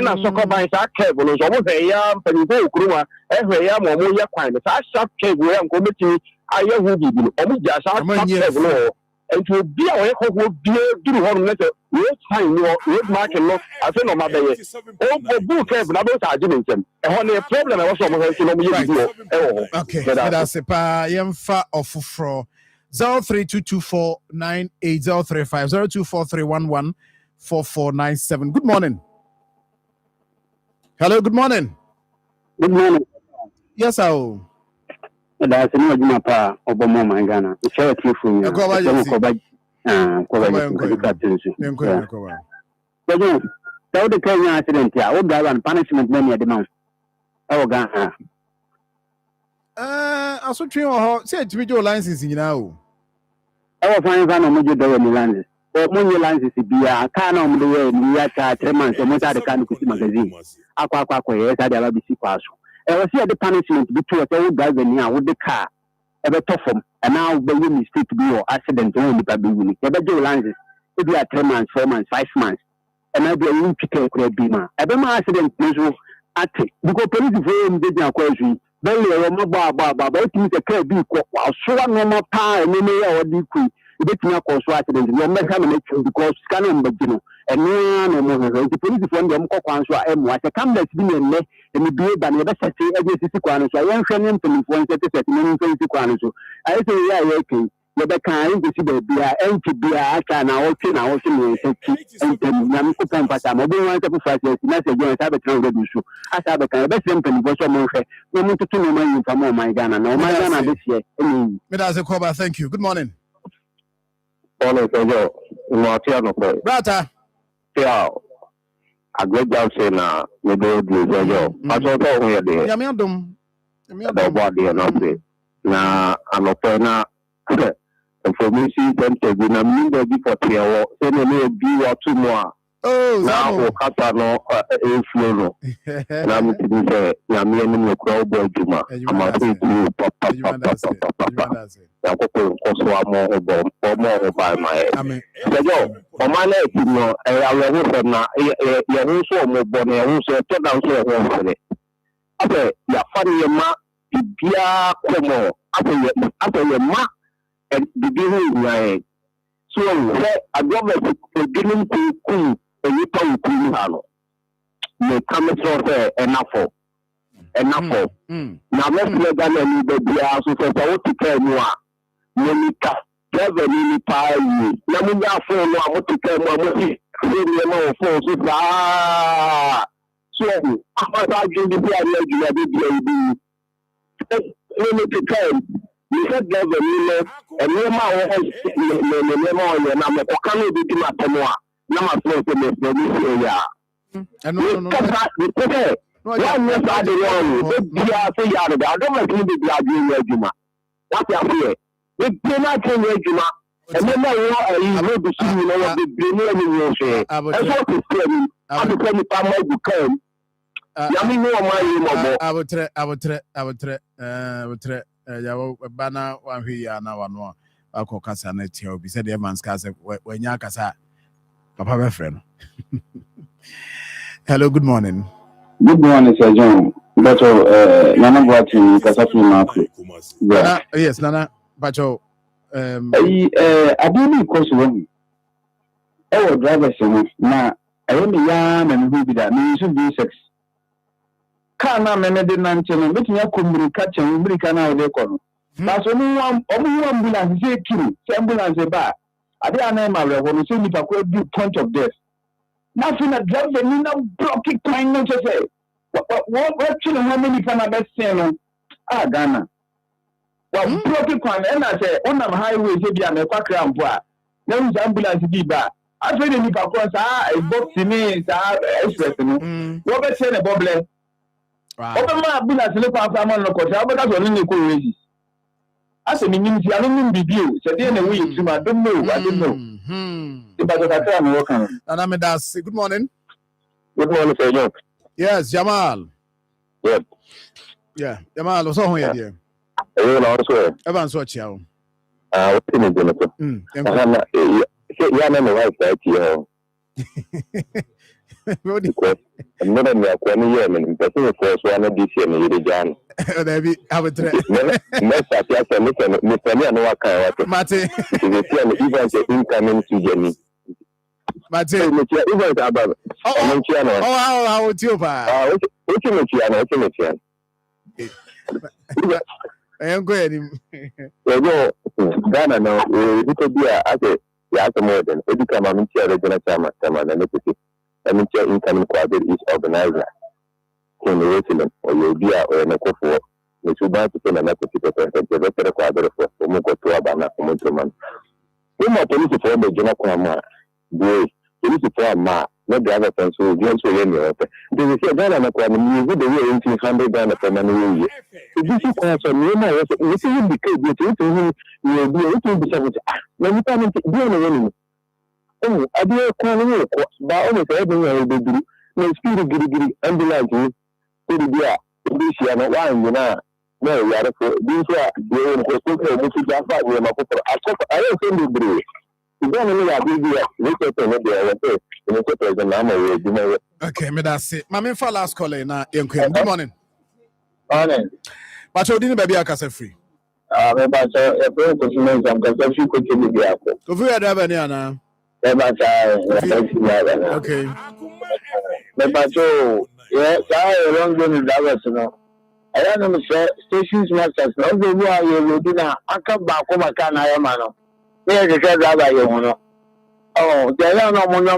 na soko ban sa cable no so omo he ya mpani ko okuruma ehwe ya mo omo ya kwan sa sharp cable ya nko meti aye hu bibi no omo ja sa cable no enti obi a we ko bi duru ho no na se road sign no road marking no ase no ma be ye o bu cable na be sa age ntem e ho na problem e wo so omo he no mo ye bi no e wo okay that's a pa yemfa ofufro 0322498035 0243114497 good morning. Hello, good morning. Good morning. Yes, sir. That's a new pa obomo mangana. It's a telephone. So the Kenya accident here, what government punishment many at the mount. Oh, Ghana. I saw you say to video license in now. I will find one of the lands. Money lands is be a can on the way, we are 3 months, and what are the kind of magazine? Aqua, yes, I have a BC pass. I was here the punishment between a old driver near with the car, ever tough them, and now the mistake to be or accident only by being. Ever do lands, if you are 3 months, 4 months, 5 months, and I be a new chicken could be my ever my accident at because police for did not question. Belly or mobile, but it means a care be so normal power and any or decree. It's not cause accident. You may have an action because scanning Bagino and no more. The police from the Moko and was a come let's be in there and the beard and never set against the Quanos. I am sending to me for the Quanos. I say, yeah, okay. The kind to see the beer, empty beer, I can also now and Namco Pampata, mobile one to fight yes, not against have a travel issue. I have a kind of best symptom was so much. We want to know money from my Ghana. No, my Ghana this year. Medaze Koba, thank you. Good morning. on a fellow, Martiano, Brata. yeah, a great job saying, maybe do I don't know where they are. Yamiandum. Body and nothing. Now, I'm a penna. Information then to be a minute before 3 hours, then a be or 2 more. Oh, Now, Catano, a flow. And I'm to say, Yamian in the crowd boy, Juma. I'm a thing to papa. More by my head. So, on my leg, you know, I will not. You also more bonnet, who said, turn down to a okay, ya funny ma, Bia Como, after your ma, and the beginning. So, I go beginning to cool, and you told Kuhano. The comments enough. Now, let's let them the Bia, so for to tell you, Monica, never really pie you. Let me now for what to tell me, really, for so, I'm not going to be a regular limited time. You said there's a minute, and no matter and I'm a coming to my tomoa. Now, my friend, and no, one year I don't like to be a Juma. What's your fear? We cannot change Juma. And then I will be seeing you know the beginning of your that's what is saying. I'm the same time I become. Yami no my I would tre bana one here now one ako kasa na tio bi said the man's kasa when ya kasa papa my friend. Hello, good morning. Good morning, Sir John. But Nana Boatin kasa fi Marfo. Yes, Nana Bacho I don't cause one. I will drive a now. I only young and who be that means to be sex. Kana mene nancheno beti ya kumbrika chembrika na odeko. But only one ambulance say kill, ambulance ba. Ade ana ma we ho so nipa ko be point of death. Nothing a driver ni na block it kind no say. What chile how many kana best no. Ghana. Well block it kind and I say on the highway say bia me kwakra mpo a. Na use ambulance bi ba. After the nipa ko sa e box ni sa express no. What be say na problem. Open my business look after man no cause that's only no crazy. As a minimum, I don't be view. So then we I don't know. If I got time working. And I'm good morning. Good morning, Sir John. Yes, Jamal. Yep. Yeah, Jamal was on here. Also, Everyone's watching you. What's in it? Yeah, no, right, here. I'm not in the Yemen, but the first one of this year, you began. Maybe I would try. Next, I guess I look at Mr. Noaka. Mate, even the incoming to Jenny. Mate, even about how would you buy? What you I am going. Ghana now, it could be a more than every time I'm in chair, and and incoming quadrant is organizer. Can you wait or you'll be or a for the two bands to pay another people the rest of the quadrant for Moko to Abana for Motoman. We might police for the Jonah Kwama. Boy, police for Ma, not the other things who join to any. They will say Ghana Kwama, you go the way into 100 Ghana for many years. This is also no, this is because you will be able to be able to. When you come into doing oh, I do a but almost everything I do. No spirit giri ambulance to the this year, no one, you know. No, we are for this year, we will go to Jaffa, we are not for I don't think we do. You don't know what we do. We can tell you the number. Okay, me that's it. My main for last caller now. Good morning. Morning. But you didn't baby a free. But a friend of mine, I'm going to quickly be up. Go for your driver now. Okay. But yes, I don't go to Davos now. I don't know stations masters. No, they were you do not. I come back home. I can't. I am man. There is a driver. You know. Oh, there are no mono.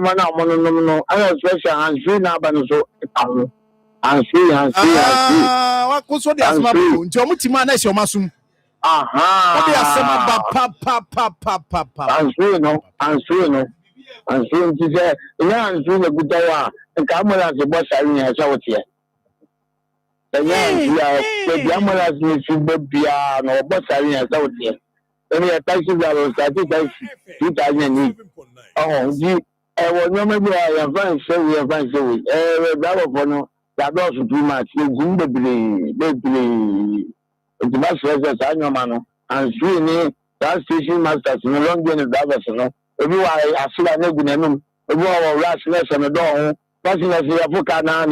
I was special and free now, but so and free. What was what the asthma? Jomutima na show masum. What the asema ba pa. I'm sure no. And so to say, I'm sure the good hour and come as the boss I mean, I saw it here. And the ambulance needs to be no boss I mean, I saw it here. And the taxi drivers, I think that's 2008. Oh, gee, I was no maybe I am fine, so we are fine, so we, bravo for no, that was too much. You good, baby, the bus was a time, man, and soon, that station masters no longer in the drivers, no. Everyone I see that no good name, everyone last lesson the door, passing as a book and I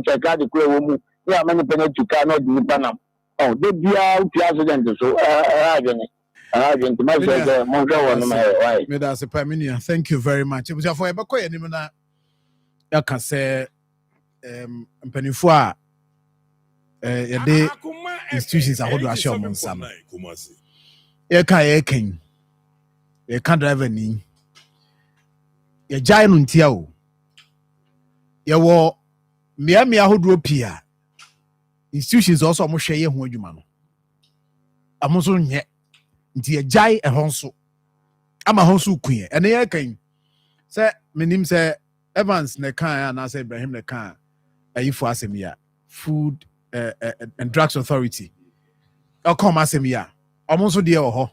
check out the crew woman, yeah, many penalty to cannot be Panam. Oh, they be out president, so thank you very much. It was for Ebako Yanimana. Yaka say, Penifua, the institutions are holding a show on some. Yaka king, you can't drive any. You giant Tiao. You were Miami Ahodropia. Institutions also almost share you man. I'm also yet. Nti jai e honso ama honso kuye ene ye kan se menim se Evans ne kan na se Ibrahim ne kan ayifo asem Food and Drugs Authority Akoma asem ya omonso de wo ho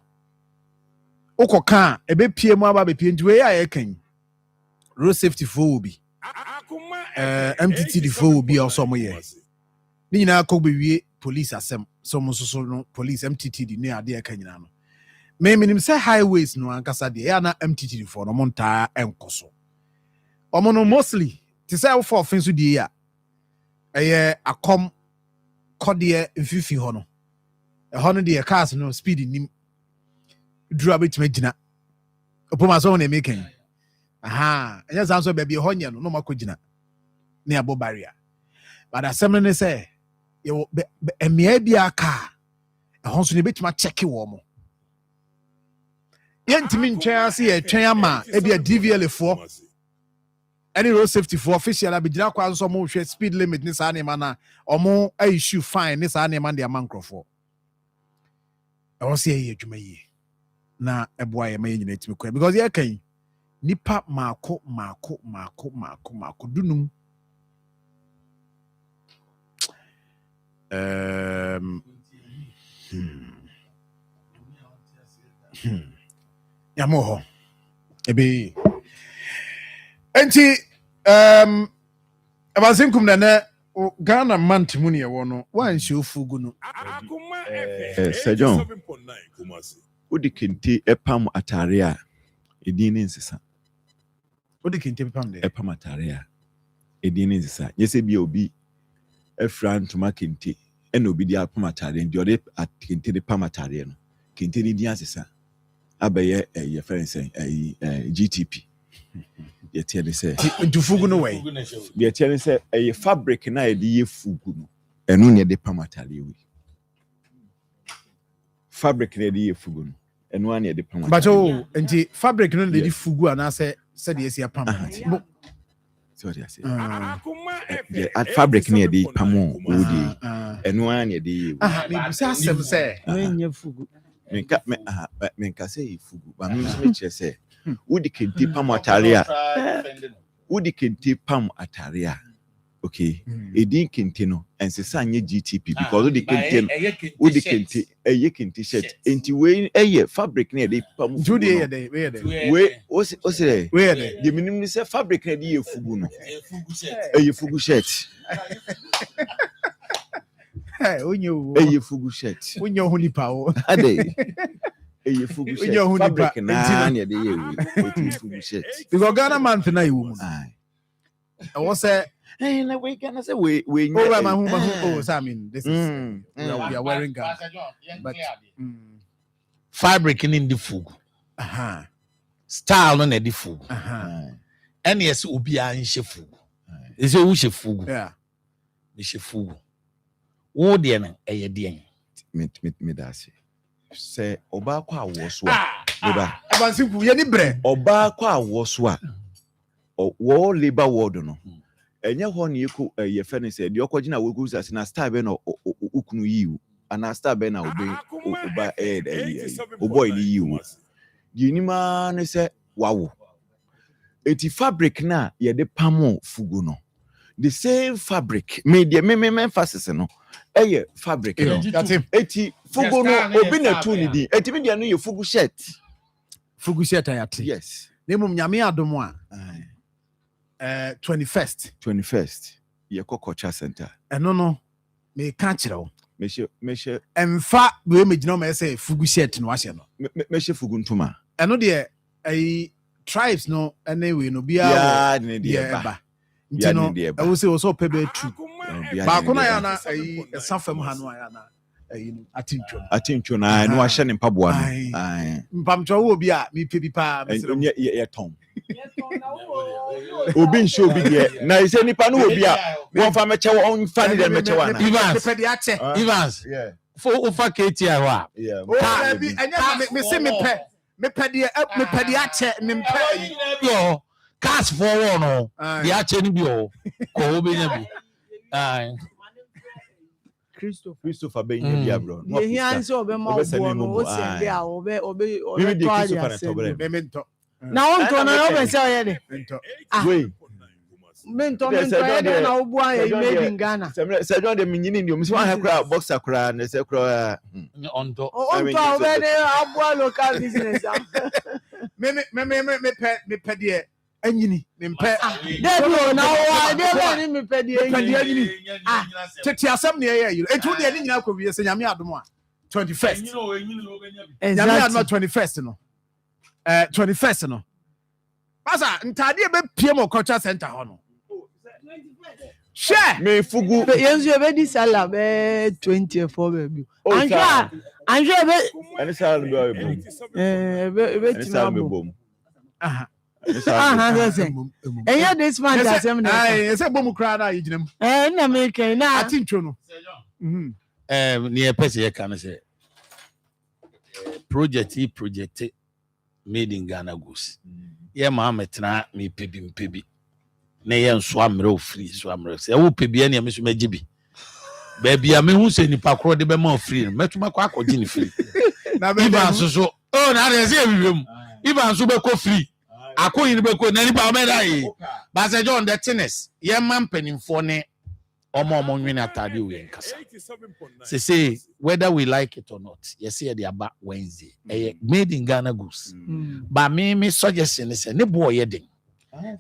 ukoka ebe pie mu aba be pie nti we ya ye kan road safety for obi MTT for obi also mo ye ni nyina akọ bewie police asem so mo so no police MTT di ne ade aka nyina no me minim say highways no ankasa de ya na MTT for no monta enkoso omo no mostly ti say for offense di ya akom kode mfifi ho no ho no de cars no speed nim dura betima gina opoma so na making enya san so baby ho nya no makogina ne abo barrier but asem say you emia bia ka ho so ne betima check wo mo yentimi ntwen ase ye twen ama e bia DVL for any road safety for official abigina kwa so mo hwe speed limit ni sa na na omo issue fine ni sa na man de amancrofo e wo se ye adwuma yi na eboa ye maye nyina timi kwa because ye kan nipa mako dunum Yamoho ebe enti abazinkum na Ghana month mu ne ye no wan hye ofugu no Sir John odi kente epam atare a edin ne nsesa odi kente epam de epam atare a edin ne nsesa nyese bia obi efra ntoma kente ena obi di apam atare ndi odi kente de pam atare no kente ni di nsesa abaye ye friends GTP ye tiene say ntufugu no way ye tiene say fabric na ye di ye fugu no enu ne de pam atare we fabric na de ye fugu no enu an ye de pam but oh enti fabric no de fugu ana say said yes ya pam so what you say at fabric na de pam o di enu an ye de me bisa sem say nya fugu menka say fugu ba no so che say wodi kenti pam atare a wodi kenti pam atare a okay edin kenti no ensesa anye GTP because wodi kenti no wodi kenti kenti shirt enti we fabric na dey pam judi ye dey we o say we dey the minimum say fabric na dey fugu no fugu shirt onyo fugu shirt onyo ho nipa o ade fugu shirt fabric na dey we fugu shirt because Ghana month na iwu mu I was say na we Ghana say we over my home oh so I mean this is we are wearing Ghana but fabric in the fugu style no na the fugu any yes obi a nhye fugu is who she fugu yeah the she fugu wo de na eye de me da say oba kwa awo so a oba abansiku ye ni bre oba kwa awo so a wo labor ward no enye ho ne yeko ye fe ne say de okogina we go say na style be no ukunu yiwu ana star be na oba o boy ni you di ni ma ne se wawo eti fabric na ye de pamo fugu no the same fabric me emphasis no fabric no eti fugu no obi na tu ni di eti me dia no ye fugu shirt ayate yes nemu nyame adomo a 21st ye culture center eno no me ka kire wo me emfa we megina ma say fugu shirt no ahye no me fugu ntuma eno de tribes no anyway no bia ne de ba ntino I will say also pebe tu ba ko na ya na esafam ha no ya na atintwo na no ahye ne mpaboa no mpamtwo wo bi a mi pebi pa me ye ton obi nso obi de na ise nipa no obi a won fa meche won fa ni de meche wa na Evans for KTI wa ka bi anya me se me pede ache me mpe yo cash for one no the ache ni bi o ko obi nya bi Christopher ben ya bro no he answer obema obo no o se de a obe to mento na on to na obe se oye de we mento de na obu an e made in Ghana se John de minyini ni o mi se wan hakra boxer kra na se kra onto obe de abu local business me pede anyini me mpe de na wa de ni me pede anyini tete asem ne ye you etu de ni nyina akwa se nyame adomo a 21st nyame adomo 21st no 21st no asa ntade be pie mo culture center ho no share me fugu yenzu be di sala be 24 baby anja be ani sala be timabo enya this man asem na say bomu kra na yiginam na me kan na atintwo no ne pese ye kan say project made in Ghana goes ye ma metna me pebi na ye nso amre free so amre say wo pebi na me so magibi ba bia me hu se nipa kro de be ma free metuma kwa akodi ni free na be so na re say ewem iba so be ko free akoyin be ko na nipa me dai ba say John the tennis ye man penimfo ne omo nwene atade we nkasa say whether we like it or not yes here the aba Wednesday made in Ghana goose ba me suggestion is ne boy ye den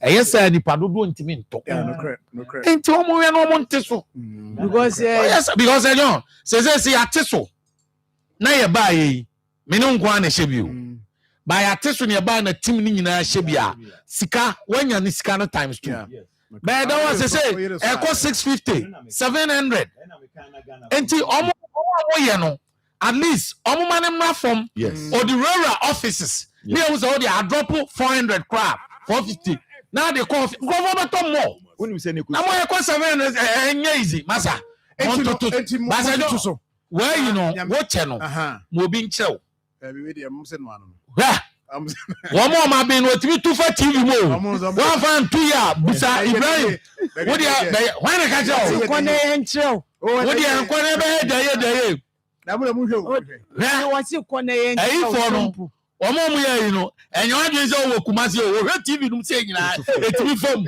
yes say nipa dodo ntimi nto no correct enti omo we no omo nteso because because John say ateso na ye ba ye me no nko na hye ba ya ateso ne ba na team ni nyina hye bia sika wanya ni sika no times 2 but that was say e cost 650 700 enti omo ye no at least omo man Marfo or the rural offices me use all the drop 400 crap 450 now they call government more when you say ne na mo e cost 700 easy masa enti masa so where you know what channel mo bi nchew we dey am say no anu one more ma be no timi tu fa TV mo one fan 2 year busa Ibrahim wo dey when I catch you ko ne enchew wo dey ko ne be dey na mo hwe wa si ko ne enchew for no omo mu ya yi no enyo adwen se wo kumase wo hwe TV num se nyina etimi fam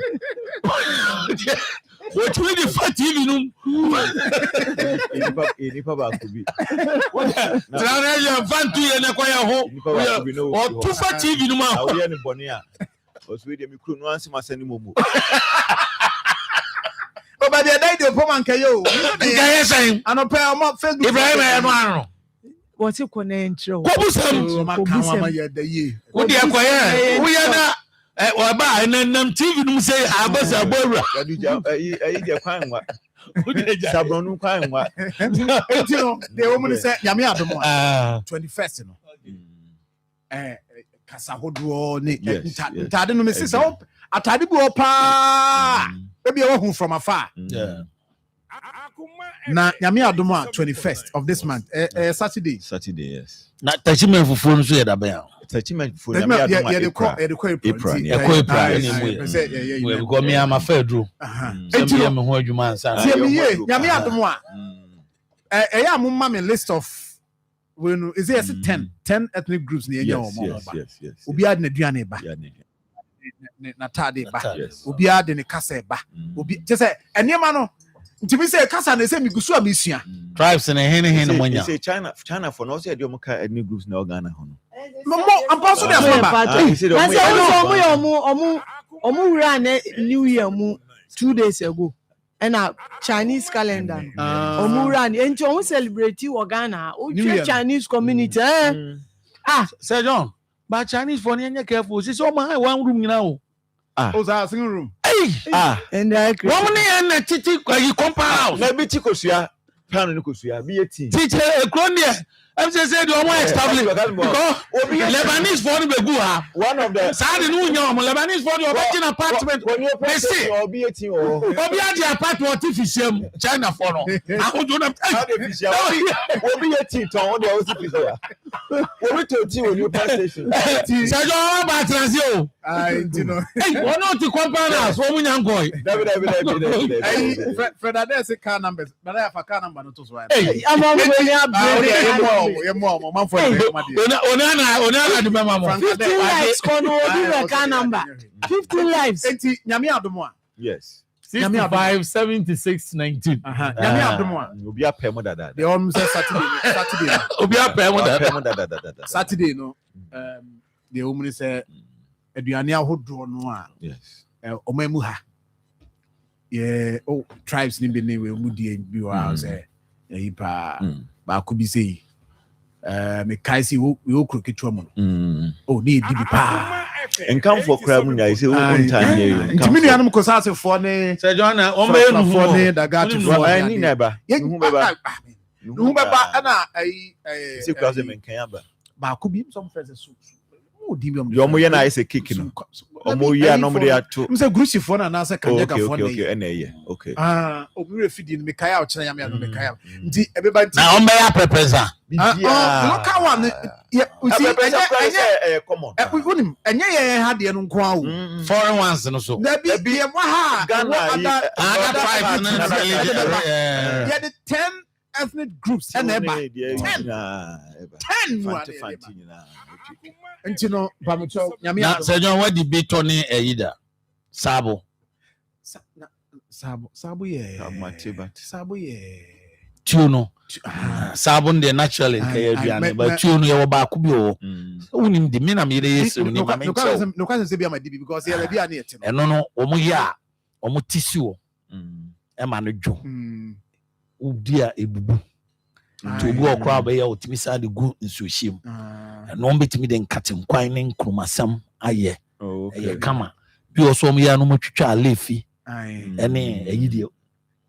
wo tumi di fa TV num nipa ba ko bi tra ya fan 2 year na kwa ya ho o tu fa TV num a wo ye ni bone a o so dey mi kru no ansi masani momo o ba dey dey pom ankayo nkaye sen anope o Facebook Ibrahim e no anu what you ko ne enchew ko busam mama ye da ye wo dey akoye wo ye na wa ba nam TV num say abasa bowra ayi je kwanwa sabronu kwanwa enti no dey wo mu say nyame adomo 21st no kasa hodo ne ntade no me say so atade bi o pa e bi wo hu from afar na nyame adomo 21st of this month Saturday yes na tachime fufu nso ye da ben Tachime fufu nyame adomo we go me am afadru enti me ho adwuma ansa nyame adomo yeah, mama list of when is there 10 ethnic groups near your mom. Yes. Obi ad ne duane ba. Na tade ba. Obi ad ne kasa ba. Obi just say enema no. Ntimi say kasa na say migusu abisua. Tribes na hen monya. Say China for no say dey mo ka ethnic groups na Ghana ho no. I'm also there for omu ran New Year mu 2 days ago. And a Chinese calendar. Omu ran enti omu celebrate Ghana. O Chinese community. Sir John, but Chinese for any careful. Say so my one room now. Who's our single room? And I woman and titi you compound. Na bi ti kosua, pan no kosua, bi eti. Teacher Kronia. I'm just saying, you want establish because Lebanese for the Begua. One of the Saturday noon, Lebanese for the original apartment. When you see, be eti or the apartment official China for no. I would do not have official. Be eti on the official. We to eti when you pass station. So you all about transio. I do know. Hey, one not to compare us. Woman young boy. Fred, there's a car number, but I have a car number not to swipe. Hey, I'm Mom for Onana the mama. 15 lives kono obi car number. 15 lives. Enti nyame adomo. Yes. 65 76 19. Nyame adomo. Obi apem dada. They almost Saturday. Obi apem dada. Saturday no. The woman say aduane ahodo no a. Yes. Omamu ha. Yeah, tribes ni be ne we mu die bi wa say. Yipa ba ko bi say. Me kaisi wo kroketwa mo. Oh, ni di bi pa. Encount for crime na say one time here. Ntimi nuanom ko sa asefo ne. Sir John na o me nu fo ne daga to fo. Ni na ba. Nu beba. Nu beba na ai say cross them kan aba. Ba ko bi some friends so. Oh, di bi Yo mo ye na say cake no. Omo ye na mo dey ato. Me say grusi fo na say kanyaka fo ne. Okay, na ye. Okay. Obi refidi me kaya o kire yam ya no me kaya. Nti ebeba nti. Na o me ya prepesa. Local one. Yeah, we see common. Unim enye ye ha de no nko awo. Foreign ones no so. Na bi ye mo ha Ghana other five na yeah, the 10 ethnic groups and eba 10 nti no bamucho nyame na Sir John what debate on eyida sabo ye sabo ye tuno sabo de naturally nke aduane but tuno ye wo ba ku bi o unim de me na me dey yesu ni ma me no kwase se bia ma dibi because ye bia na yete no eno no omo ya omo tisi o e ma no dwo udia ebubu to go okra ba ya otimi sa de gu nsuhiem no mbetimi de nkatem kwan ne nkrumasam aye eye kama bi oso omo ya no matwitwa alefi ene eyide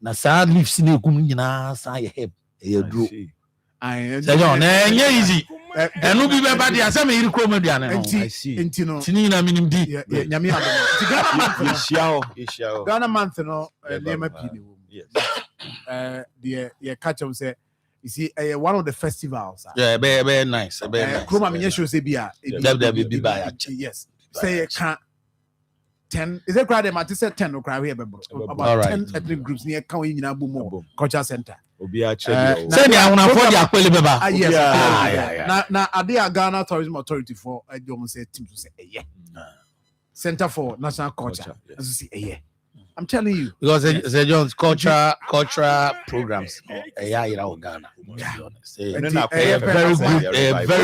na sa leaves ne egum nyina sa ye heb eye duro Sir na enye easy enu bi be ba de asem yiri krom aduane no enti no tini na minim di nyame adomo ti Ishiao Ghana month no nema pi ne wo the catch up say you see one of the festivals be nice kroma menye show say bia be by yes say can 10 is it crowd them at say 10 no crowd here about 10 ethnic groups near kan yin nyina bomo culture center obi a check say dia una for dia kwele beba yes na ade Ghana Tourism Authority for I don't say team to say Center for National Culture as you see I'm telling you because Sir John's cultural programs Ghana very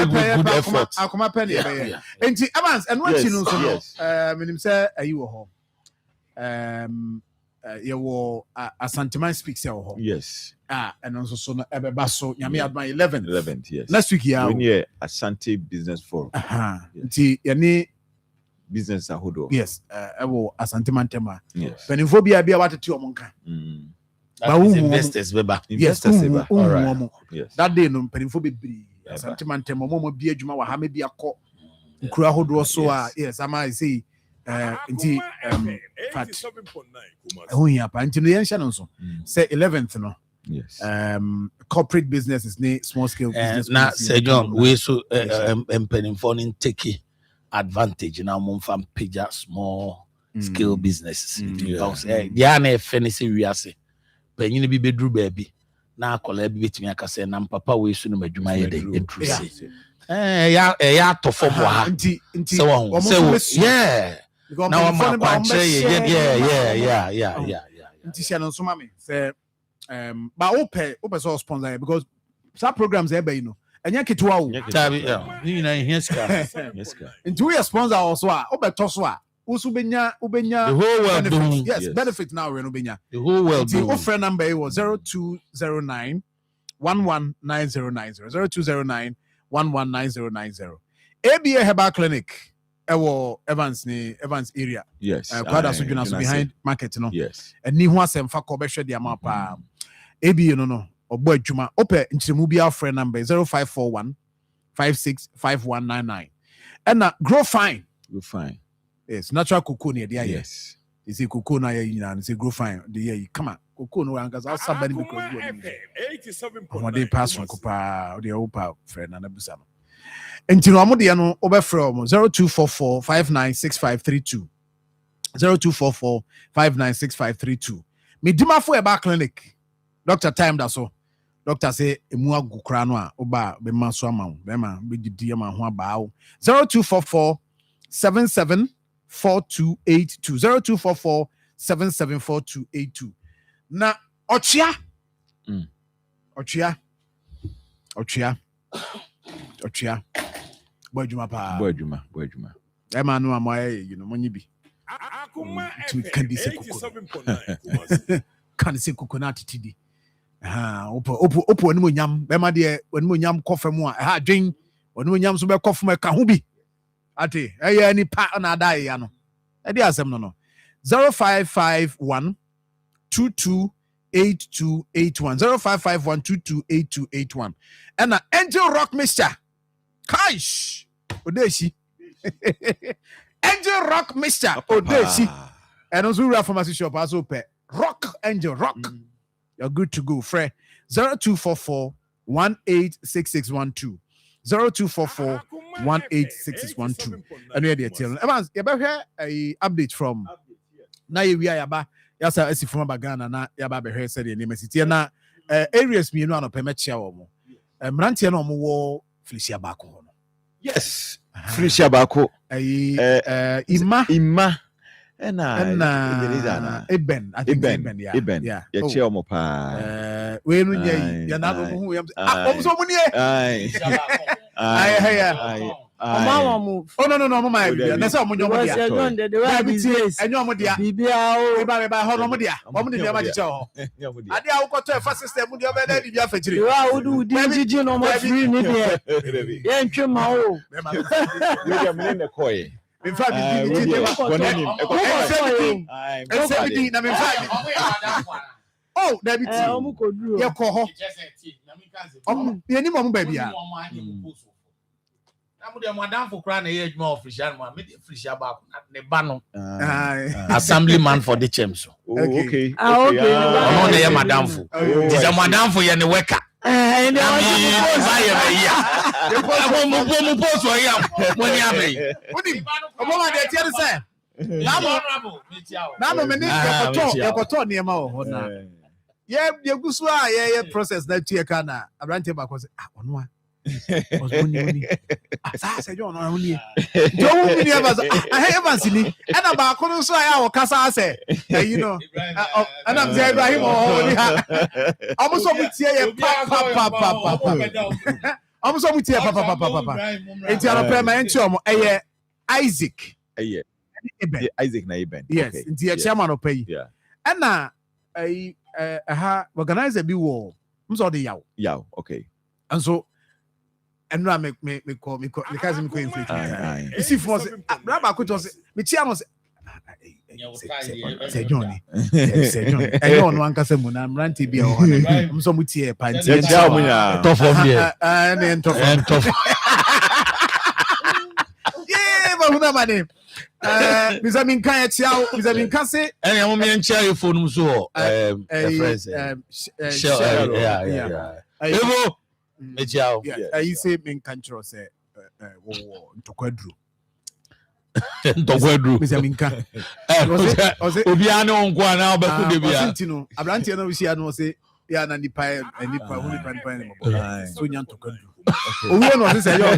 good effort Akoma penny enti Evans and what you know so menim say ayi wo ho you wo Asanteman speaks ho yes and also so no ebeba so nyame adman 11th yes next week ya we near Asante Business Forum enti yani business ahodo yes ewo Asanteman tema yes penifo bia watete omonka ba investors beba all right yes that day no penifo bebri Asanteman tema mo bi adwuma wa ha me bia kọ nkura ahodo so yes ama say nti fat ya pa nti no yen hye no so say 11th no yes corporate businesses ne small scale business na Sir John we so penifo in take advantage now from page small scale businesses because they are na finish we ase penyin bi bedru baby na akola bi betumi aka say na papa we su no madwuma ye dey edru Yeah. se ya to form wa ha Nti so won so yeah na wa ma kwanche yeah nti se no so ma me say ba ope so sponsor because some programs e be no enya ketwa o tabi ni na here ska nti we sponsor also a obeto so a usu benya the whole world doing yes benefit now we no benya the whole world the doing offer number was 0209 119090 0209 119090 ABA Herbal Clinic ewo Evans area Yes. kwada so dwuna so behind market no Yes. ani ho asem fa ko behwe de ama pa ABA no obo adwuma ope nchiremu bia friend number 0541 565199 and grow fine We're fine. yes natural cocoa near there Yes. you see cocoa na you know say grow fine the year come on cocoa no angas outside bani because Akoma you FM ọmọ de 87.9 pass on kopa de opa friend na busa no enti no ọmọ de no obefrɛ ọmọ 0244 596532 0244 596532 me dimafo eba clinic doctor time da so doctor say emu agu kra no a oba be ma so ama wo be ma be didi ama ho aba wo 0244 774282 0244 774282 na ochia boy juma pa Boy Juma. e ma no am you know monyi bi Akoma To FM candy say cocoa. 87.9 kan say coconut tidi opo oni monyam be ma de oni monyam kofam a ha dwen oni monyam so be kofam e ka ho bi ate eya ni pa na da ya no e de asem no 0551 228281 0551 228281 and Angel Rock Mixture Kaish Odeshi Angel Rock Mixture Odeshi and also Rare Pharmacy Shop also pay Rock Angel Rock you're good to go Fre 0244 186612 0244 186612 and we tell Evans you better a update from na we are yasa esi from Bagana na yaba be hwe said the university na areas me no anope mechia wo mo mrantie na omo wo Felicia Bako ho no Yes. Felicia Bako. Ima na Eben I think Eben. yeah Ya che omo pa. we no nye ya na no hu yam omo so mo nie Mama mu. oh no mama ya na say omo nyomo dia The way business. enyo omo dia Bibia o. e ba ho no omo dia omo dia ma chiche ho ade a wo to fa system dia be da bibia fa chiri The way would do DJ no more free ni there. Ye ntwe ma o. William ne koye. in fact DJ na me fact oh that be Omu ko duro. ye ko ho ye ni mo ba bia assemblyman for the champs Okay. Okay. ono na ye madam fo the madam fo ye ne worker And mo post o ya mo ni abai odi omo ma de tie say na no me ni yekoto ne ma ho na ye gusu a ye process na tie ka na abrante ba ko say ono a Osmoni sa se jo no ni jo mu ni eba Evans ni na ba ko so ya wo kasa ase you know ana mze Ibrahim o ni ha omo so mutie ye pa omo so mutie pa enti ara pre ma enti omo eye Isaac Isaac na Eben. yes enti ye chairman o pay Yeah. na ha organizer bi wo mso de yaw Okay. and so and no me call because me inflate you see for brother ko just me chia no say Johnny I don't want to say mo na mranti bia o na so mutie panti Ya chia mo ya. tough of there and tough yeah but una mane bizamin kan ya chia bizamin kan say and ya mo me nchia your phone so friends yeah evo mejiao I say men control say ntokwadru bizamin kan obi ane onko ana obaku de bia Abranti no we see no say Yeah, na nipa Aye. so nyantoka du. Owie no say yo.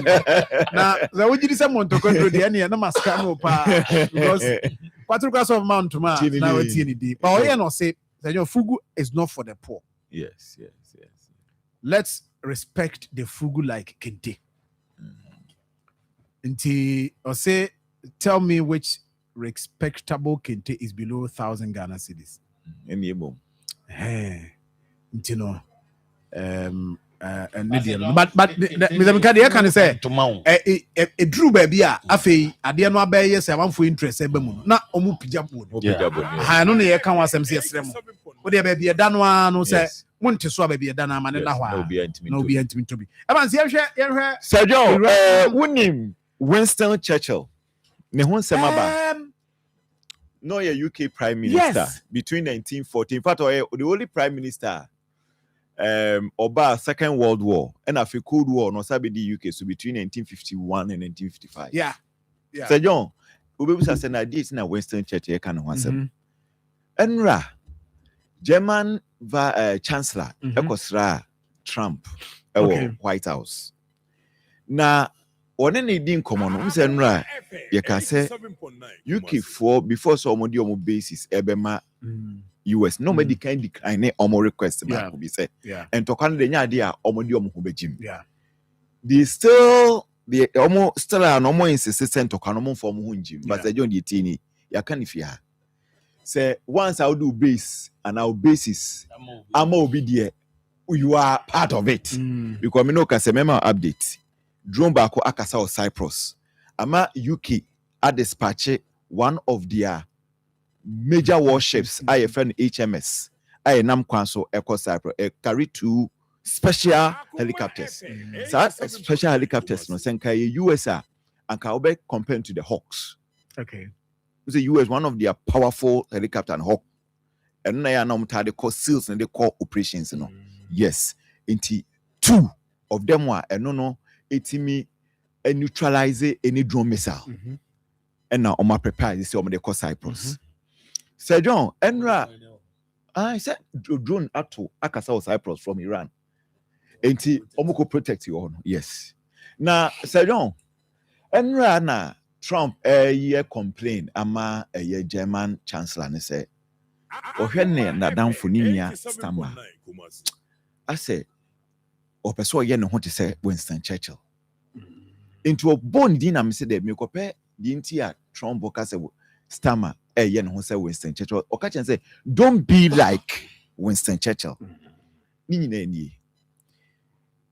Na za wogidi say montoka du de na na maska no pa because kwatru class of mount ma na wetie ni di. But owie no say your fugu is not for the poor. Yes. Let's respect the fugu like kente. Nti or say tell me which respectable kente is below 1,000 Ghana cedis. Any boom. Nti no but Mr. Mkadi can say a drew baby afei ade no abeye say amanfo interest ebe mu na omu pija board ha no ne kan wasem say esrem wo de baby eda no ano say monte so baby eda na amane na ho No be intimi to be e man say yehwe Sergio wunim Winston Churchill ne ho nsem aba no your UK prime minister between 1914 in fact the only prime minister Oba Second World War and after Cold War no sabi the UK so between 1951 and 1955 yeah Sir John obebusa say na date na Winston Churchill kan ho asem enra German chancellor ekosra Trump White House na one ne din komo no say enra ye ka say UK for before so omodi omo basis ebema US no me can decline omo request back will be said and to kan de nya de a omodi omo ho begim they still omo still an omo insistent to kan omo form ho njim but say John the tini ya kan ifia say once I will do base and our basis ama obi there you are part of it because me no can say memo update drone back akasa of Cyprus ama UK at dispatch one of their major warships I friend HMS I nam kwanso Eco Cyprus carry 2 special helicopters so special helicopters no senka US and can be compared to the Hawks the US one of their powerful helicopter and Hawk and na na mutade call SEALs and they call operations no yes into 2 of them were no etimi neutralize any drone missile and now on my prepare this they call Cyprus Sir John enra I said drone ato akasa Cyprus from Iran enti omoko protect you on yes now Sir John enra na Trump year complain ama a German chancellor ne say ohwenne na danfo ni nia stammer I say opeso ye ne ho te say Winston Churchill into a bone din am say de me kopɛ di ntia Trump ka say stammer ye ne ho say Winston Churchill o ka chen say don't be like Winston Churchill ni nyina ni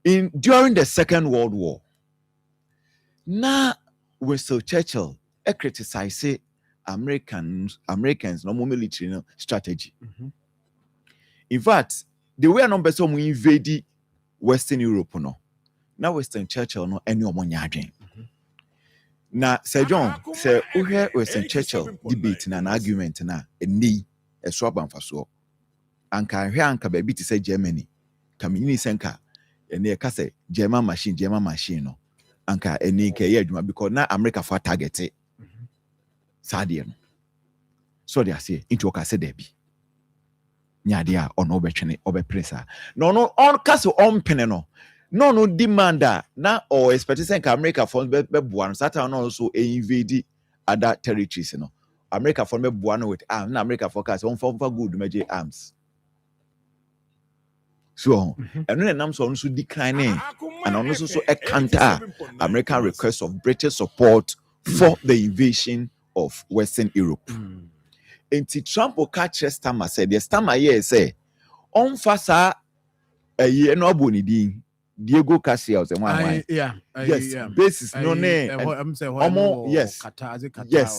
in during the Second World War na Winston Churchill criticized Americans no military strategy in fact the way no person we invade Western Europe no na Winston Churchill no any omonya adwen na Sir John say uhwe Winston Churchill debate na argument na eni eso abanfaso anka hwe anka ba bi ti say Germany kamini senka ene ka say German machine no anka eni ka ye adwuma because na America for target it sadie no so they say into ka say there bi nyade a ono obetwene obepresa no on case on pene no demand na or expect say America for be buan Satan also invade other territories no America for be buan with arms na America for case on for good meje arms so and when nam so declining and also so a counter American request of British support for the invasion of Western Europe enti Trump o catch Stammer said the Stammer here say on fasa ye no aboni din Diego Cassius and one yes basis no ne yes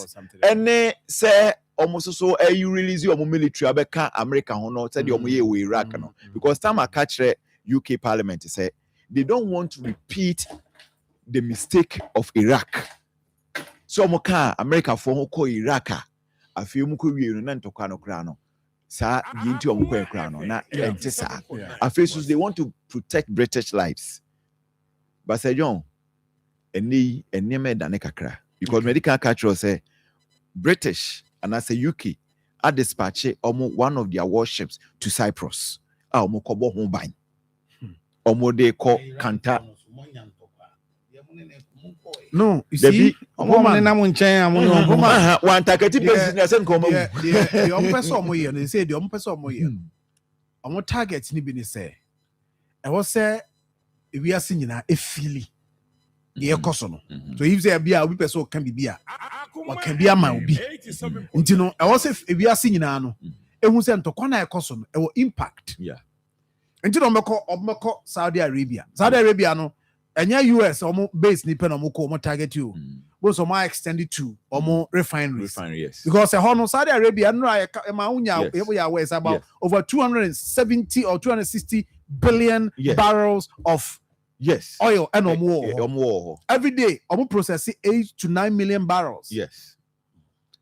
or something and say almost so you release your military abeka America hono said the ye we Iraq no because Stammer catch UK parliament say they don't want to repeat the mistake of Iraq so moka America for ko Iraq afie mu ko wie no na ntokwa no kra no sa yinti omko kra no na entisa afie so they want to protect British lives but Sir John eni eneme da ne kakra because medical culture say British and I say UK are dispatch one of their warships to Cyprus omo kobo ho ban omo de ko kanta No, you Debbie, see, Woman na mo nchen amono woman. one takati business and come The person omo ye, they say the person omo ye. Omo target ni bi ni say. I was say we are seeing na e feeli. The ekoso no. So if say bia we person can be bia. What can be a man be. Nti no, I was say we are seeing na no. Ehun say ntokwa na ekoso no, e wo impact. Yeah. Nti no meko Saudi Arabia. Saudi Arabia no enya US omo base ni pen omo ko omo target you. Both omo extended to omo refineries. Yes. Because no Saudi Arabia no ma unya is about over 270 or 260 billion barrels of oil and omo every day omo process 8 to 9 million barrels. Yes.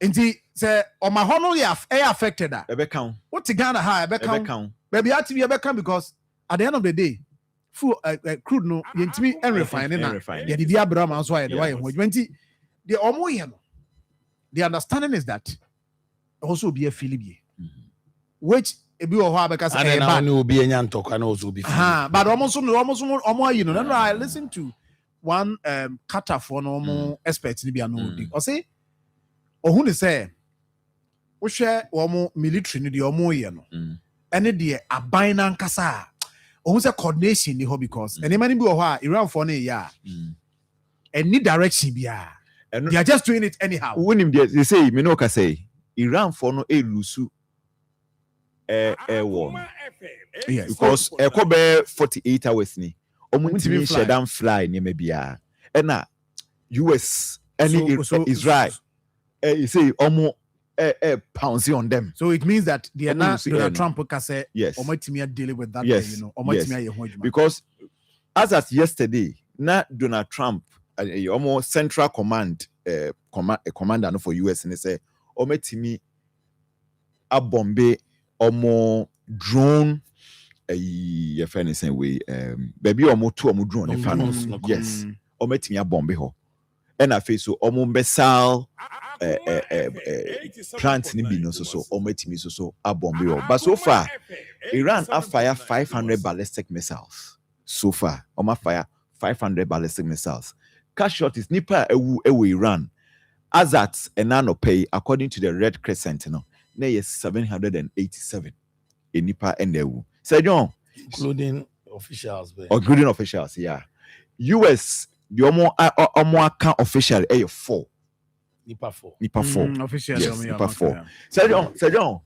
Nti say omo hono ya affected that. Ebe count. What Ghana ha ebe count. Baby ati ebe count because at the end of the day full crude no yentimi and refining na the bia bra man so the way nti the omo ye no the understanding is that also be a Philippi which ebi wo ho abeka say na no obi enya ntokwa na also be but almost you know I listen to one Qatar for no expert ni bia no di o say ohun ni say wo hwe wo military ni de omo ye no ene de aban na nkasa ohun say coordination ni ho because any man bi wo ho a Iran for na ya any direction bia they are just doing it anyhow. When they say me no ka say Iran for no elusu war. Yes. Because ekobe 48 hours ni omuntimi shedan fly ni mebia na US any Israel you say omo pounce on them. So it means that they are not Donald Trump can say omotimia dealing with that yes. thing, you know omotimia because as at yesterday na Donald Trump almost central command commander no for US and say ometimi abombe omo drone your friend is saying we baby omo two omo drone yes ometimi abombe ho and I face so omo besal plant ni bi no so ometimi so abombe ho but so far Iran have fire 500 ballistic missiles so far fire 500 ballistic missiles. Casualties nipa ewu Iran as at enano pay according to the Red Crescent no na yes 787 nipa enewu. Say John including officials including officials yeah. US the omo account official 4 nipa 4 official yes, nipa 4. Say John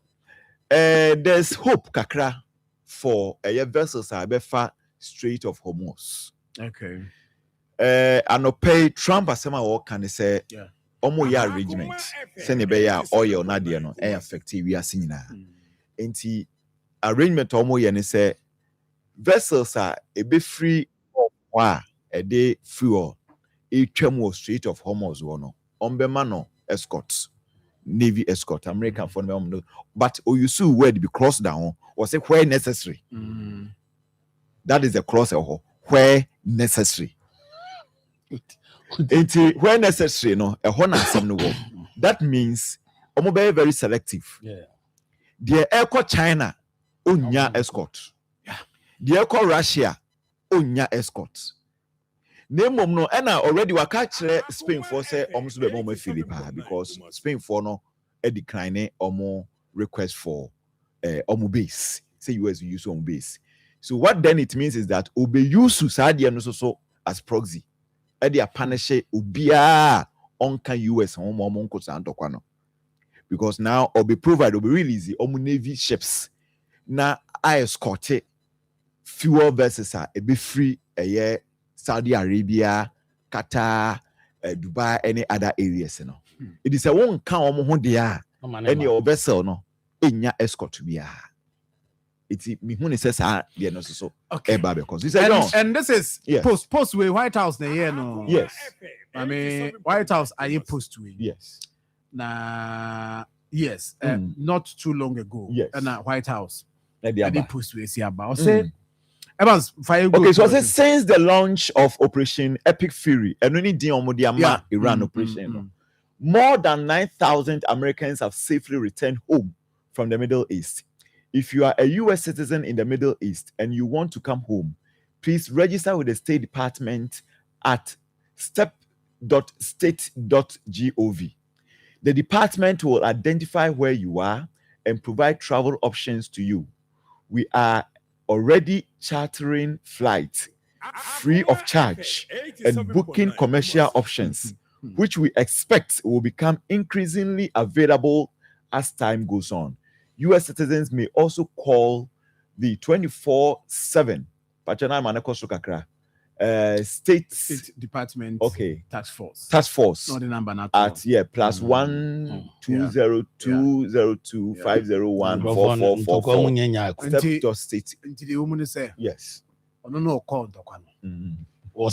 there's hope kakra for vessels abefa Strait of Hormuz. Okay. Anope Trump asema wo kan say omo ya arrangement say ne be ya oil na de no affect we ase nyina enti arrangement omo ye ne say vessels are ebe free wa de fuel twam Strait of Hormuz wo no ombema no escorts Navy escort American for no but oyusu word be cross down or say where necessary. That is the cross where necessary. Where necessary, no, that means omo very selective. Yeah. The echo China onya escort. The echo Russia onya escort. Name no, and already we catch Spain for say almost be more Philippa because Spain for no a decline omo request for omo base. Say US use on base. So what then it means is that obe use Saudi and so as proxy. They are punished ubia onka US on because now obe provide obe release omu navy ships na I escort fuel vessels are be free Saudi Arabia, Qatar, Dubai, any other areas. No, it is a one count omo dia any vessel no enya escort to be it's me who says yeah no so okay because he said and this is post way White House no yes I mean White House are you post way yes not too long ago yes and White House they post way see about say Evans okay so say since the launch of Operation Epic Fury and only the Iran operation more than 9,000 Americans have safely returned home from the Middle East. If you are a U.S. citizen in the Middle East and you want to come home, please register with the State Department at step.state.gov. The department will identify where you are and provide travel options to you. We are already chartering flights free of charge and booking commercial options, which we expect will become increasingly available as time goes on. U.S. citizens may also call the 24/7 State Department Task Force. Not the number not at plus 1-202-202-501-4444. Step.state. Until the woman say Yes. I don't know call the one. Or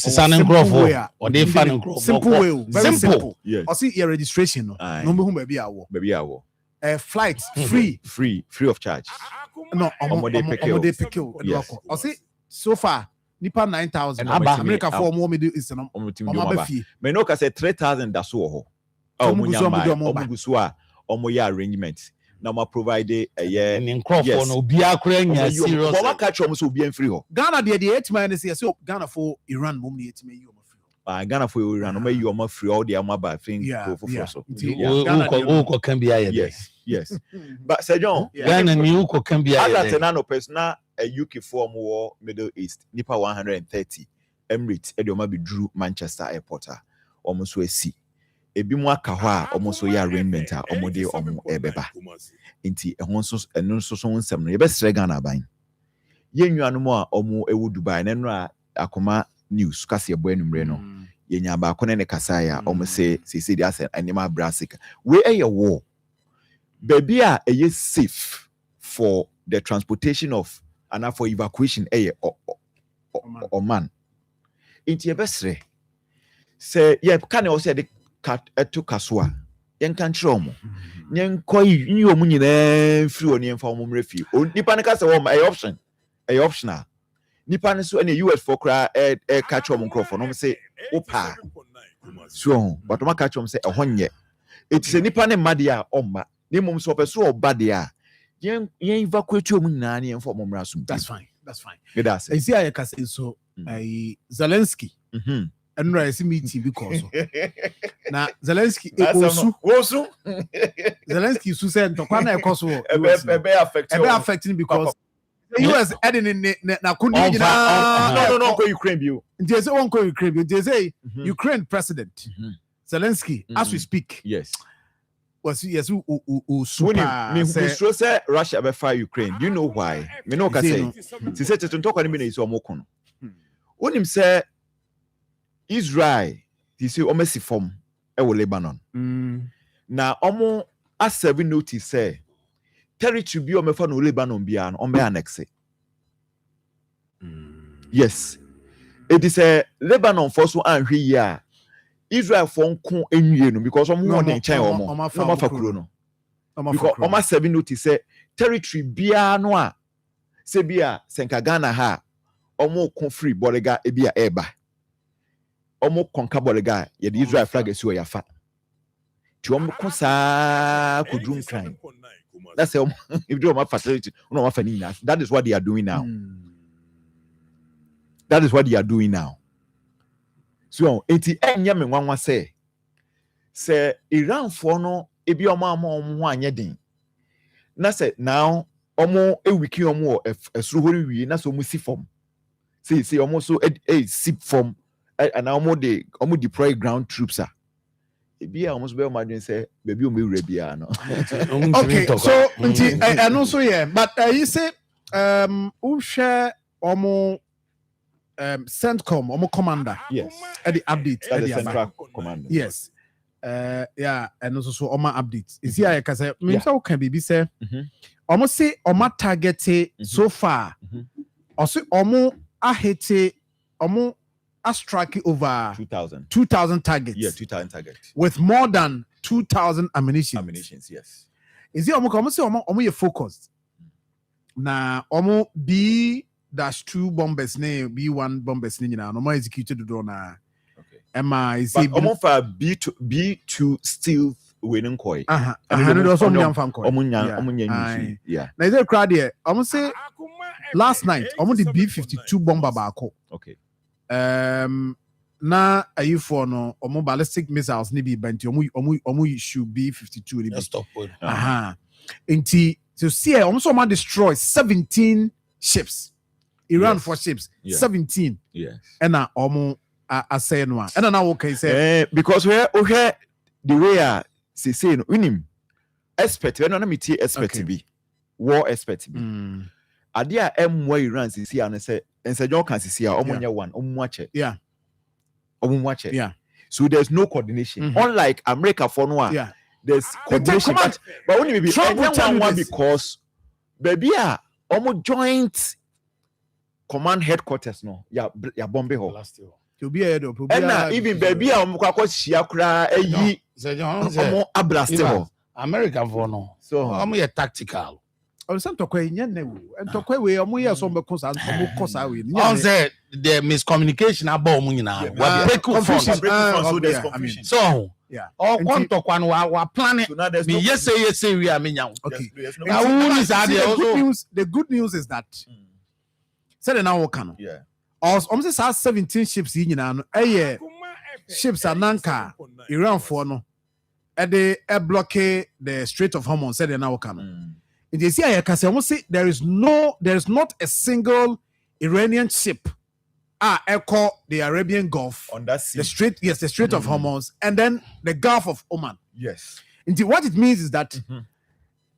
they fan simple way, very simple. Yes. I see your registration. No, baby, Baby, flight free of charge. No, Yes. I see so far. Nipa 9,000. America for more middle is no. Me no ka say 3,000 da so ho. Omo arrangement. Na ma provide a year. Yes. No bia kra nya serious. What catch omo so bia free ho. Ghana the 8 man say so Ghana for Iran mum ni 8 man you free. Ghana for Iran omo you omo free all the omo ba thing go for so. Who can be here? Yes. But Sir John, Ghana ni who can be here. Other than no personal a UK form war Middle East nipa 130 Emirates edioma be drew Manchester Airport almost we see ebi mu aka ho a almost we arrangement a omode omo ebeba nti ehon so eno so nsem no ye be sre Ghana ban ye nnuanu mu a omo ewu Dubai na no a Akoma news kase ebo enumre no ye nya ba ko ne kasa ya omo se dia se anima brasika we eye war baby a eye safe for the transportation of and for evacuation or man into your best say yeah can also the cat to kaswa yen kan chromo yen koi ni omu nyina free oni emfa omu refi nipa ne ka say option optional nipa ne so any US for cry catch omu crofo no say opa so but ma catch omu say ehonye it say nipa ne made a omma ni mum so person obade a yen evacuate omu nyina ne emfa omu mraso. That's fine. That's I see I can say so Zelensky and I see meeting because now Zelensky also Zelensky su said to kwana ekoso affecting because the US adding in na kuni no go Ukraine bio they say won't go Ukraine they say Ukraine president Zelensky as we speak was yes super say Russia be fire Ukraine. You know why? Me no ka say. She said to talk on me is omoko no. Onim say Israel he say omesi form e wo Lebanon. Na omo a serve notice say territory bi omefa no Lebanon bia no ombe annex. Yes. It is a Lebanon for so anhwe yi a Israel for nko enwie no because omo won nchen omo no fa kuro no because omo 7 notice say territory bia no a se bia senka Ghana ha omo kon free bolega e bia eba omo konka bolega ye the Israel flag esi o yafa ti omo kon sa kodrum crime that's say if do omo facility no omo fa ni na that is what they are doing now. That is what they are doing now. So enti enye me nwanwa say Iran for no ebi omo anye din na say now omo ewiki omo esuro hori wi na so omo si form say omo so sip form and omo deploy ground troops ebi omo so be omo adwen say baby omo ewura bia no. Okay, so enti and also yeah but you say who share omo CENTCOM omo commander at the update at the central commander yes yeah and also so omo update is here can say me say can be say omo say omo target so far also omo ahete omo strike over 2000 targets 2000 targets with more than 2000 ammunitions yes is it omo say omo you focused na omo B-2 bombers ne B1 bombers ne nyina no more executed do na okay is but omo for B2 stealth winning koi. And also Omunya. Yeah. Now is a crowd here. I'm gonna say last night I'm on the B-52 bomber bako. Okay. Na ayi for no omo ballistic missiles ni bi benti omu issue B-52 ni bi. Stop. Inti so see almost someone destroy 17 ships. Iran Yes. for ships. Yeah. 17. Yes. And now say no. And now okay say because where the way say no unim expert we no na metie expert Okay. bi war expert bi ade a emwa Iran sisi a no say ensejo kan sisi a omunye one omuache Yeah. omuache Yeah. so there's no coordination unlike America for no yeah. there's coordination command. but when be Trump will tell you one this. because baby a joint command headquarters no ya bombe ho To be a do. and even baby a kwakwa hia kura eyi omo abraste ho American for no. so I'm a tactical. On some tokwe nyane wo. Tokwe we omo ye so mbeko sa omo kosa we. On say the miscommunication about money now. What break confusion. so there's I mean, confusion. So, yeah. or And one talk one wa planning. So now there's Me no yes say we are me now. Okay. There's no Now, See, who is that see, there also? the good news is that said now what can. yeah. Almost 17 ships in no ships ananka Iran for no and they blockade the Strait of Hormuz said now can. And you see I can say almost say there is not a single Iranian ship echo the Arabian Gulf, On that sea. the Strait of Hormuz, and then the Gulf of Oman. Yes. And what it means is that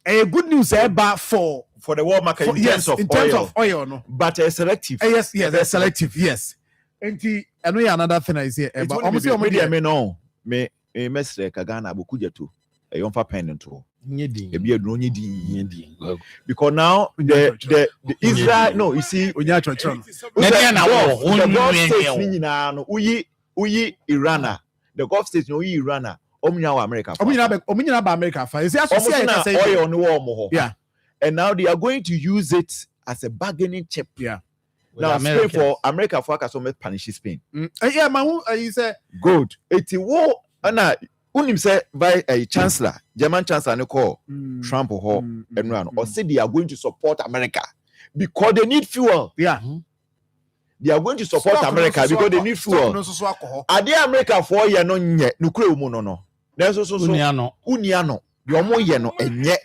a good news about for For the world market in yes, terms of in terms oil, of oil, no. but selective. Yes, they're selective. Yes. And I know another thing I say, It but wouldn't almost be almost media me no me mesre kagana abokuja to e yomfa pen to e bia do onye di because now the Israel no you see Onya chochon. the Gulf states ni nyina no uyi Iran the Gulf states no uyi Iran omunya wa America Omunya ba America fa. You see, I almost say na oil no wo mo yeah, and now they are going to use it as a bargaining chip. yeah. Now Spain for America for akaso punish Spain. Yeah, man, you say Good. Eti wo ana unim say by a chancellor, German chancellor no call Trump ho enran or say they are going to support America because they need fuel. yeah. They are going to support America because they need fuel. Are they America for ye no nye nukure umu no. Then so uniano. The omo ye no enye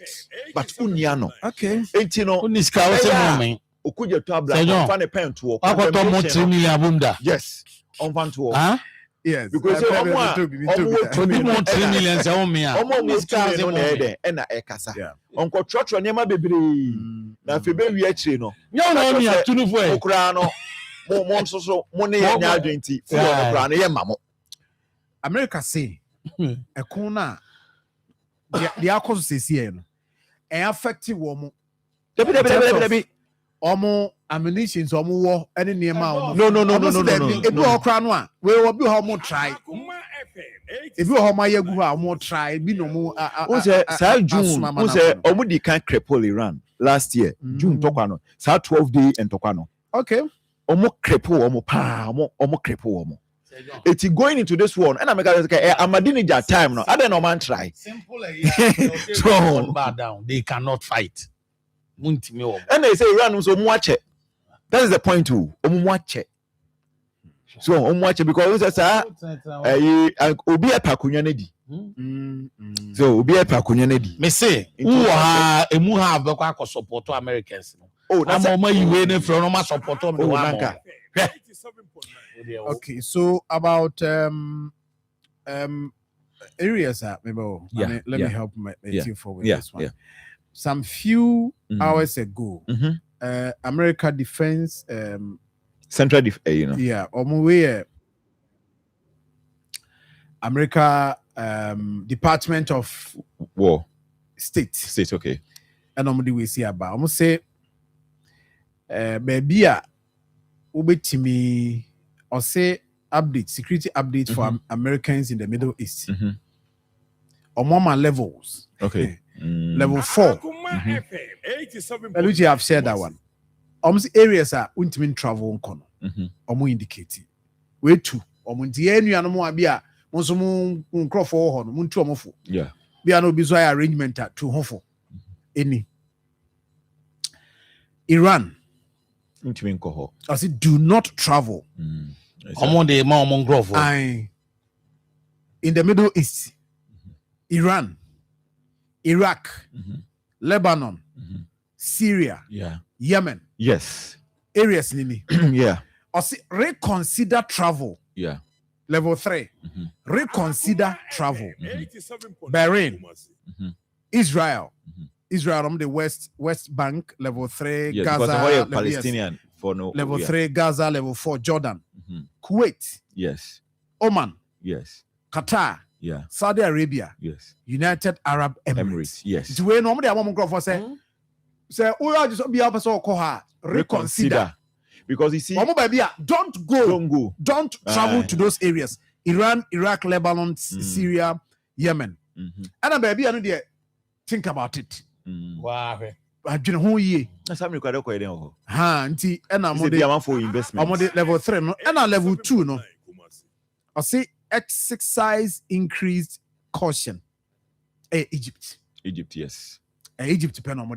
but uniano. Okay. Enti no Uniska o se moment. okuja to abla Senyor. fan pen to Akoto mo 3 million bumda. yes on fan to Huh? Yes. because Obi mo 3 million se o me a. omo Uniska o se no na moment. ede e na e kasa Yeah. onko trotro niam bebre na fe be wi akire no Nyo na o mi atunu fo e. okura no mo nso so mo ne ya nya adwenti fu okura no ye mamo America say ekon na the akos say see no e affect wo mo debi omo ammunition so omo wo ene niema omo no ebi okra no a we obi ho mo try ebi ho ma yagu ha mo try bi no mo o se sa June o se omo di kan cripple Iran last year June tokwa no sa 12 day en tokwa no okay omo cripple omo pa omo cripple omo it's going into this one and America say amadini ja time no I no man try Simple So- bow down. They cannot fight. Muntimi o. and they say Iran so muache that is the point too muache so muache because we say obi epakunya na di so obi epakunya na di Me say, who ha emu ha be kwa support Americans no. oh that's Am my you no from no ma support me oh one nanka okay so about areas maybe Yeah, let yeah. me help my Yeah, team forward yeah, this one yeah. some few Mhm. hours ago America Defense central you know yeah way America Department of war State okay and we see about almost say baby ubetimi or say update security update for Americans in the Middle East Omoma levels okay level 4 which you have shared that one almost areas are ultimate travel kono omo indicate we two omo die enu anu mo abia mo so mo nkrofo ho no mo ntu omo fo yeah Be an obiswa arrangement to hofo. Any Iran. I said, do not travel. In the Middle East, Iran, Iraq, Lebanon, Syria, Yemen. Yes. Areas nini. Yeah. I see reconsider travel. Yeah. Level 3. Reconsider travel. Bahrain, Israel. Israel on the West Bank, level 3, Yes, Gaza, because Palestinian for no level 3, Gaza, level 4, Jordan, Kuwait, yes, Oman, yes, Qatar, yeah, Saudi Arabia, yes, United Arab Emirates. Yes. It's where normally I want to say, oh, just be able to reconsider. Because you see, don't go, don't travel to those areas. Iran, Iraq, Lebanon, Syria, Yemen. And baby, I know think about it. Wow. I don't know ye. That's how many quite Ha, nti and I'm for investment. on level 3 no, and level 2 no. I say exercise increased caution. Egypt, yes. Egypt depend on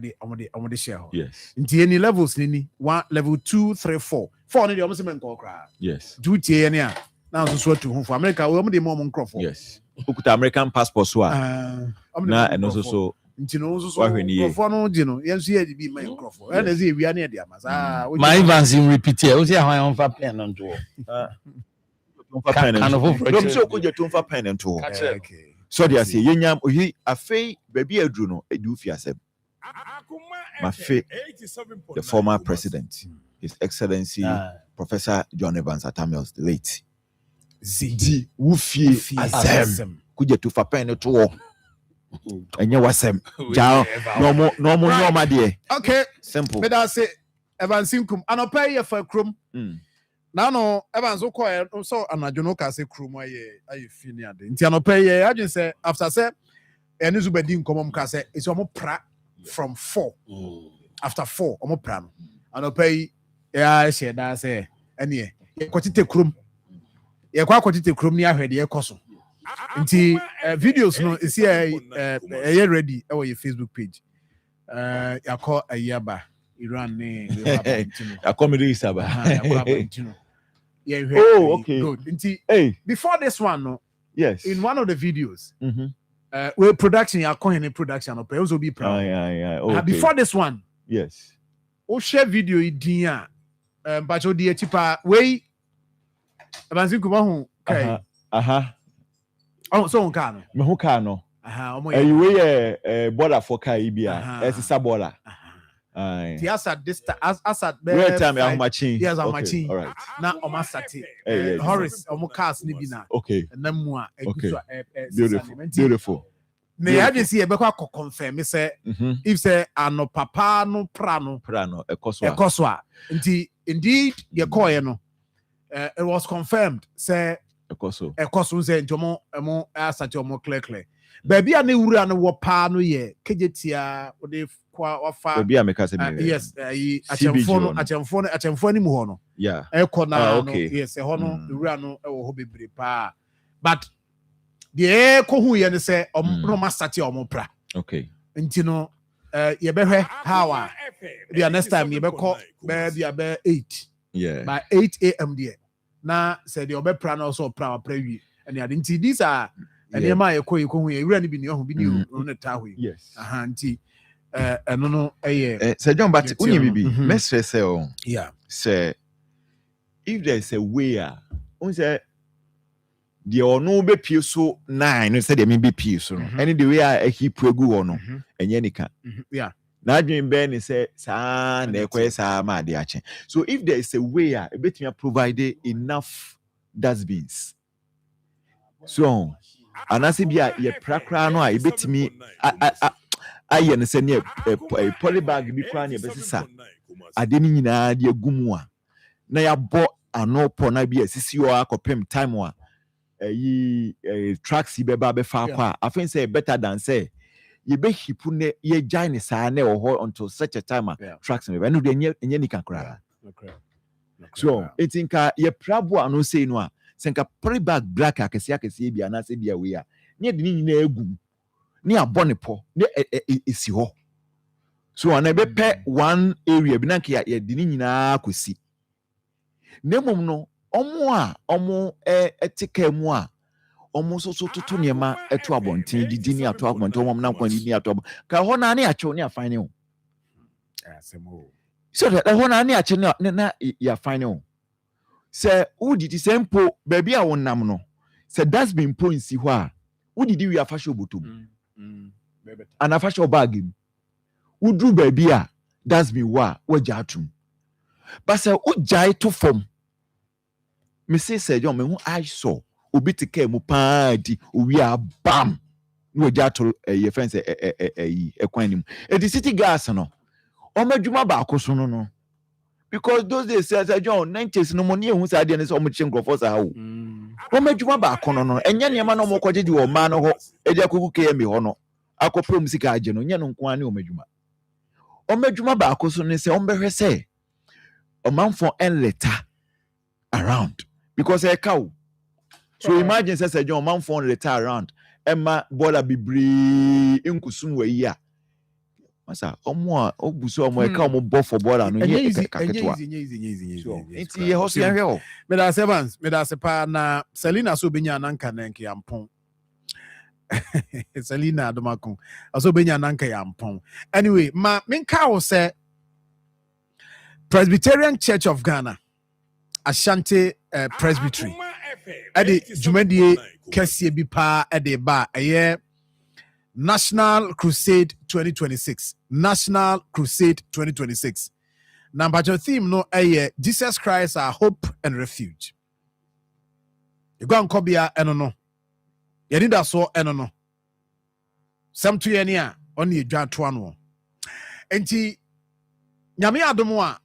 the share. Yes. Nti any levels nini, 1 level 2, 3, 4. 4 ni the almost men call cry. Yes. Do tie any a. Now so to home for America, we almost more microphone. Yes. Ukuta American passport so. Na and also so nti no so microphone no di no yenso ye di bi my microphone and say we are near dia mas my Evans in repeat here o say how on fa pen no to no so ko je to fa pen nto okay so they say yenya ohi afei baby adru no edu fi asem Marfo, the former president, His Excellency Professor John Evans Atamios the late Zidi Wufi Asem kuje tu fa pen to enye wasem ja no de okay simple but I say Evans Inkum anopa ye fa krom na no Evans ko so anajono ka se krom aye fini ade nti anopa ye adwen say after say eni zu bedi nkomom ka say is omo pra from 4 after 4 omo pra no anopa ye ya she da say ene ye kwotite krom ye kwa kwotite krom ni ahwede ye koso nti videos no is here ready our your Facebook page yakọ ayaba Iran ne Akoma isaba oh okay good nti before this one no yes in one of the videos we production yakọ in production no also be proud okay. Before this one yes o share video idin a but o di etipa we abanzi kuma hu kai oh so on me hu car no we border for car ibia esisa border the asad this asad where time ya machine yes I'm machine all right na o masati Horace o mo cars ni bi na okay na mu a beautiful me ya dey see e be kwa confirm say if say ano papa no prano ekoso a nti indeed ye call ye no it was confirmed say ekoso say ntomo emo asati o mo clear baby a ne wura no wo pa no ye kejetia wo de kwa wafa baby a meka se yes achemfo ni mu ho no yeah ekona no yes ho no wura no e wo ho bebre pa but the ko hu ye ne se no masati o mo pra okay nti no ye behwe how the next time ye be call be 8 yeah by 8 a.m. there na said the obepra na also pra wi and nti these are and ye ma ye ko hu ye wura ni bi ni ho bi ni no ta hu yes nti eno no Sir John but unya bibi mesre say o yeah say if there is a way on say the ono be pie so 9 no say the me be pie so no any the way a he pregu wo no enye nika yeah na adwen be ni say sa na ekwe sa ma de ache so if there is a way a betimi provide enough dustbins so anase bia ye prakra no a ebetimi aye ne se ne polybag bi kwa ne besisa ade ni nyina de agumu a na ya bo anopo na bi asisi o akopem time a tracks be ba be fa kwa I think say better than say ye be hipu ne ye join sa na ho until such a time tracks me no de enye nika kra so etinka ye prabo ano say no a senka polybag black akese bia na se bia we a ne de ni nyina agum ne abɔ ne pɔ ne esi hɔ so ana ɛbɛpɛ one area bi na nka yɛde ne nyinaa kɔsi na mmom no ɔmo ɛte kaa mu a ɔmo nso so toto nneɛma ɛto abɔnten didi ne ato abɔnten ɔmo nam kwan didi ne ato abɔnten ka hɔ na ne akyɛw ne afan ne ho so that hɔ na ne akyɛw ne na yɛafan ne ho sɛ wodidi sɛ mpo baabi a wonam no sɛ dustbin mpo nsi hɔ a wodidi wi afa hyɛ obotom ana afa hyɛ ɔbaage mu woduru baabi a dustbin wɔ a wagya atom ba sɛ wogyae to fam me say sɛ John me ho I saw obi te kaa mu paa di owi a bam no wagya to ye friend sɛ ɛkwan nim the city gas no ɔmadwuma baako so no because those days sɛ John 90s no mo ne ehu saa de ne sɛ ɔmo kye nkrɔfo saa o ɔmadwuma baako no ɛnyɛ nneɛma no mo kɔgye di wɔ ma no hɔ ɛde akɔku KM hɔ no akɔpɛ sika agye no nyɛ no nko ani ɔmadwuma baako so ne sɛ ɔmbɛhwɛ sɛ ɔmanfo ɛnleta around because ɛka so imagine sɛ John ɔmanfo ɛnleta around ɛma bola bibiri nkusum wɔ yi a masa ɔmo a obuso ɔmo ɛka ɔmo bɔ for bola no yɛ kaketwa nti yɛ hɔ so yɛhwɛ hɔ medase Evans medase pa na Selina so benya nanka nanke yampon Selina Adomako also benya nanka yampon anyway ma menka wo sɛ Presbyterian Church of Ghana Ashanti Presbytery ade dwumadie kɛseɛ bi pa ade ba ɛyɛ National Crusade 2026 National Crusade 2026 number theme no ɛyɛ Jesus Christ our hope and refuge Nkɔbea ɛno no yɛni da so ɛno no sɛm to yɛni a ɔne edwa to ano enti nyame adom a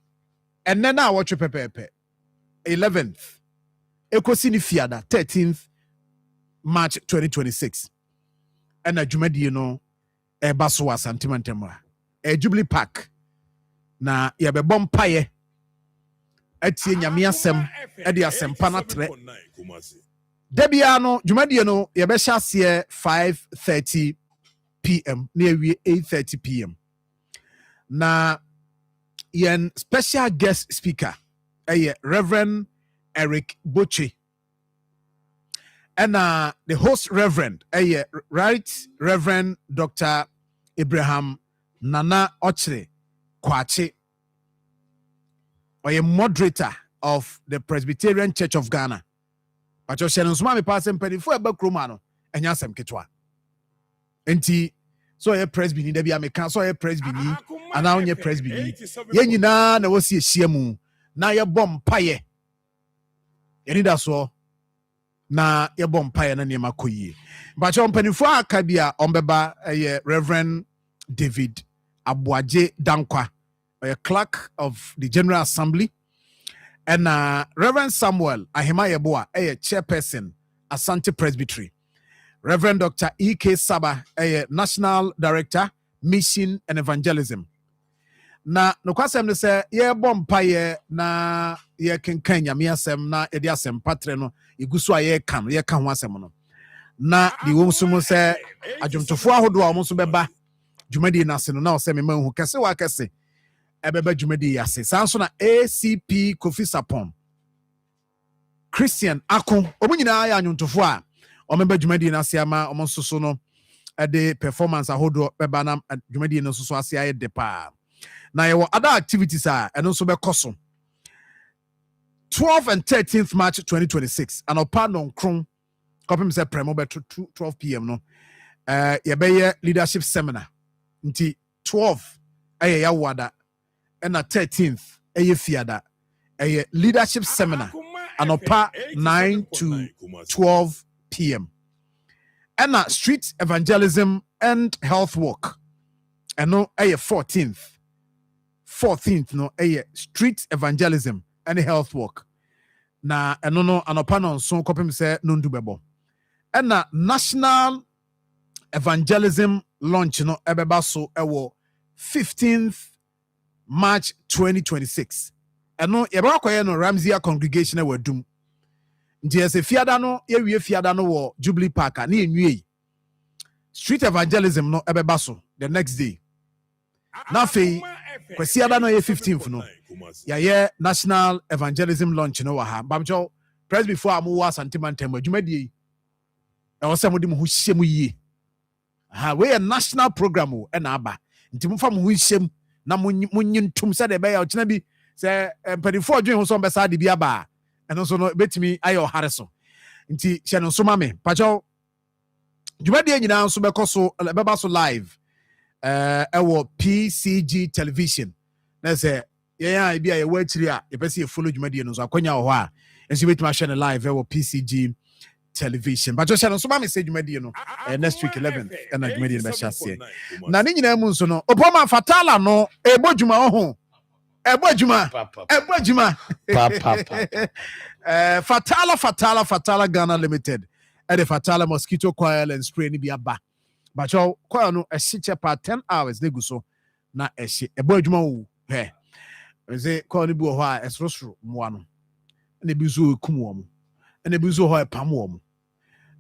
ɛnɛ na wɔtwe pɛpɛɛpɛ 11th ekosi ni fiada 13th March 2026 ɛna dwumadie no ɛba so wɔ Asantemantam a Jubilee Park na yɛbɛbɔ mpaeɛ atie nyame asɛm ɛde asɛmpa no atrɛ dabia no dwumadie no yɛbɛhyɛ aseɛ 5:30 p.m. na yɛwie 8:30 p.m. na yɛn special guest speaker ɛyɛ Reverend Eric Boche and the host Reverend Right Reverend Dr. Abraham Nana Ochre Kwache or a moderator of the Presbyterian Church of Ghana. But you're sharing some pass and penny for a back romano and yasem ketwa. Enti so a presbyni debi ameka so a presbyni and now your presbyni yen nyina na wosi ehyiamu na ye bom paye yeni da so na ye bom paye na niema koyie but your penifo aka bia ombeba Reverend David Abuaje Dankwa a clerk of the General Assembly and Reverend Samuel Ahimayeboa a chairperson Asante Presbytery. Reverend Dr. E.K. Saba, a National Director, Mission and Evangelism. Na no kwasem ne se ye bom paye na ye kenkan nyame asem na edi asem patre no iguso a ye kan ho asem no. Na di wom so mo se adwomtofo ahodo a mo so beba dwumadi na se no na o se me mahu kese wa kese ebeba dwumadi yase. Sanso na ACP Kofi Sapon Christian Akon omunyina ya adwomtofo a omemba dwumadi na se ama omonsoso no de performance ahodo beba na dwumadi no soso ase aye de pa. Na yewo other activities are and also be koso 12th and 13th March 2026 and opa non kron kopim say premo be 12 p.m. no ye leadership seminar nti 12 aye ya wada and 13th aye fiada aye leadership seminar and opa 9 to 12 p.m. and street evangelism and health work and no aye 14th no street evangelism and health work na eno no anopa no so kopem se no ndubebo and na national evangelism launch no ebeba so ewo 15th March 2026 eno yeba koye no Ramsey congregation wadum nti ese fiada no yewie fiada no wo Jubilee Park na enwie street evangelism no ebeba so the next day. Na afei kwasi ada no ye 15th no. Yeah, national evangelism launch no wa ha. Bamcho press before amu wa santimantem adwumadie. E wo se mo di mo ho hye mu yie. Ha we a national program o e na aba. Nti mo fa mo ho hye na mo ntum se de be ya ochina bi se pedifo adwen ho so mbesa de bi aba. Eno so no betimi ayo hare so. Nti hye no so ma me. Pacho dwumadie nyina nso be koso beba so live. Ewo PCG television. Na say yeah, bi a wachiri a yepese follow dwumadie no so akonya wo ho a enso betuma share live ewo PCG television. But just so ma me say dwumadie no next week 11th and dwumadie no be share. Na ne nyina mu nso no Obama Fatala no ebo dwuma ho. Ebo dwuma. Fatala Ghana Limited. The Fatala mosquito coil and spray ni bi aba. But you coil no a shit pa 10 hours they go so na e shi ebo dwuma wo. He. Say coil ni bi ho a esrosro mo ano. Na bi so kum wo mo. Na bi so ho e pam wo mo.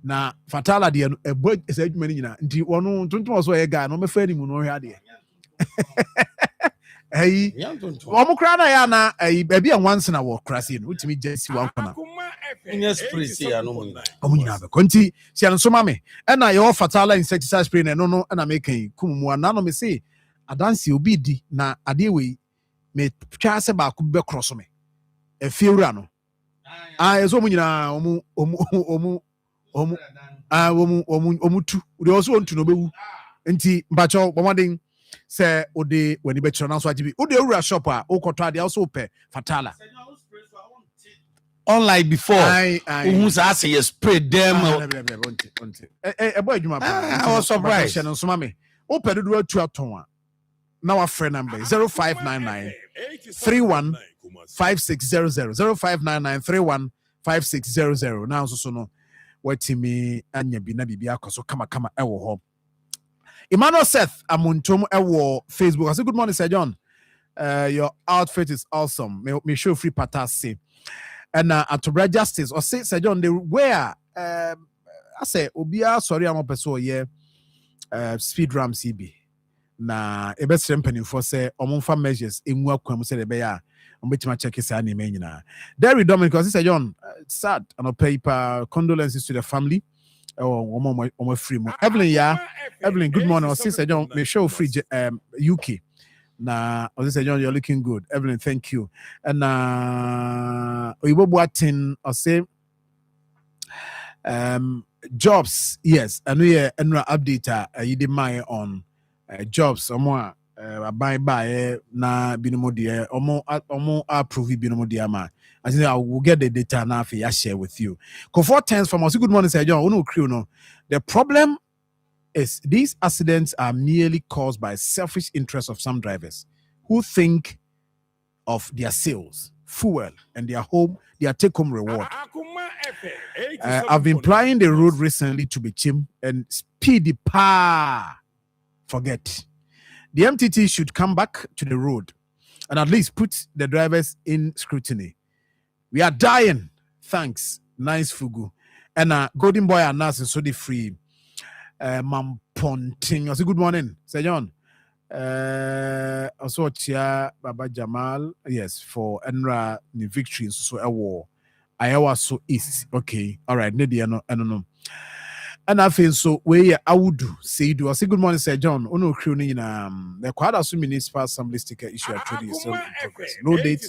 Na Fatala de ebo esa dwuma ni nyina. Nti wono tonton so ye guy no me fa ni mu no hwa de. Hey, omo kra na ya na baabi an once na wo krase no utimi jesi wan kona. Yes, please, ya no mo. Omo nyina be konti si an so ma me e na ye Fatala insecticide spray na no na me kan kumu ana no me say adansi obi di na ade we me twa se ba ko be cross me e fiewura no eso omo nyina omo tu de oso ontu no bewu nti mbacho bomoden say ode when be chiro na so agibi ode ewura shop a okoto ade also pe Fatala unlike before who say you spray them e boy adwuma pa I was surprised no so ma me o pe dodo atu aton a na wa frɛ number 0599 31 5600 0599 31 5600 now so no watimi anya bi na bibia akoso kama ewo ho. Emmanuel Seth Amuntom ewo Facebook. I say good morning, Sir John. Your outfit is awesome. Me show free patasi. And Atobra Justice or say Sir John they wear I say obia sorry I'm person here speed ram CB. Na ebesrem mpani for say omonfa measures enwu akwam say de be ya ombetima check his ani nyina. Derry Dominic because Sir John sad and paper condolences to the family. Oh, free more. Evelyn, good morning. Sister John, may show free UK. Na, Sister John, you're looking good. Evelyn, thank you. And Oyibo Boatin, I say, jobs, yes. And we update. You did my on jobs. More bye na binomo dia. Omo approve binomo dia ma. I think I will get the data now for you share with you. Comfort tense from us. Good morning, Sir John. No. The problem is these accidents are merely caused by selfish interests of some drivers who think of their sales, fuel, and their take-home reward. I've been plying the road recently to be cheap and speedy forget. The MTT should come back to the road and at least put the drivers in scrutiny. We are dying. Thanks. Nice fugu. And Golden Boy and Nas is so free. Mamponting. I say good morning, Sir John. Also Chia Baba Jamal. Yes, for Enra the victory so a war. Iowa so east. Okay. All right. Maybe I don't know. And I feel so where I would say do. I say good morning, Sir John. Ono crewing in the quite as municipal assembly sticker issue actually is still in progress. No date,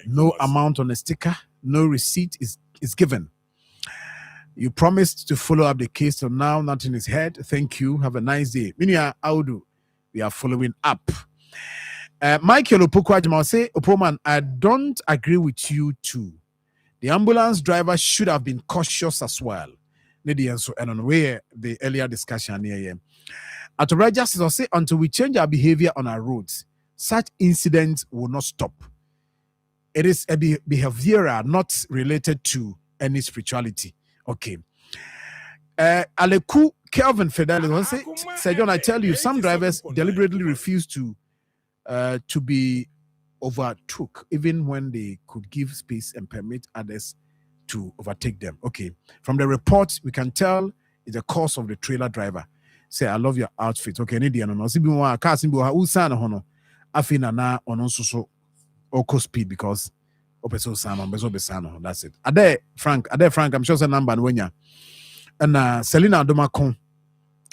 no amount on the sticker, no receipt is given. You promised to follow up the case, so now nothing is heard. Thank you. Have a nice day. Minia Audu, we are following up. Michael Opokwajima say, Opoman, I don't agree with you too. The ambulance driver should have been cautious as well. And on where the earlier discussion here. At the justice will say until we change our behavior on our roads, such incidents will not stop. It is a behavioral, not related to any spirituality. Okay. Aleku Kelvin Fidelis will say, Sir John, I tell you, some drivers deliberately refuse to be overtook, even when they could give space and permit others to overtake them. Okay. From the report, we can tell it's the cause of the trailer driver. say I love your outfit. Okay, ni dia no. Si bi wa car si bi wa usan ho no. Afi na ono nso so oko speed because opeso san on beso be san no. That's it. Ade Frank, I'm sure say number no wanya. And Selena Adomako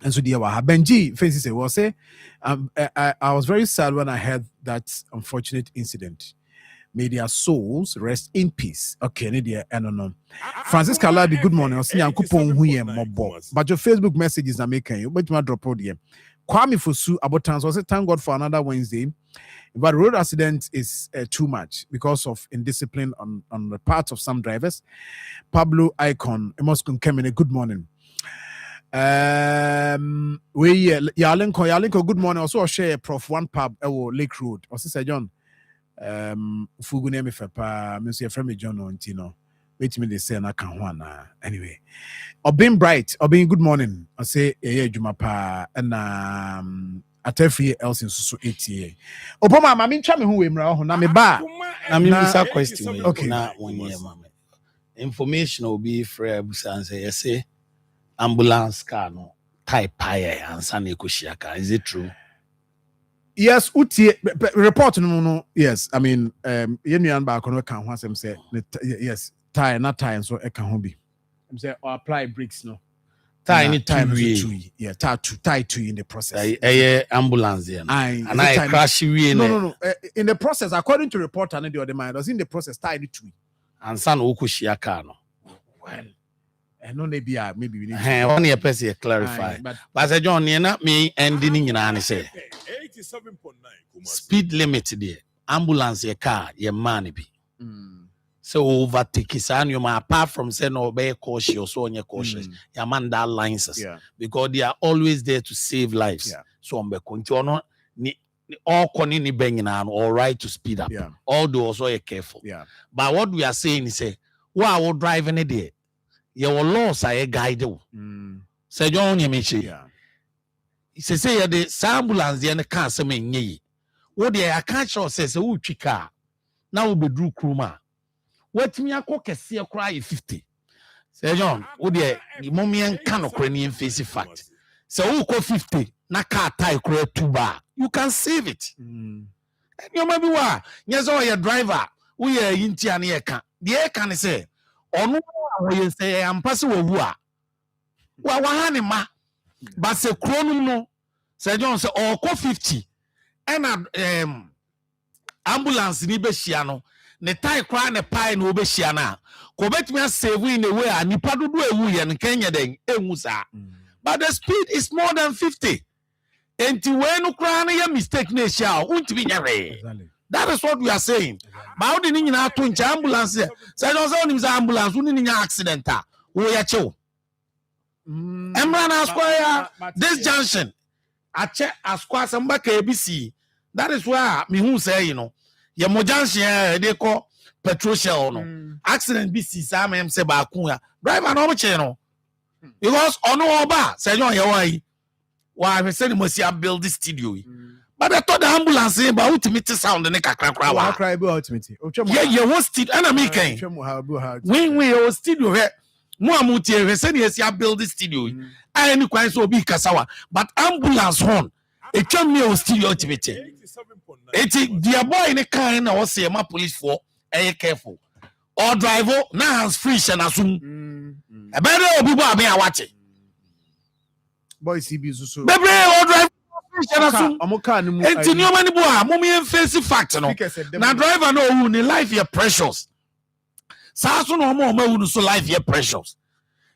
and so dear wa Benji faces say was say I was very sad when I heard that unfortunate incident. May their souls rest in peace. Okay, Nidia, no. Francis Kalabi, good morning. I'll see you mobo. But your Facebook messages are making you, but you might drop out here. Kwame Fosu about I say thank God for another Wednesday. But road accident is too much because of indiscipline on the part of some drivers. Pablo Icon, Emoskun Kemene, good morning. Yalenko, good morning. Also share Prof. One Pub, Lake Road. Also say John. Fugu me fepa me say friend me John Ontino wait me they say na kan ho na anyway Obin Bright Obin good morning I say adwuma pa na atafie else so 8 oboma ma me ntwa me ho we mra ho na me ba na me bisa question okay na one year mama information will be free and say yes say ambulance car no type pie answer na ekoshiaka is it true? Yes, report no. Yes, I mean, yenu back on can once say yes, tie not tie so e can be. I'm say or apply bricks no. Tie any time two, yeah, tie two in the process. Ambulance there. And I crash we no. In the process, according to report and the other man, was in the process tie the two. And son okushia car no. Well, and no maybe we need one year person clarify. But I John na me ending nyina say 87.9 speed limit there. Ambulance your car, your money be. So overtake is apart from saying no be cautious so on your cautious. Your man that lines because they are always there to save lives. Yeah. So on be continue ni all koni ni bengina all right to speed up. Yeah. Although also you careful. Yeah. But what we are saying is say why we driving it there. Your laws are guide. Say John Yamichi. Yeah. Say the ambulance the car se me nyi. What the I can't sure says who chika. Now we be drew kruma. What me akọ kese cry 50. Say John, what the mommy and can Ukrainian face fact. So who call 50 na car tie cry 2 bar. You can save it. And you maybe why? Yes, all your driver. We are in Tiania can. The air can say onu we say am pass we wu a wa hane ma but se kronum no say John say or 50 and ambulance ni be hia no ne tie kra ne pai no be hia na ko betimi save in a way a nipa dodo ewu ye ne kanya den enwu sa but the speed is more than 50 enti we no kra na ya mistake na hia untimi nyare. That is what we are saying. But how did you know to ambulance? Say don't say ambulance. We need accident. We are chill. Emrana Square. This junction. I check Square somebody KBC. That is why me who say you know. Your mo junction they call petrol shell no. Accident BC. Sam say bakuya. Driver no channel. Because on oba say you why. Why we say must build this studio. But I thought the ambulance but ultimate sound the kakra. Cry be ultimate. Yeah, what studio and I'm making. When we was studio here, mo amutie we say yes ya build this studio. I any kwai so be kasawa, but ambulance horn. E twam me o studio ultimate. Eti dear boy in the car na was say ma police for careful. Or driver na hands free shana sum. E better obi bo abi awache. Boy CB so. Bebre or driver enti nyoma ni bo a mom yen face fact no na driver no who ni life here precious sa so no mo who so life here precious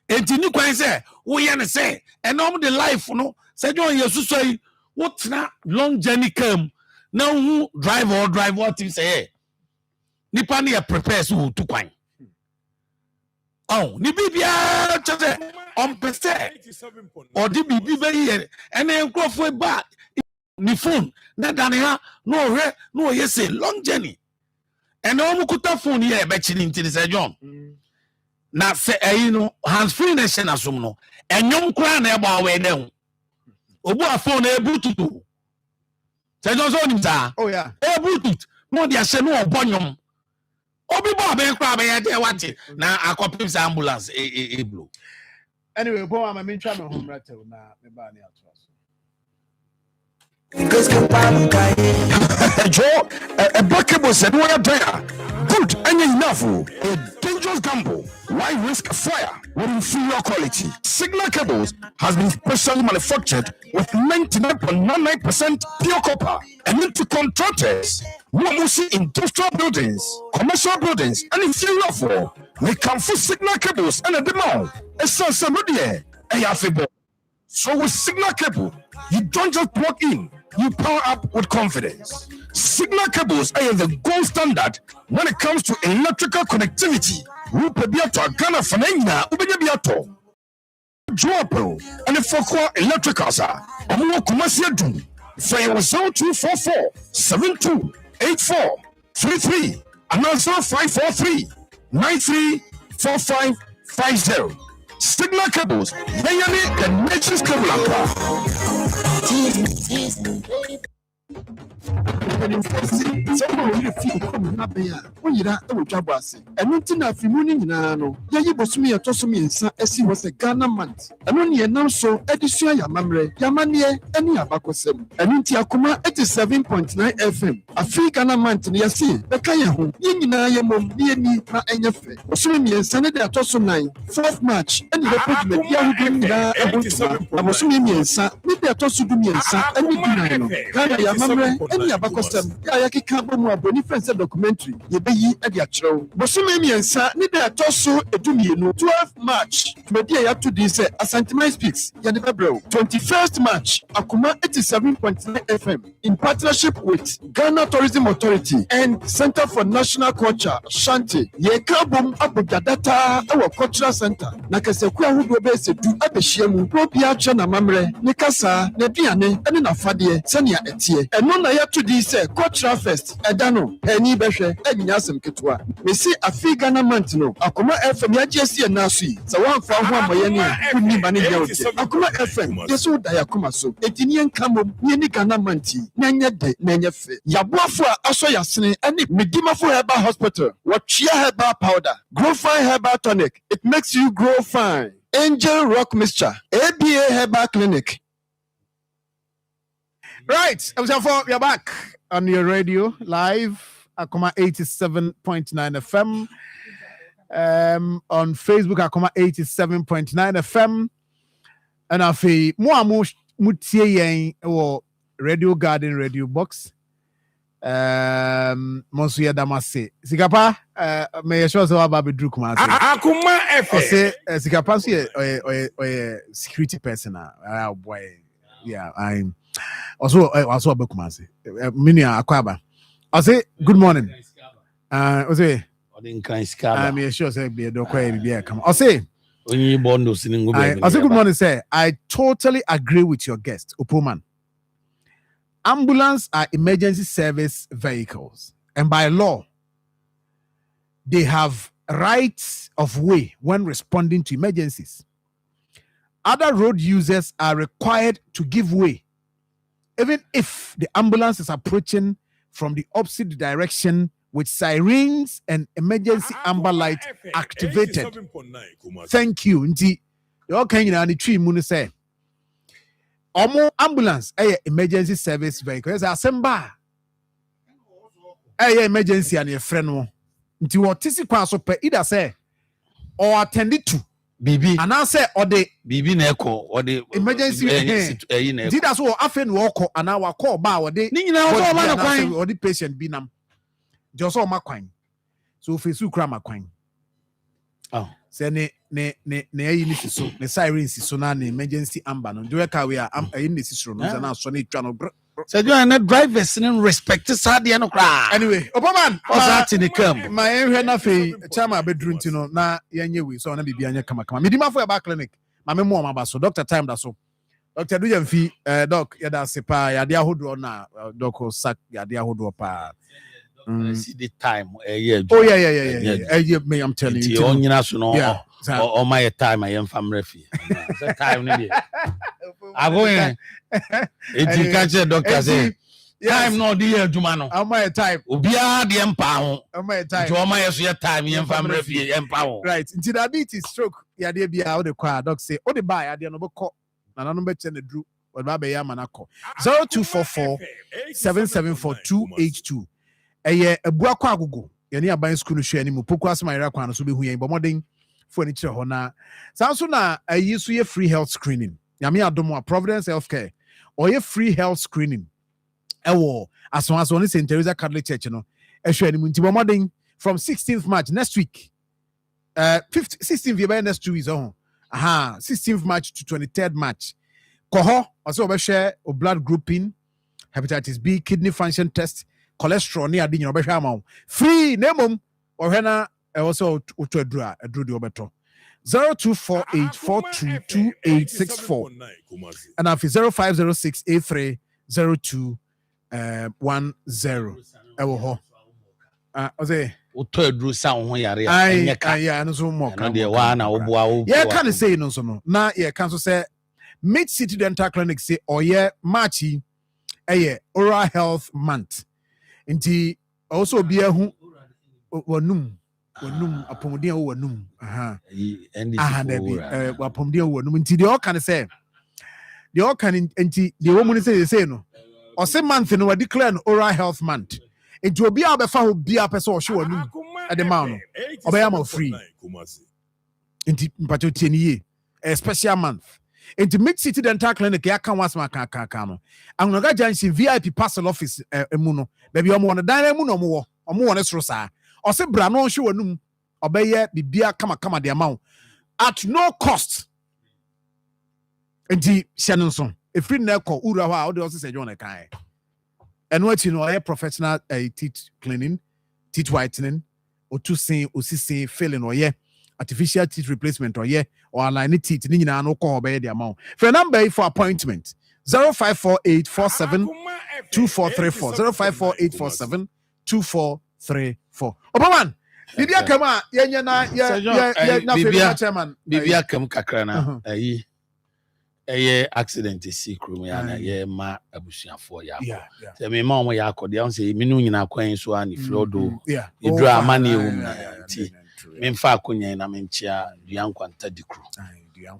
enti ni kwan say wo ye ne say enom the life no say John yesu so yi wo tena long journey come na who driver team say nipa na prepare so to kwan oh ni bibia chese on pese or di bibi be here and encrofo ba ni phone na dane ha no re no yes long journey and no mukuta phone here be chini ntini say John na say no hands free na she na som no enyom kra na e ba we den obu a phone e bluetooth say John so nim ta oh yeah e bluetooth no dia she no obonyom obi bo be kra be ye de wate na akopim ambulance e blue Anyway, boy, I'm a try my home right now. Me ba ni ato. Joe, a buckable said, "What a player. Good and enough. A dangerous gamble. Why risk fire with inferior quality? Signal Cables has been specially manufactured with 99.99% pure copper and into contractors. Mostly industrial buildings, commercial buildings, and inferior for. We come for Signal Cables and a demo. It's somebody a yafibo. So with Signal Cable, you don't just plug in, you power up with confidence. Signal Cables are the gold standard when it comes to electrical connectivity. Rupebiato, Ghana Fanena, Ubebiato. Joapro, and the Fokwa Electricals are Amu Commercial Doom. Fire 0244 7284 33 and also 543 934550. Signal Cables, they are the nation's cable Someone will feel come Nabia. When you are a job was and nothing of Fimuni Nano. Yayi was me a Tosumi and Sa as he was a Ghana month. And only announced so Edisha Yamamre, Yamania, and Yabakosem. And in Akoma 87.9 FM. A free Ghana month in Yasi, the Kayahu, Yina Yamom, Yeni, Ma Enyafe. Osumi and Sanada Tosso 9, 4th March, and the Republic Yahu, I was swimming and Sa, maybe a Tosso Dumi and Sa, and Midino. Ghana Yamamre, and Yabakosem, Yaki Kambo, Boniface documentary, Yebeyi Ediachro. Bosumi and Sa, Nida Tosso, Edumino, 12th March, Media up to this, Asantima Speaks, Yanibabro, 21st March, Akoma 87.9 FM, in partnership with Ghana Tourism Authority and Center for National Culture, Shanti, Yekabum Abugadata, our cultural center, Nakasekua Hubese, Du Abeshiemu, Propia Chana Mamre, Nikasa, Nebiane, and Nafadie, Sania Etie, and Nona to this cultural fest, Edano, Penny Beshe, and Yasem Ketua. We see a fee Ghana Mantino, Akoma FM, Yajesi and Nasi, so one for one Mayani, who need money. Akoma FM, yes, so Diakoma so, Etinian Kamo, Yeni Ghana Manti, Nanya de Nanya Fe, Yabuafua, Asoyasne, and Medima for Herbal Hospital, what Chia Herbal Powder, Grow Fine Herbal Tonic, it makes you grow fine. Angel Rock Mixture, ABA Herbal Clinic. Right, you're back on your radio live, Akoma 87.9 FM. On Facebook, Akoma 87.9 FM. And I feel more mutie or Radio Garden Radio Box. Monsuya Damase. Sikapa, may I show us about the Drukma? Akoma say Sikapa, or security person. Oh boy, yeah, I'm also a bookmaster. Minia Akwaba. I say good morning. I say, I'm sure say be a doque be a come. I say good morning, sir. I totally agree with your guest, Upoman. Ambulance are emergency service vehicles, and by law, they have rights of way when responding to emergencies. Other road users are required to give way, even if the ambulance is approaching from the opposite direction with sirens and emergency amber light activated. Thank you. Nti you can you know the tree moon say omo ambulance emergency service vehicle is asemba emergency and your friend no nti what is kwa so pe either say or attended to Bibi and I say or the Bibi neko or the emergency did that's what afen walk and our call ba or the or the patient be nam just all my coin so fesu kra my coin oh say ne so ne sirens so na emergency amber no do ka we am in the sisro no na so na twa no so you are not drivers in respect sad no cry anyway Opoman that in the camp my ehwe na fe chama bedru ntino na yenye we so na bibia nya kama medima for ba clinic ma me mo ma so doctor time da so doctor do yamfi doc ya da sepa ya dia hodo na doc sack ya dia hodo pa see the time yeah me I'm telling you on you know or my time I am from refi that time no I go in it catch the doctor say time no dey aduma no am my time obia dey empa ho am my time to my so time am from refi empa ho right into diabetes stroke yade bia wo de kwa doc say wo de buy yade no beko na nanom be che na dru wo ba be ya manako 0244 774282 eye abua kwa agogo yene aban school no hwe animu poku asema yera kwa no so be hu yen bomoden fo ani kire ho na sanso na ayi so ye free health screening yame adomo a Providence Healthcare or ye free health screening ewo aso ni St. Teresa Catholic Church no ehwe animu nti bomoden from 16th March next week 16th by next 2 weeks 16th March to 23rd March koho also obehwe o blood grouping, hepatitis B, kidney function test, cholesterol ni adi nyina obehwe ama free nemom ohwe na also to adru di obeto 0248422864 and after 0506830210 ewo ho ose Uto adru sa ho yare enye ka ya no so mo na de wa na wo boa wo ye kan say no so no na ye kan so say Mid City Dental Clinic say oye Marchi eye oral health month nti also be hu wanum apomden wo wanum apomden wo wanum nti de all can say the all can nti the woman say no or say month no we declare an oral health month nti obi a be fa ho bia pese o hwe wanum e de ma no obey ma free nti mpacho tie ni ye a special month into Mid City Dental Clinic ya kan wasma kan no Anoga Junction VIP parcel office emu no baby omo won dan emu no omo won soro saa o se bra no hwe wanum obeye bibia kama de amount at no cost enti hye efri na ekọ ura ho a o de o se John kan eno ati no aye professional teeth cleaning, teeth whitening, otusin filling oye artificial teeth replacement or align teeth ni nyina no call obey the amount for number for appointment 0548472434 0548472434 Obaman bibia kama yenya na na chairman bibia kam kakra na eye accident si krum ya na ye ma abusuafo ya se me ma omo ya akode on se me no nyina kwan so ani flodo idru amane ewum na ti me mfa akonya na me nchia duan kwanta dikru duan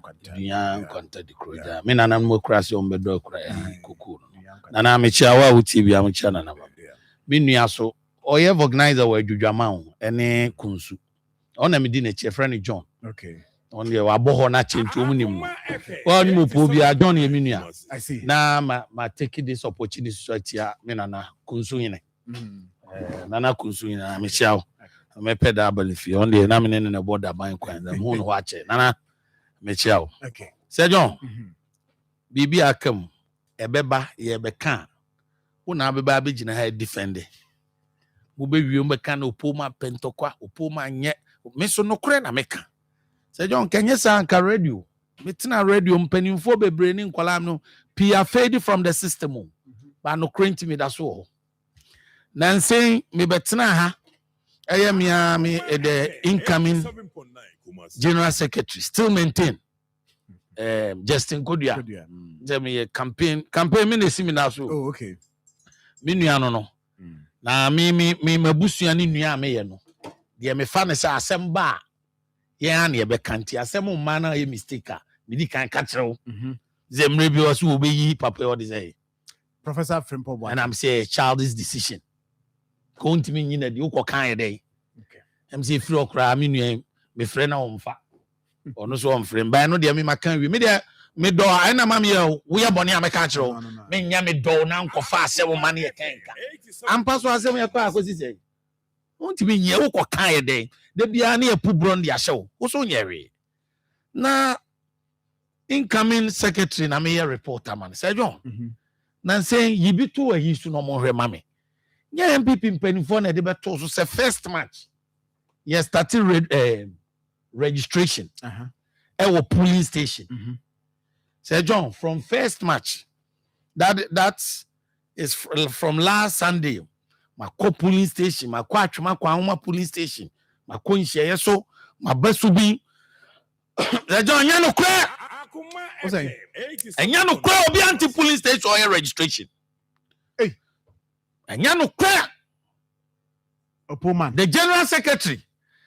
kwanta dikru da me nana mo kura se on bedo kura kokuru nana me chia wa wuti bia me chia nana me nua so oye organizer wa adwudwama ho ene kunsu ona me di na che friend John on the waboho na chentu omunim wa ni mo po bia John ye me nua I see na ma take this opportunity so tia me nana kunsu yene nana kunsu yene na me chia me peda balifi on the na me ne border ban kwan da hu no wa che nana me chia okay se John bibi akam ebeba ye beka una abeba abegina ha defend mo be wi mo beka na opoma pentokwa opoma nye me so no kure na meka se John kenye sanka radio metina radio mpanimfo bebre ni nkwala no pia fade from the system ba no krenti me da so nansen me betina ha eye me the incoming general secretary still maintain Justin Kodia me campaign me na simi na so oh okay me nua no na me mabusua ni nua me ye no de me fa ne sa asem ba ye an ye be kanti asem ma na ye mistake me di kan ka kire wo zemre bi o so obeyi papa o de say Professor Frimpo and I'm say childish decision konti me nyina de ukokan ye dey okay I'm say free okra me nua me frɛ na wo mfa ono so on frɛ ba no de me makan wi me de me do ana mam ye wo ye bone ameka kire wo me nya me do na nkofa asɛm ma na ye kanka ampa so asɛm ye kwa akosi say wonti me nye ukokan ye dey de bia na ye pubron de ahye wo so nyere na incoming secretary na me reporter man say John na say yibitu a hisu no mo hwe mame nya MPP mpanifo na de beto so say first match yes starting registration our polling station say John from first match that is from last Sunday my polling station my kwatwema kwa polling station my konhye so my basu bi say John nya no kwa what's that enya no kwa obi anti polling station or registration enya no kwa opoma the general secretary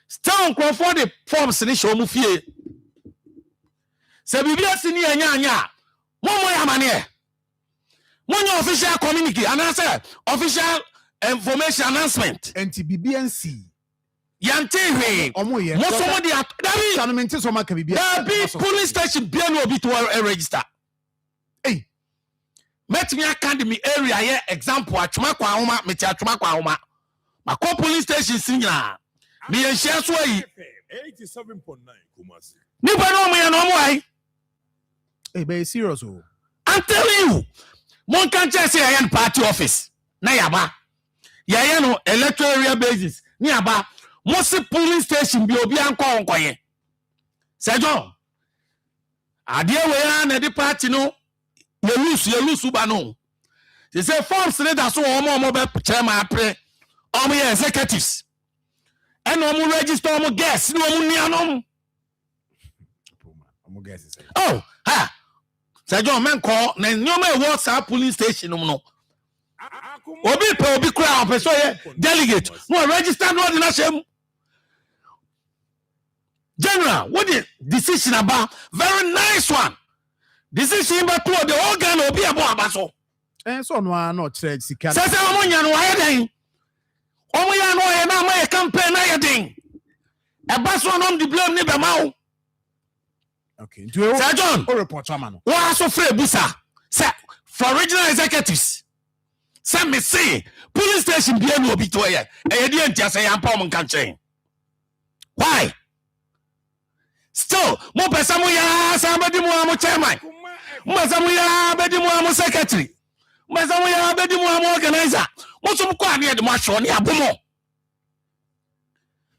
still on for the forms ni show mu fie Se bibia sini anya momo ya mane monyo official communique and answer official information announcement enti BBNC yante hwe omoye mo so mo de dabi sanamente so maka bibia dabi police station bia no obi to register eh met me academy area here example atwuma kwa homa meti atwuma kwa homa mako police station sinyina me yen share so yi 87.9 Kumasi. nipa no mo ya no mo ai eh be serious oh. I'm telling you, one can't just say I am party office. Na yaba. Ya no electoral area basis. Ni yaba. Most polling station bi obi anko onkoye. Sejo. Ade we na the party no. You lose ba no. They say forms leader so omo be chairman apre. Omo ye executives. And omo register omo guests no omo nianom. Omo guests. Oh, ha. John men call na nyoma WhatsApp police station no obi pe obi kura opeso ye delegate no register no the nation general what the decision about very nice one decision about the organ obi abo abaso so no no church sika say omo nya no aye den omo ya no ye na ma campaign na ye den e baso no the blame ni be ma o. Okay. Sir John, report chairman. What so free busa? Sir, for regional executives. Sir me say police station be no obi to here. E dey ntia say am pom kan chen. Why? Still, mo pesa mo ya somebody mo am chairman. Mo pesa mo ya bedi mo am secretary. Mo pesa mo ya bedi mo am organizer. Mo so mo kwa na e de mo ahwo ne abomo.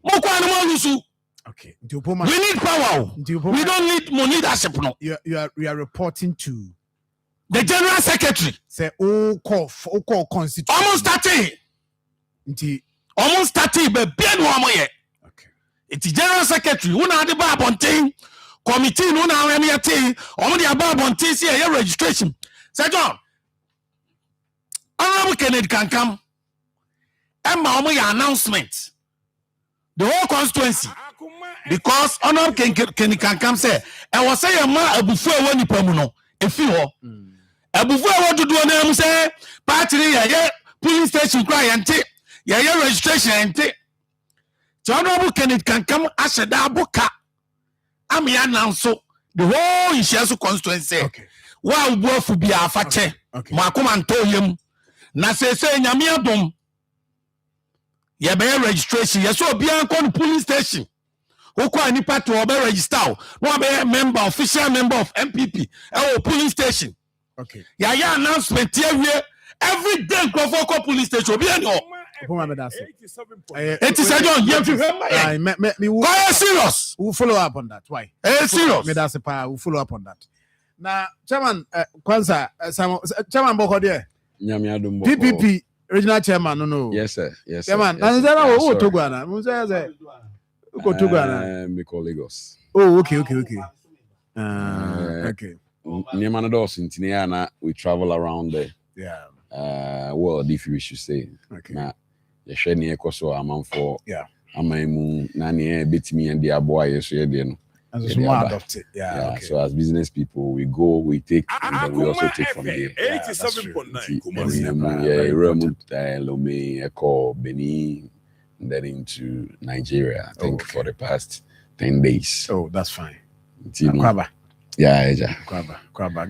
Mo kwa na mo lusu. Okay. We need power. We don't need money leadership. No. You are reporting to the general secretary. Say call constitution. Almost 30. Almost 30. But bien okay. It's general secretary. Who na the bar bonting committee? Who na we me team? Only the bar bonting see a registration. Sir John. Honorable Kennedy can come. Emma omo announcement. The whole constituency. Because honor can come say I was say ma abufu ewo nipa mu no efi ho abufu ewo dodo na mu say party ye police station cry ente ye registration ente honorable Kenneth can come as a boka am ya announce the whole Ishiasu constituency wa ubuafu bia afache ma akoma ntoyem na say nyame adom ye be registration ye so bia kon police station who any part to register no be member official member of MPP police station. Okay. Yeah announcement here every day go for police station be any it is serious. We'll follow up on that. Why? Serious. We'll follow up on that. Now, Chairman Kwanza, Chairman Boko PPP regional chairman no. Yes sir. Yes. Chairman, and Togwana. Me call Lagos. Oh, okay. Okay. We travel around the world, if you should say. Okay. Now, you share near Koso, I'm for Amaimu nani bit me and the boy so yeah. So as business people, we go, we take, and then we also take from there. 87.9 Kumasi. Lome, Eko, Benin, and then into Nigeria. I think for the past 10 days. Oh, that's fine. Kwaba. Yeah, Kwaba.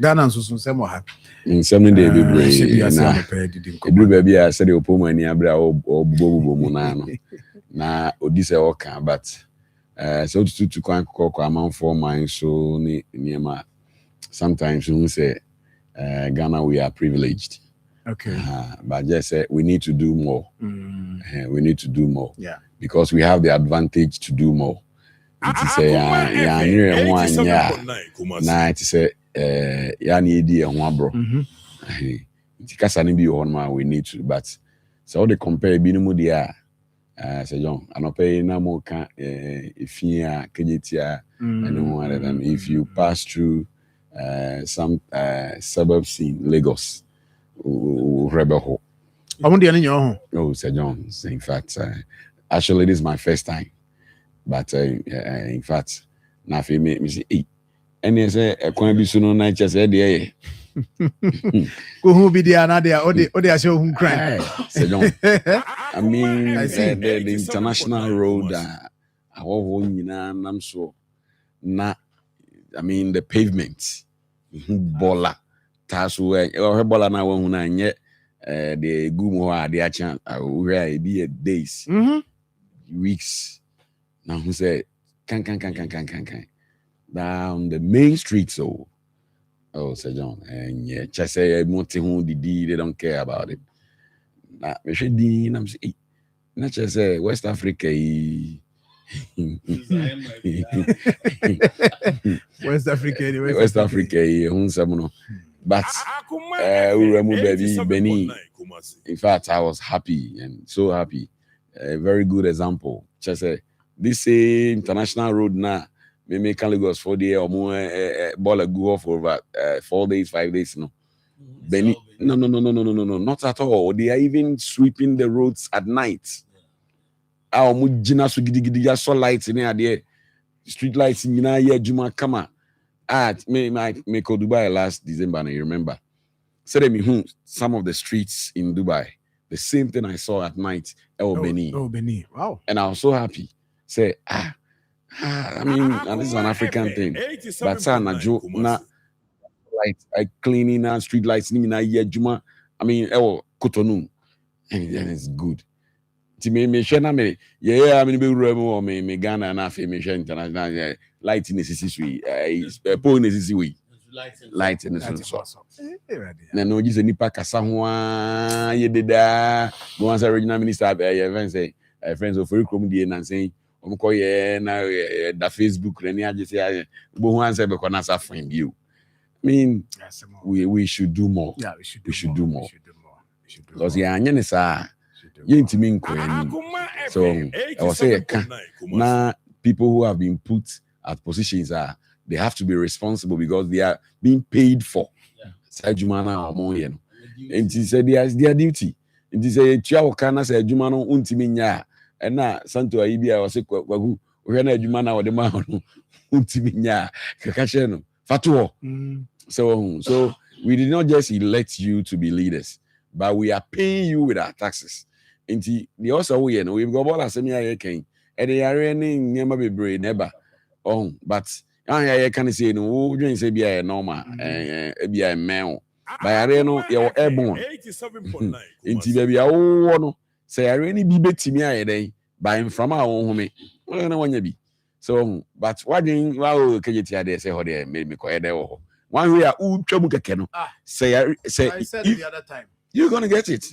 Ghana so some happy. In 7 days, we baby, I said, Opoma and Yabra or Bobo Monano. Na Odise Oka, but so to call amount for mine so near sometimes we say Ghana we are privileged. Okay. But just say we need to do more. We need to do more. Yeah. Because we have the advantage to do more. It is a it is a yani and bro. It can be on we need to, but so they compare binimu dia Sir John, I don't pay no more if you are anyone other than if you pass through some suburbs in Lagos, Rebel. Oh, Sir John, in fact, actually, this is my first time, but in fact, now if you make me say, And you say a coin be soon on night just said yeah. Who be the another or show whom cry. I mean the international road I am so na I mean the pavement bola taso or bola na one na nye the gumo ade acha where be a days weeks now who say can down the main street so Sir John and yeah just say who they don't care about it na me should din am say na just say West Africa West Africa but we remove baby Benny. In fact, I was happy and so happy. A very good example. Just say this same international road now. We make Lagos 4 days or more. Ball a go off over 4 days, 5 days. No, Benny. No, not at all. They are even sweeping the roads at night. Our mujina so gidi saw lights in there. Street lights in here. Juma kama. Me go Dubai last December, and I remember. Said me some of the streets in Dubai. The same thing I saw at night. Benin. Wow. And I was so happy. Say I mean, and this is an African thing. But sana jo na light cleaning and street lights ni na ye Juma. I mean, Cotonou, and it's good. Me share na me yeah I mean be remo me Ghana na fe me share international light in necessary pole necessary light in the so na no just nipa kasa ho a ye deda mo answer regional minister event say friends of Orikrom die na say omko ye na da Facebook na ni age say bo ho answer be kona sa friend you I mean we should do more. Yeah, we should do more because yeah anya ne sa so I was saying now people who have been put at positions they have to be responsible because they are being paid for. And he said their duty. And he said Chiao say Jumano untiminya and now Santo Aibia was a kwagu when Jumana or the man untiminya kakasheno fatuo. So we did not just elect you to be leaders, but we are paying you with our taxes. Inti the also we know we've got all as me can and they are running never be brain never but I can say no dream say be a normal be a male by areno your airborne inti baby no say I really be betimi aye den by from our own home no one be so but what doing wow kejeti ade say ho dey me ko ede wo one way twam keke no say I said it the other time you're going to get it.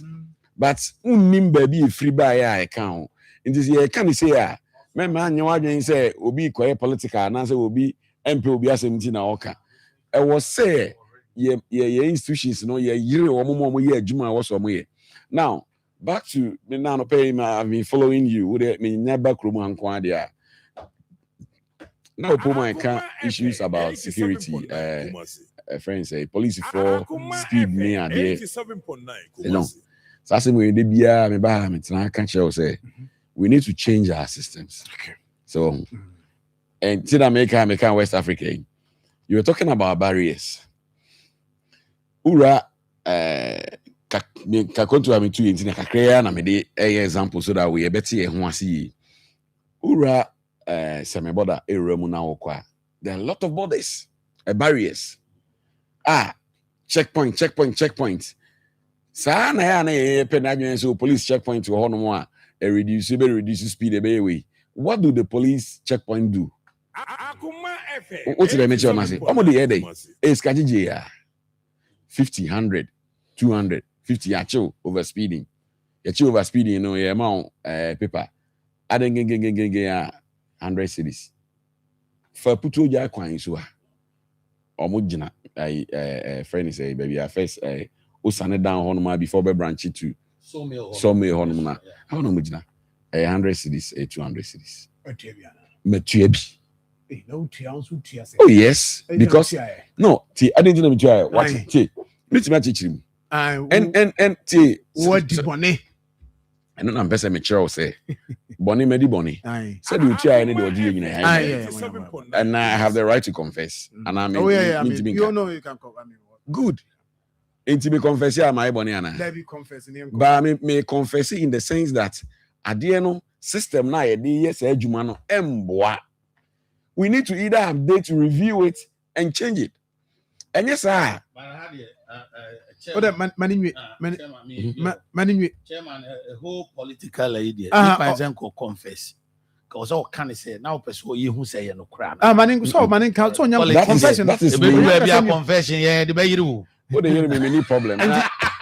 But unim baby free by I count. In this year, can you say, man, you are say, Obi quiet political, and answer will be MP will be 17 oka. I was say, ye institutions, no, ye or more year, Juma was some way. Now, back to me now, pay I've been following you, would it mean never Krum and Quadia? Now, Puma can issues about security. Friends say, police for speed me and there. So I said, we need to change our systems. Okay. So, and till America, West Africa, you were talking about barriers. Ura, kakontu amitu intina kakrea na mede example so that we better who see. Ura, semeboda eremu na okwa. There are a lot of borders, barriers. Checkpoint. Sa na ya na penadwen so police checkpoint to hono mo a reduce speed away. What do the police checkpoint do? What's the nature of say? Omo dey dey. Skajije ya 50, 100, 200, 50 yacho overspeeding. Yacho overspeeding, you know, your amount paper. Aden 100 cities. For puto ja kwan so a. Omo gina friend say baby first Osane down honoma before be branch to Sawmill honoma. How no mujina 100 cities, 200 cities. Metuebi. Oh yes, because no, I didn't know metuai. Watch it. Meet me chichim. And what the money? And then I'm best me chair say Bonnie Medi Bonnie. Said you try any do you and I have the right to confess. And I mean, you know you can come. I mean, good. Ain't me confess ya my Bonnie Anna. Let me confess. But I may confess in the sense that at the end system na yes ejuma no we need to either update, review it, and change it. And yes, sir. Chairman, a whole political idea. If confess, because all can say now, person you who say no crap. Manning can't so confession. That is a confession. Yeah, the baby. What do you mean? Any problem?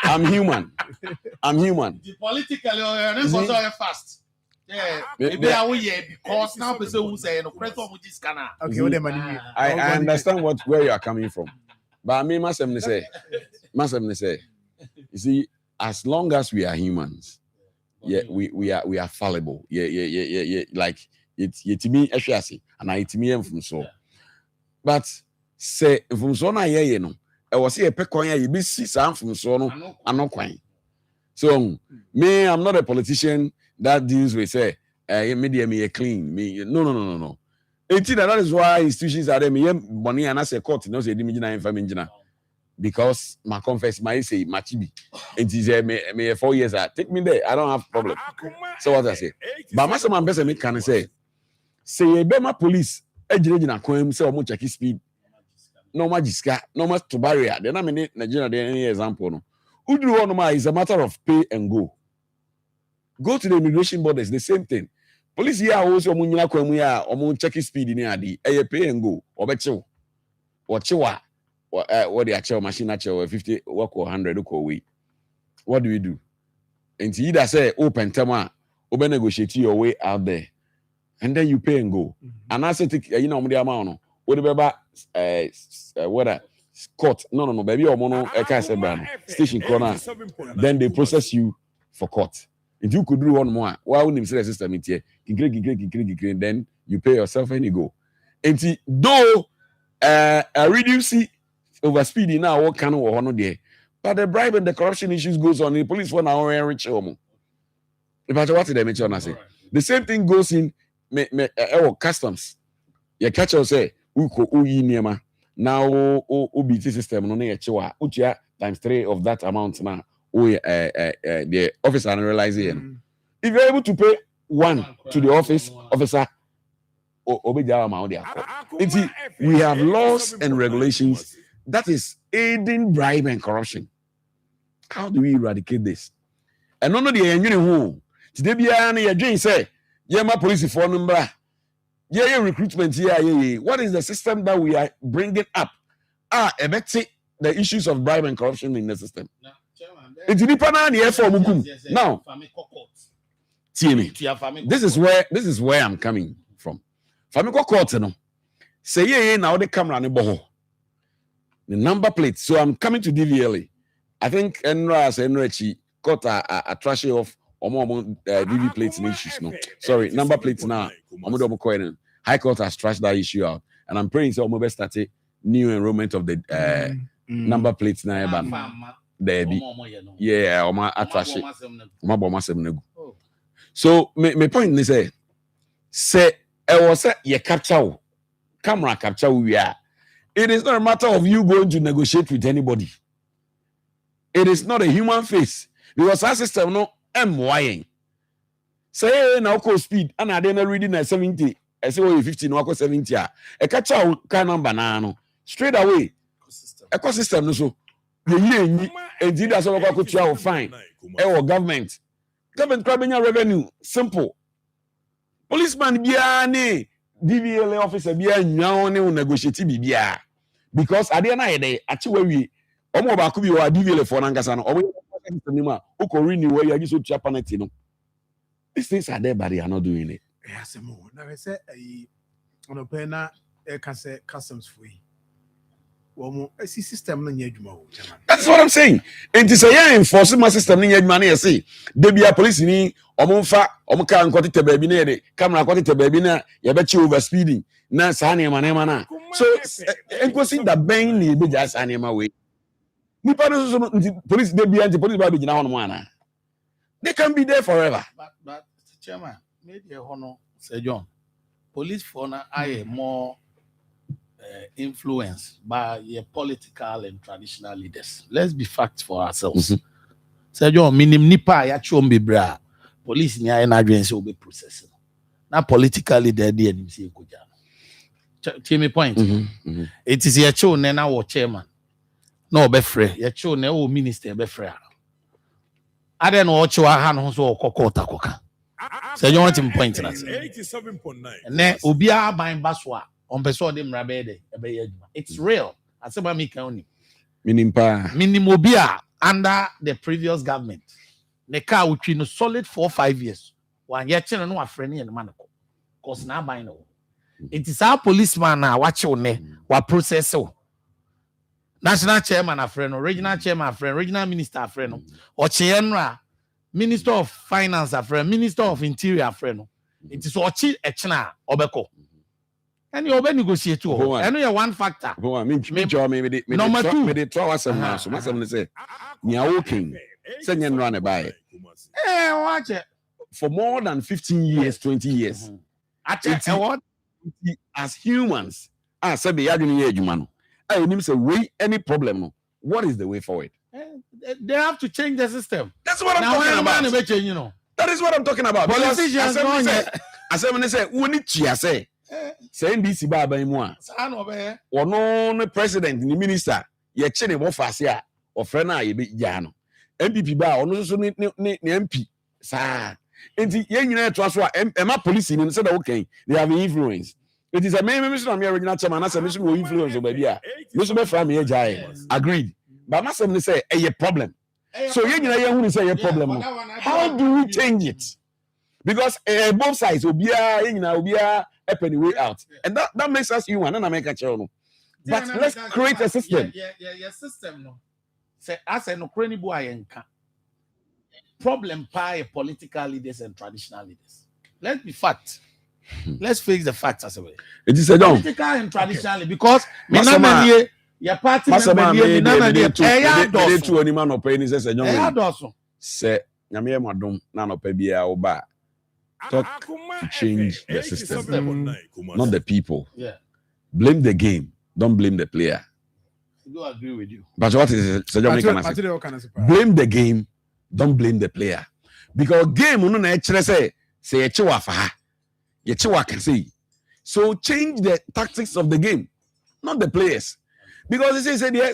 I'm human. The politically, also fast. Yeah, maybe I will because now person who say no press on with this canal. Okay, I understand where you are coming from, but I mean, must say, you see, as long as we are humans, yeah, we are fallible. Yeah. Like it's to me, actually, and I to me from so, but say from so na you know, I was here pekonya you be see some from so no, I'm not quite. So me, I'm not a politician that deals with say me a clean me no. That is why institutions are there. Me money and as a court no say because my confess my say machibi. It is me 4 years take me there. I don't have problem. So what I say, but my some person me can say you be my police ejina kwam say omo check speed no magiska no mas to barrier. Then I mean Nigeria there any example no. Udru one is a matter of pay and go. Go to the immigration borders, the same thing. Police here also munyina kwamu ya omo check speed ni adi. Pay and go. Obechew. Ochewa. What the actual machine actual 50 work or 100 go away. What do we do? And either say open tema obe negotiate your way out there. And then you pay and go. And I say you know the amount what the whether court no baby or mono station corner then they process you for court. If you could do one more, why wouldn't you say the system it here? Then you pay yourself and you go. And though reduce overspeeding now what kind of honor there, but the bribe and the corruption issues goes on. The police for now are rich homo. But what did I mention? I say the same thing goes in customs. You catch us say now OBT system no near chiwa uchia times 3 of that amount now. The officer analyzing. If you're able to pay 1 to the officer, we have laws and regulations that is aiding bribe and corruption. How do we eradicate this? And none of the who today be a say, yeah, my police for number. Yeah, recruitment here. What is the system that we are bringing up? The issues of bribe and corruption in the system. It's now, this is where I'm coming from. Famiko court, no. Say now the camera on the number plate. So I'm coming to DVLA. I think Enrachi got a trash off DV plates issues. No, sorry, number plates now. High Court has trashed that issue out, and I'm praying so I'm started new enrollment of the number plates now. There be so my point is say I was you capture camera capture we are. It is not a matter of you going to negotiate with anybody. It is not a human face because our system no MY. Say now call speed and I didn't reading at 70. I say oh 50 no 70. A capture car number now straight away. Ecosystem no so. And that's all I could fine. Government grabbing your revenue. Simple. Policeman biane DVLA officer biya nyawne negotiate bibia because at the end of the day actually we omo ba ku bi wa DVLA for nankasa no omo nima uko renew where you so tua penalty no. These things are there but they are not doing it. Yes, mo. Na we say on pena customs free. System that's what I'm saying. And to say enforce my system in money, say they be a police ni omunfa omka nkoti te baby na de camera nkoti te baby na ya be over speeding na sa na na so enkosi da ben ni be ja sa na we nipa no so police they be anti police ba be gina hono ana They can be there forever. But Chairman, maybe a honor, Sir John. Police fauna are more influenced by your political and traditional leaders. Let's be facts for ourselves. Sir John, minim nipa ya chombe bra. Police ni aye na adwen se obe process. Na politically there dey anim se ekoja. Check me point. It is your show na wo chairman. No obe frɛ. Your show na wo minister be frɛ. Ade no ocho ha no so okokota koka. Sir John want him point na. 87.9. Ne obia ban baswa. On person de mrabe de ebe adwuma. It's real. Asema mi kan oni. Minimobia under the previous government. Ne car which no solid 4 or 5 years. One year chen no afreni and manako. Cause na buy no. It is our policeman now watch on ne wa process so. National chairman afreno, regional chairman afreno, regional minister afreno, or chienra, minister of finance afreno, minister of interior afreno. It is ochi echna obeko. And you obey negotiate too. I know you one factor. Number two, me de try some now. So myself say, "Nya working, send you run by." Hey, watch it for more than 15 years, 20 years. What? As humans, I said the yadini ejumano. I need say way any problem. No, what is the way forward? They have to change the system. That's what I'm talking about. You know. That is what I'm talking about. Politicians I said when they say, "We need to say." Saying this baba imwa ono no president ni minister ye che ne bo fasia o frɛ na ye be gya no MPP ba ono so ni MP sa enti ye nyina to so a ema police ni say that okay they have influence. It is a me so na original chairman na say me so no influence o ba bia me so be fra me ye gya agreed but ma say me say a problem so ye nyina ye hu ni say a problem no how do we change it because both sides obia ye nyina obia any way out, and that makes us human. And I make a channel, but let's create a system. Yeah, system no. Say as no cranny boy problem by political leaders and traditional leaders. Let's be fact. Let's face the facts as well. It is a political and traditional because me na me your party member me na me to any man or penny says a young say nyame madom na no pa bia oba. Talk to change the system, not the people. Yeah. Blame the game, don't blame the player. I do agree with you. But what is it? Blame the game, don't blame the player. Because game, you know, say so change the tactics of the game, not the players. Because they say they're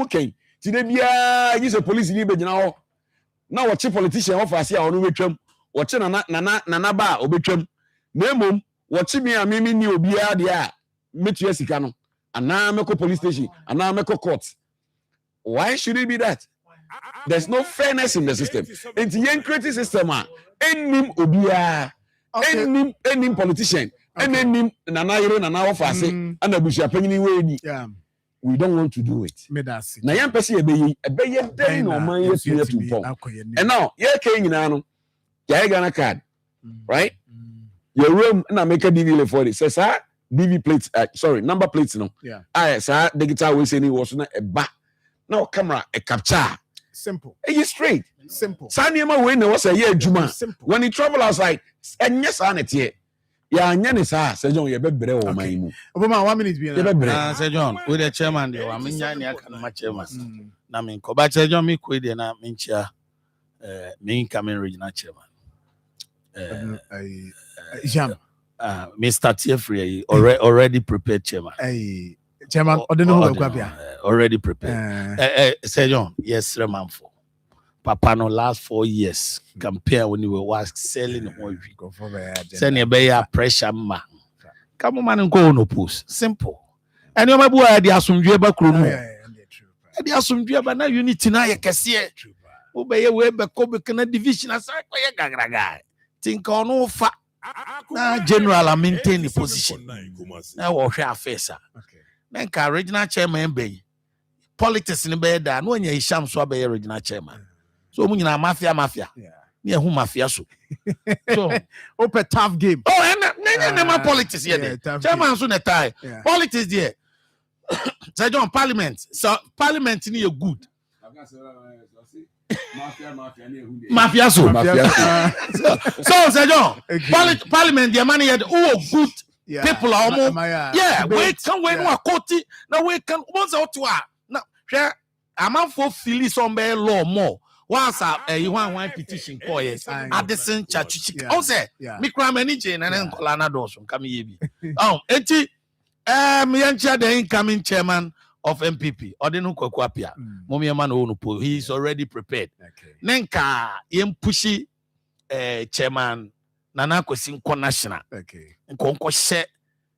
okay. Today, use a police in now. Now, what politician offers here on the watch nana ba obetwam na emom watch me a mimi ni obia de a metu asika no ana meko police station ana meko court. Why should it be that? There's no fairness in the system. It's yen create system a enim obia enim politician enim nana yero nana ofase ana busia panyini we ni. We don't want to do it. Na yen pese ebeye den no man yesu to form. And now ye ke nyina no yeah, Ghana card, right? Your room na make a DV for it. Says DV plates, number plates, no. Yeah. Sir, digital we say ni was not a back. No camera, a capture. Simple. It's straight. Simple. Sanyama when there was a year Juma. Simple. When he travel outside, and yes, on it here. Yeah, nyane sa Sir John, you better o my mu. Obama 1 minute be na. Sir John, with the chairman there, I mean nya aka na chairman. Na me ko ba Sir John me ko dey na me nchia me incoming regional chairman. Mr. Tiefrey already prepared chairman. Chairman, already prepared. Sir John, yes, Marfo. Papa no last 4 years compare when you were selling oil. Send your bay pressure man. Come on and go no post. Simple. And you boy the asumdwe ba kro no. The asumdwe ba na unity na ye kese. Obey we be ko be kana division asai ko ye gagraga. Think on no fa na general and maintain the position. Now what affairs are. Then ka regional chairman be politics in be da no nya hisham so be regional chairman. So mu nyina mafia. Yeah, who mafia so. So open tough game. Oh, and my politics here there. Chairman so na tie. Politics there. Say John parliament. So parliament ni good. Mafia so. So say John, Okay. parliament the money had good people are almost yeah, we can we no akoti na we can once out to na hwe Marfo feel some law more once you one petition call yes Addison Chachichi o say me cry many chain and nkola na do so come ye bi enti me yancha the incoming chairman of MPP Odinu Kwakwapia mommy man onupo he is already prepared nenka yem pushi chairman Nana Kwesi national nkonko she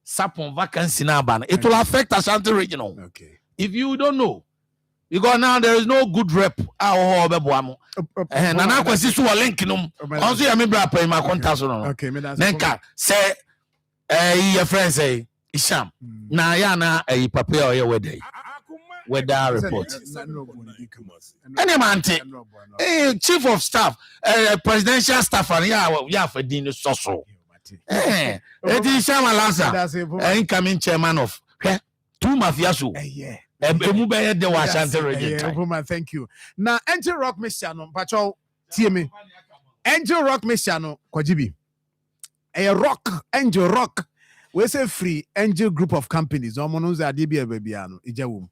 sapon vacancy na ban it will affect Ashanti regional if you don't know because now there is no good rep Nana Kwesi so link num also ya me bra pay my contact no nenka say your friend say Isham na ya na papa or your weather report any man chief of staff presidential staff and yeah for din so it is Isham Alansa incoming chairman of two mafia so the Ashanti region. Thank you. Now Angel Rock Messiano pacho tie me Angel Rock Messiano Kwajibi a rock Angel Rock we say free Angel group of companies omono za de bia babiano ijawum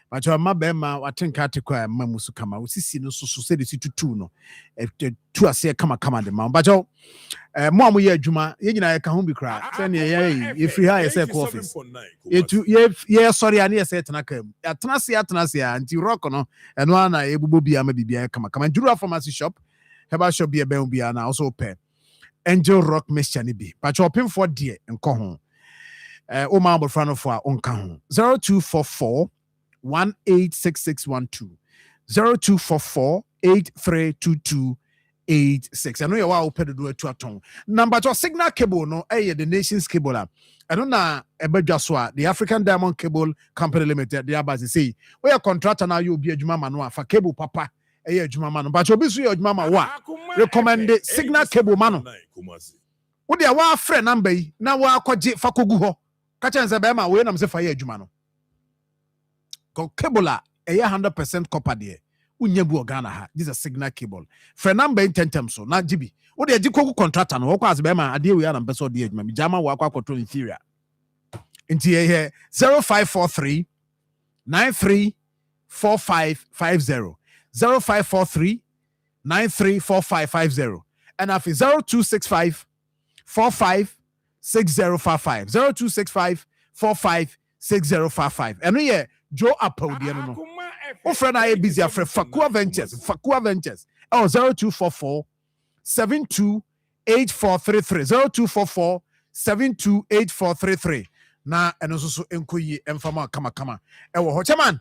pacho ma bema watenka tekwa mamusu kama usisi no so se de tutu no tu ase kama de ma pacho mo amoye adwuma ye nyina ye ka ho bi kra se ne ye free ha ye say office ye sorry ani ye say tena kam atena se anti rock no eno ana ebubo bia ma bibia kama Jura pharmacy shop heba shop bia ben bia na also pay Angel Rock Mixture ni bi pacho pin for de enko ho o ma abofra for onka ho 0244 186612 0244 832286. I know you are open to do a tuaton. Number 2 signal cable no the nation's cable. I don't know about the African Diamond Cable Company Limited. The Abbas say we are contractor now you be a juma man for cable papa a juma man. But you be your mama wa recommend the signal cable man. What they are friend number now we are kwaji fakogu catch and Zabema we nam say fire juma no. Cable a 100% copper there. Unyebu Ghana ha. This is a signal cable. For number in 10 terms so na GB. What the jiko contractor no kwa asbema ade we am beso de adwuma. Jama wa kwa control inferior. Inti here 0543 934550 0543 934550 and after 0265 456055 0265 456055 and yeah Joe Apple the no. O friend I busy afre Fakua Ventures 0244 728433 0244 728433 na eno so enkoyi emfama kama e wo ho chairman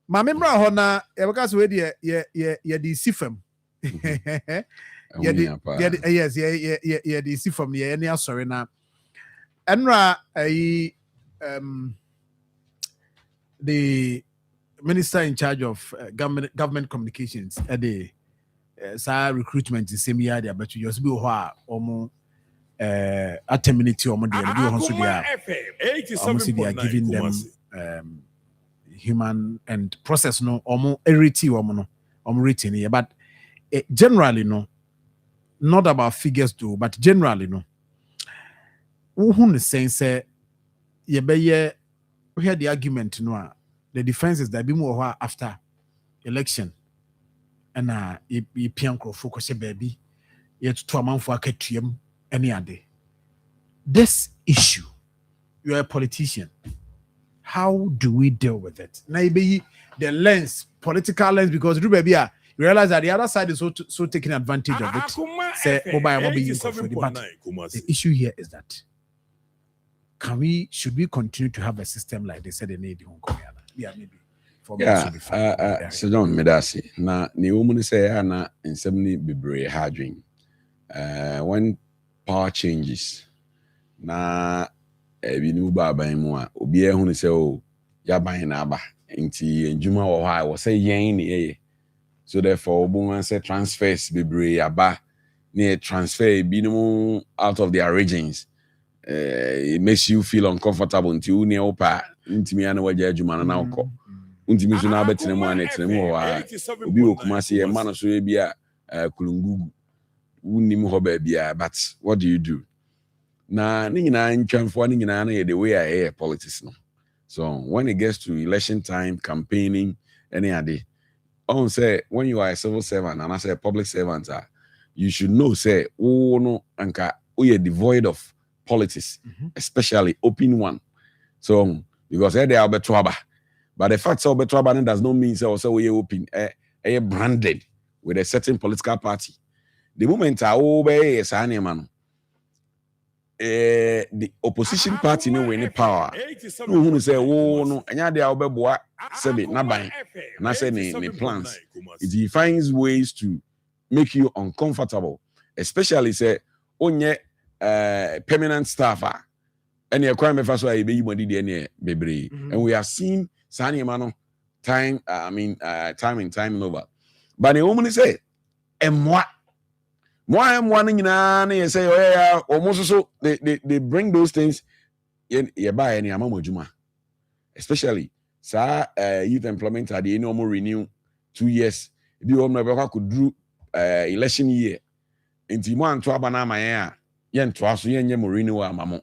ma memra ho na e beka so we de ye di sifam yes ye di sifam ye ne asori na enra the minister in charge of government communications at the recruitment in same year there but you just be omo terminate omo there be also they are giving them human and process no omo eriti omo no omo rating here but generally no not about figures though but generally no who the sense ye be ye we hear the argument no the defense is that be more after election and pianko focus baby yet to a man for akatuam any other. This issue, you are a politician. How do we deal with it? Maybe the lens, political lens, because you realize that the other side is so taking advantage of it. Say, the issue here is that should we continue to have a system like they said they need in Hong Kong? Yeah, maybe. So don't medasi. Na ni woman say na insomni bebre hardwing. When power changes, na binu baba imu obi ehunu say oh ya ban na aba nti enjuma wo ha wo say yen ni so therefore obo say transfers bebre aba ni transfer binu out of their regions. It makes you feel uncomfortable until you near opa intimi ana waje adwuma na uko untimi so na betene mu ana etene mu wa obi okuma se e ma no so e bia kulungugu unnim ho ba bia, but what do you do? Na ni nyina ntwamfo ni nyina na the way I politics no. So when it gets to election time, campaigning, any ade, on say when you are a civil servant and I say a public servant, you should know say oh no anka we are devoid of politics, especially open one. So because they are betraba, but the fact so betraba does not mean say also we open a branded with a certain political party. The moment I obey a man. The opposition party no any power. No who say, oh no, anya de obeboa sebe na ban na say ne plans. It finds ways to make you uncomfortable, especially say onye permanent staffer. And your crime first why be you money bebre. And we have seen Sani Mano time and over. But the woman say, and what? Why am one in say, oh yeah, almost so they bring those things in buy any amount, especially youth employment at the normal renew 2 years. If you never could do election year into one to abana my yen trust yen renew a mamo.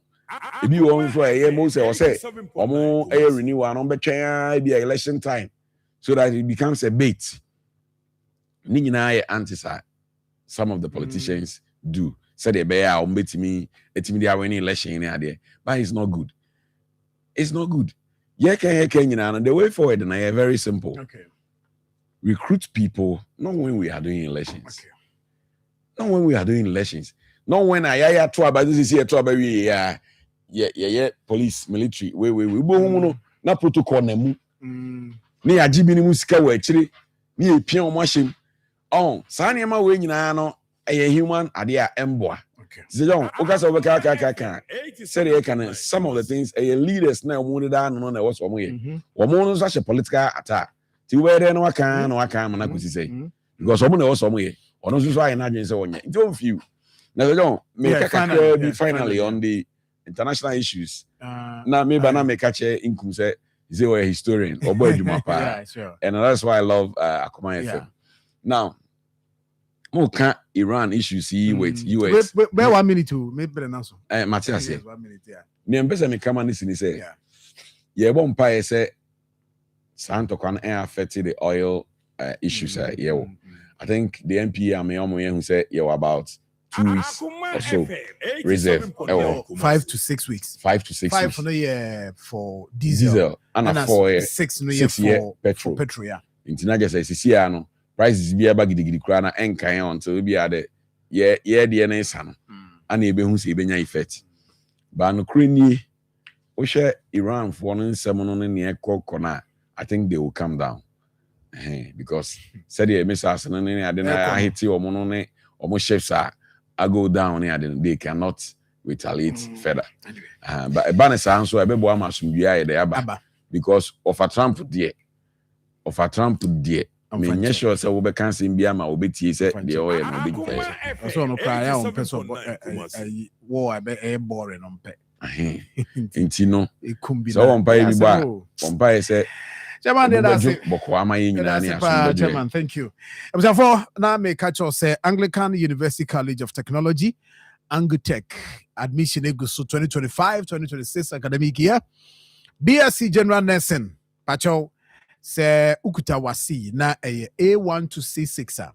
If you want for a year, most or say or more a renewal on the be election time so that it becomes a bait. Nina anti-side. Some of the politicians do. Say they bear on me, any election in there. But it's not good. It's not good. And the way forward and I very simple. Okay. Recruit people, not when we are doing elections. Okay. Not when we are doing elections. Not when I try about this is here police, military, we na protocol nemu. Ni ajibini musika we chiri, ni epion machine. Oh, Sani ma we nyina no a human idea emboa. Okay. So okasa obeka say they can some of the things a leaders na omo da no na was omo ye. Omo no such a political attack. Ti we there no aka na kusi say. Because omo na was omo ye. Ono so aye na dwen say onye. Don't feel. Now don't make finally on the international issues. Now maybe na make catch income say is a historian or boy Jumapa. Sure. And that's why I love Akoma FM. Now, more Iran issues with US. Wait 1 minute to maybe an answer. Matthias, 1 minute, yeah. Me come and listen, say, yeah, one pie say, Santo can affect the oil issues. Yeah, I think the MP who said, yeah, about 2 weeks or so reserve 5 to 6 weeks. 5 to 6 5 weeks. For the year for diesel and 4 6 year for petrol. Yeah. International says, no. Prices be about gidi kura na enkan on so be ade ye de na isa no ana ebe hu se ebenya effect ba no kreni o hwe Iran for no nsem no ne ekọ na I think they will come down because said the missiles no ne ade na ahiti omo no ne omo ships I go down ne ade they cannot retaliate further but ban say so ebe bo amasum bia ye de aba because of a Trump there me nye sure say we be cancel bia ma obetie say the oil no be fair so no cry on person war be boring on pe intino so on pa bi ba on pa say chairman that's boko amaye nyina na aso chairman thank you for now me catch us say Anglican University College of Technology Angutech admission eguso 2025-2026 academic year BSc General Nursing pacho say ukuta wasi na A1 to C6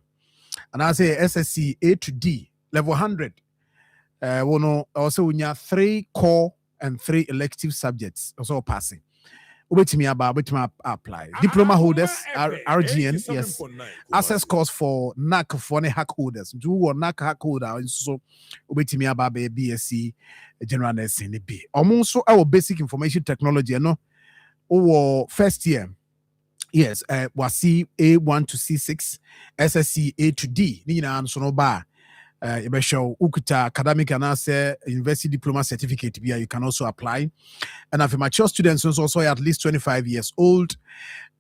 and I say SSC A to D level 100 wono also unya 3 core and 3 elective subjects also passing ubetimi apply diploma holders RGN yes access course for NAC for the hack holders do or NAC hack holder so ubetimi aba BSc General Nursing B almost our basic information technology no or first year. Yes, wasi A1 to C6, SSC A to D. Nina and Sonoba. Show ukuta academic and answer university diploma certificate. You can also apply. And if mature students also at least 25 years old,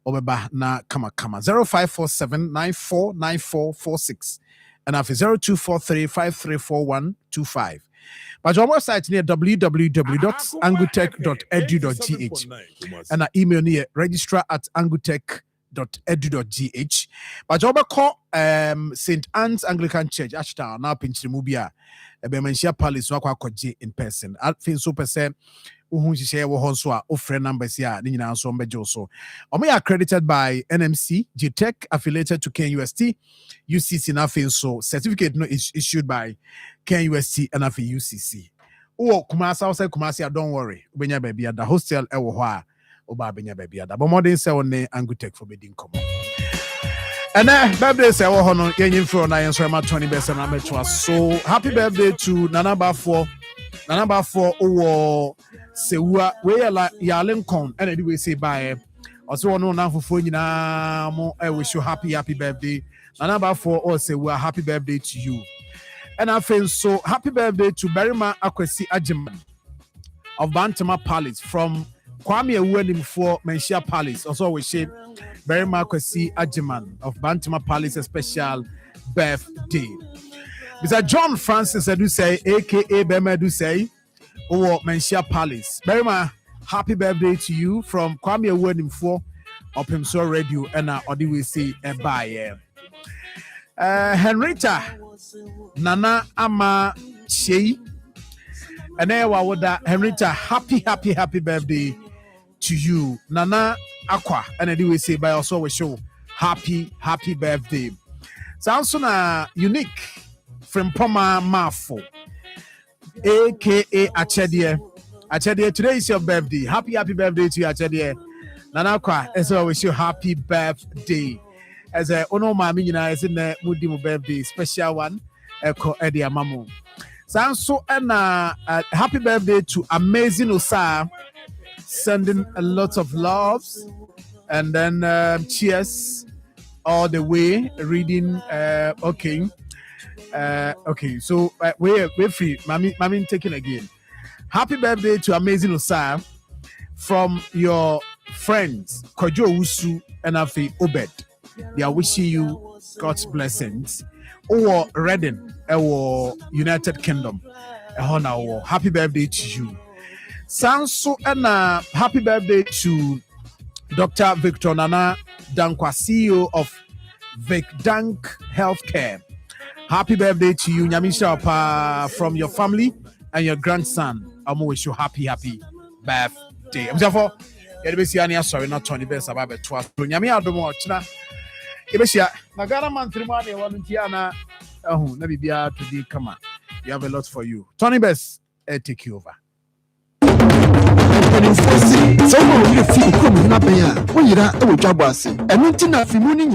obeba na kama 0547 949446. and after 0243534125. But our website near www.angutech.edu.gh and our email near registrar@angutech.edu.gh. But our call St. Anne's Anglican Church Ashtown now pinch the mubia Ebemensia Palace wakwakoje in person. I feel so percent who share wo friend numbers here nina so mbejo so. We are accredited by NMC, GTech affiliated to KUST, UCC na so certificate no is issued by KUST and afi UCC. Oh, Kumasi outside Kumasi, don't worry. Benya baby at the hostel ewo hwa oba benya baby at the modern say on Angutech for bidding come. And birthday say wo hono yenyin fro na yen so ma 20 best na metwa. So happy birthday to Nana Marfo owo Sewa we ya Lincoln and we say bye. Also no na fofo nyina mo wish you happy birthday. Nana Marfo or Sewa happy birthday to you. And I feel so happy birthday to Berima Akwesi Ajiman of Bantama Palace from Kwame Ewenim for Menshia Palace. Also, we say Berima Akwesi Ajiman of Bantama Palace a special birthday. Mr. John Francis Edusei, aka Berima Edusei, or Menshia Palace. Berima, happy birthday to you from Kwame Ewenim for of Pimso Radio and Odi we say a bye. Henrietta Nana Ama Shei and Woda Henrietta, happy birthday to you. Nana Aqua, and I do say by also we show happy birthday. Sounds unique from Poma Marfo, aka Achedie. Today is your birthday. Happy birthday to you, Achedie. Nana Aqua, as well wish you happy birthday. As a ono mami nyina is in the Mudimu birthday special one. Eko Eddie Amamu. So and happy birthday to Amazing Osa, sending a lot of loves and then cheers all the way. Reading okay. So we're free. Mami taking again. Happy birthday to Amazing Osa from your friends Kojo Usu and Afi Obed. They are wishing you God's blessings. Or Reading, or United Kingdom. Happy birthday to you. Sounds so and happy birthday to Dr. Victor Nana Dankwa, CEO of Vic Dank Healthcare. Happy birthday to you, Nyamisha Pa, from your family and your grandson. I'm wish you happy birthday. I'm therefore, sorry, not 20 best about 12. Nyami Adomo China. Ebesia Nagara man 3 months Tiana na bibia today come on. We have a lot for you. Tony Best take you over.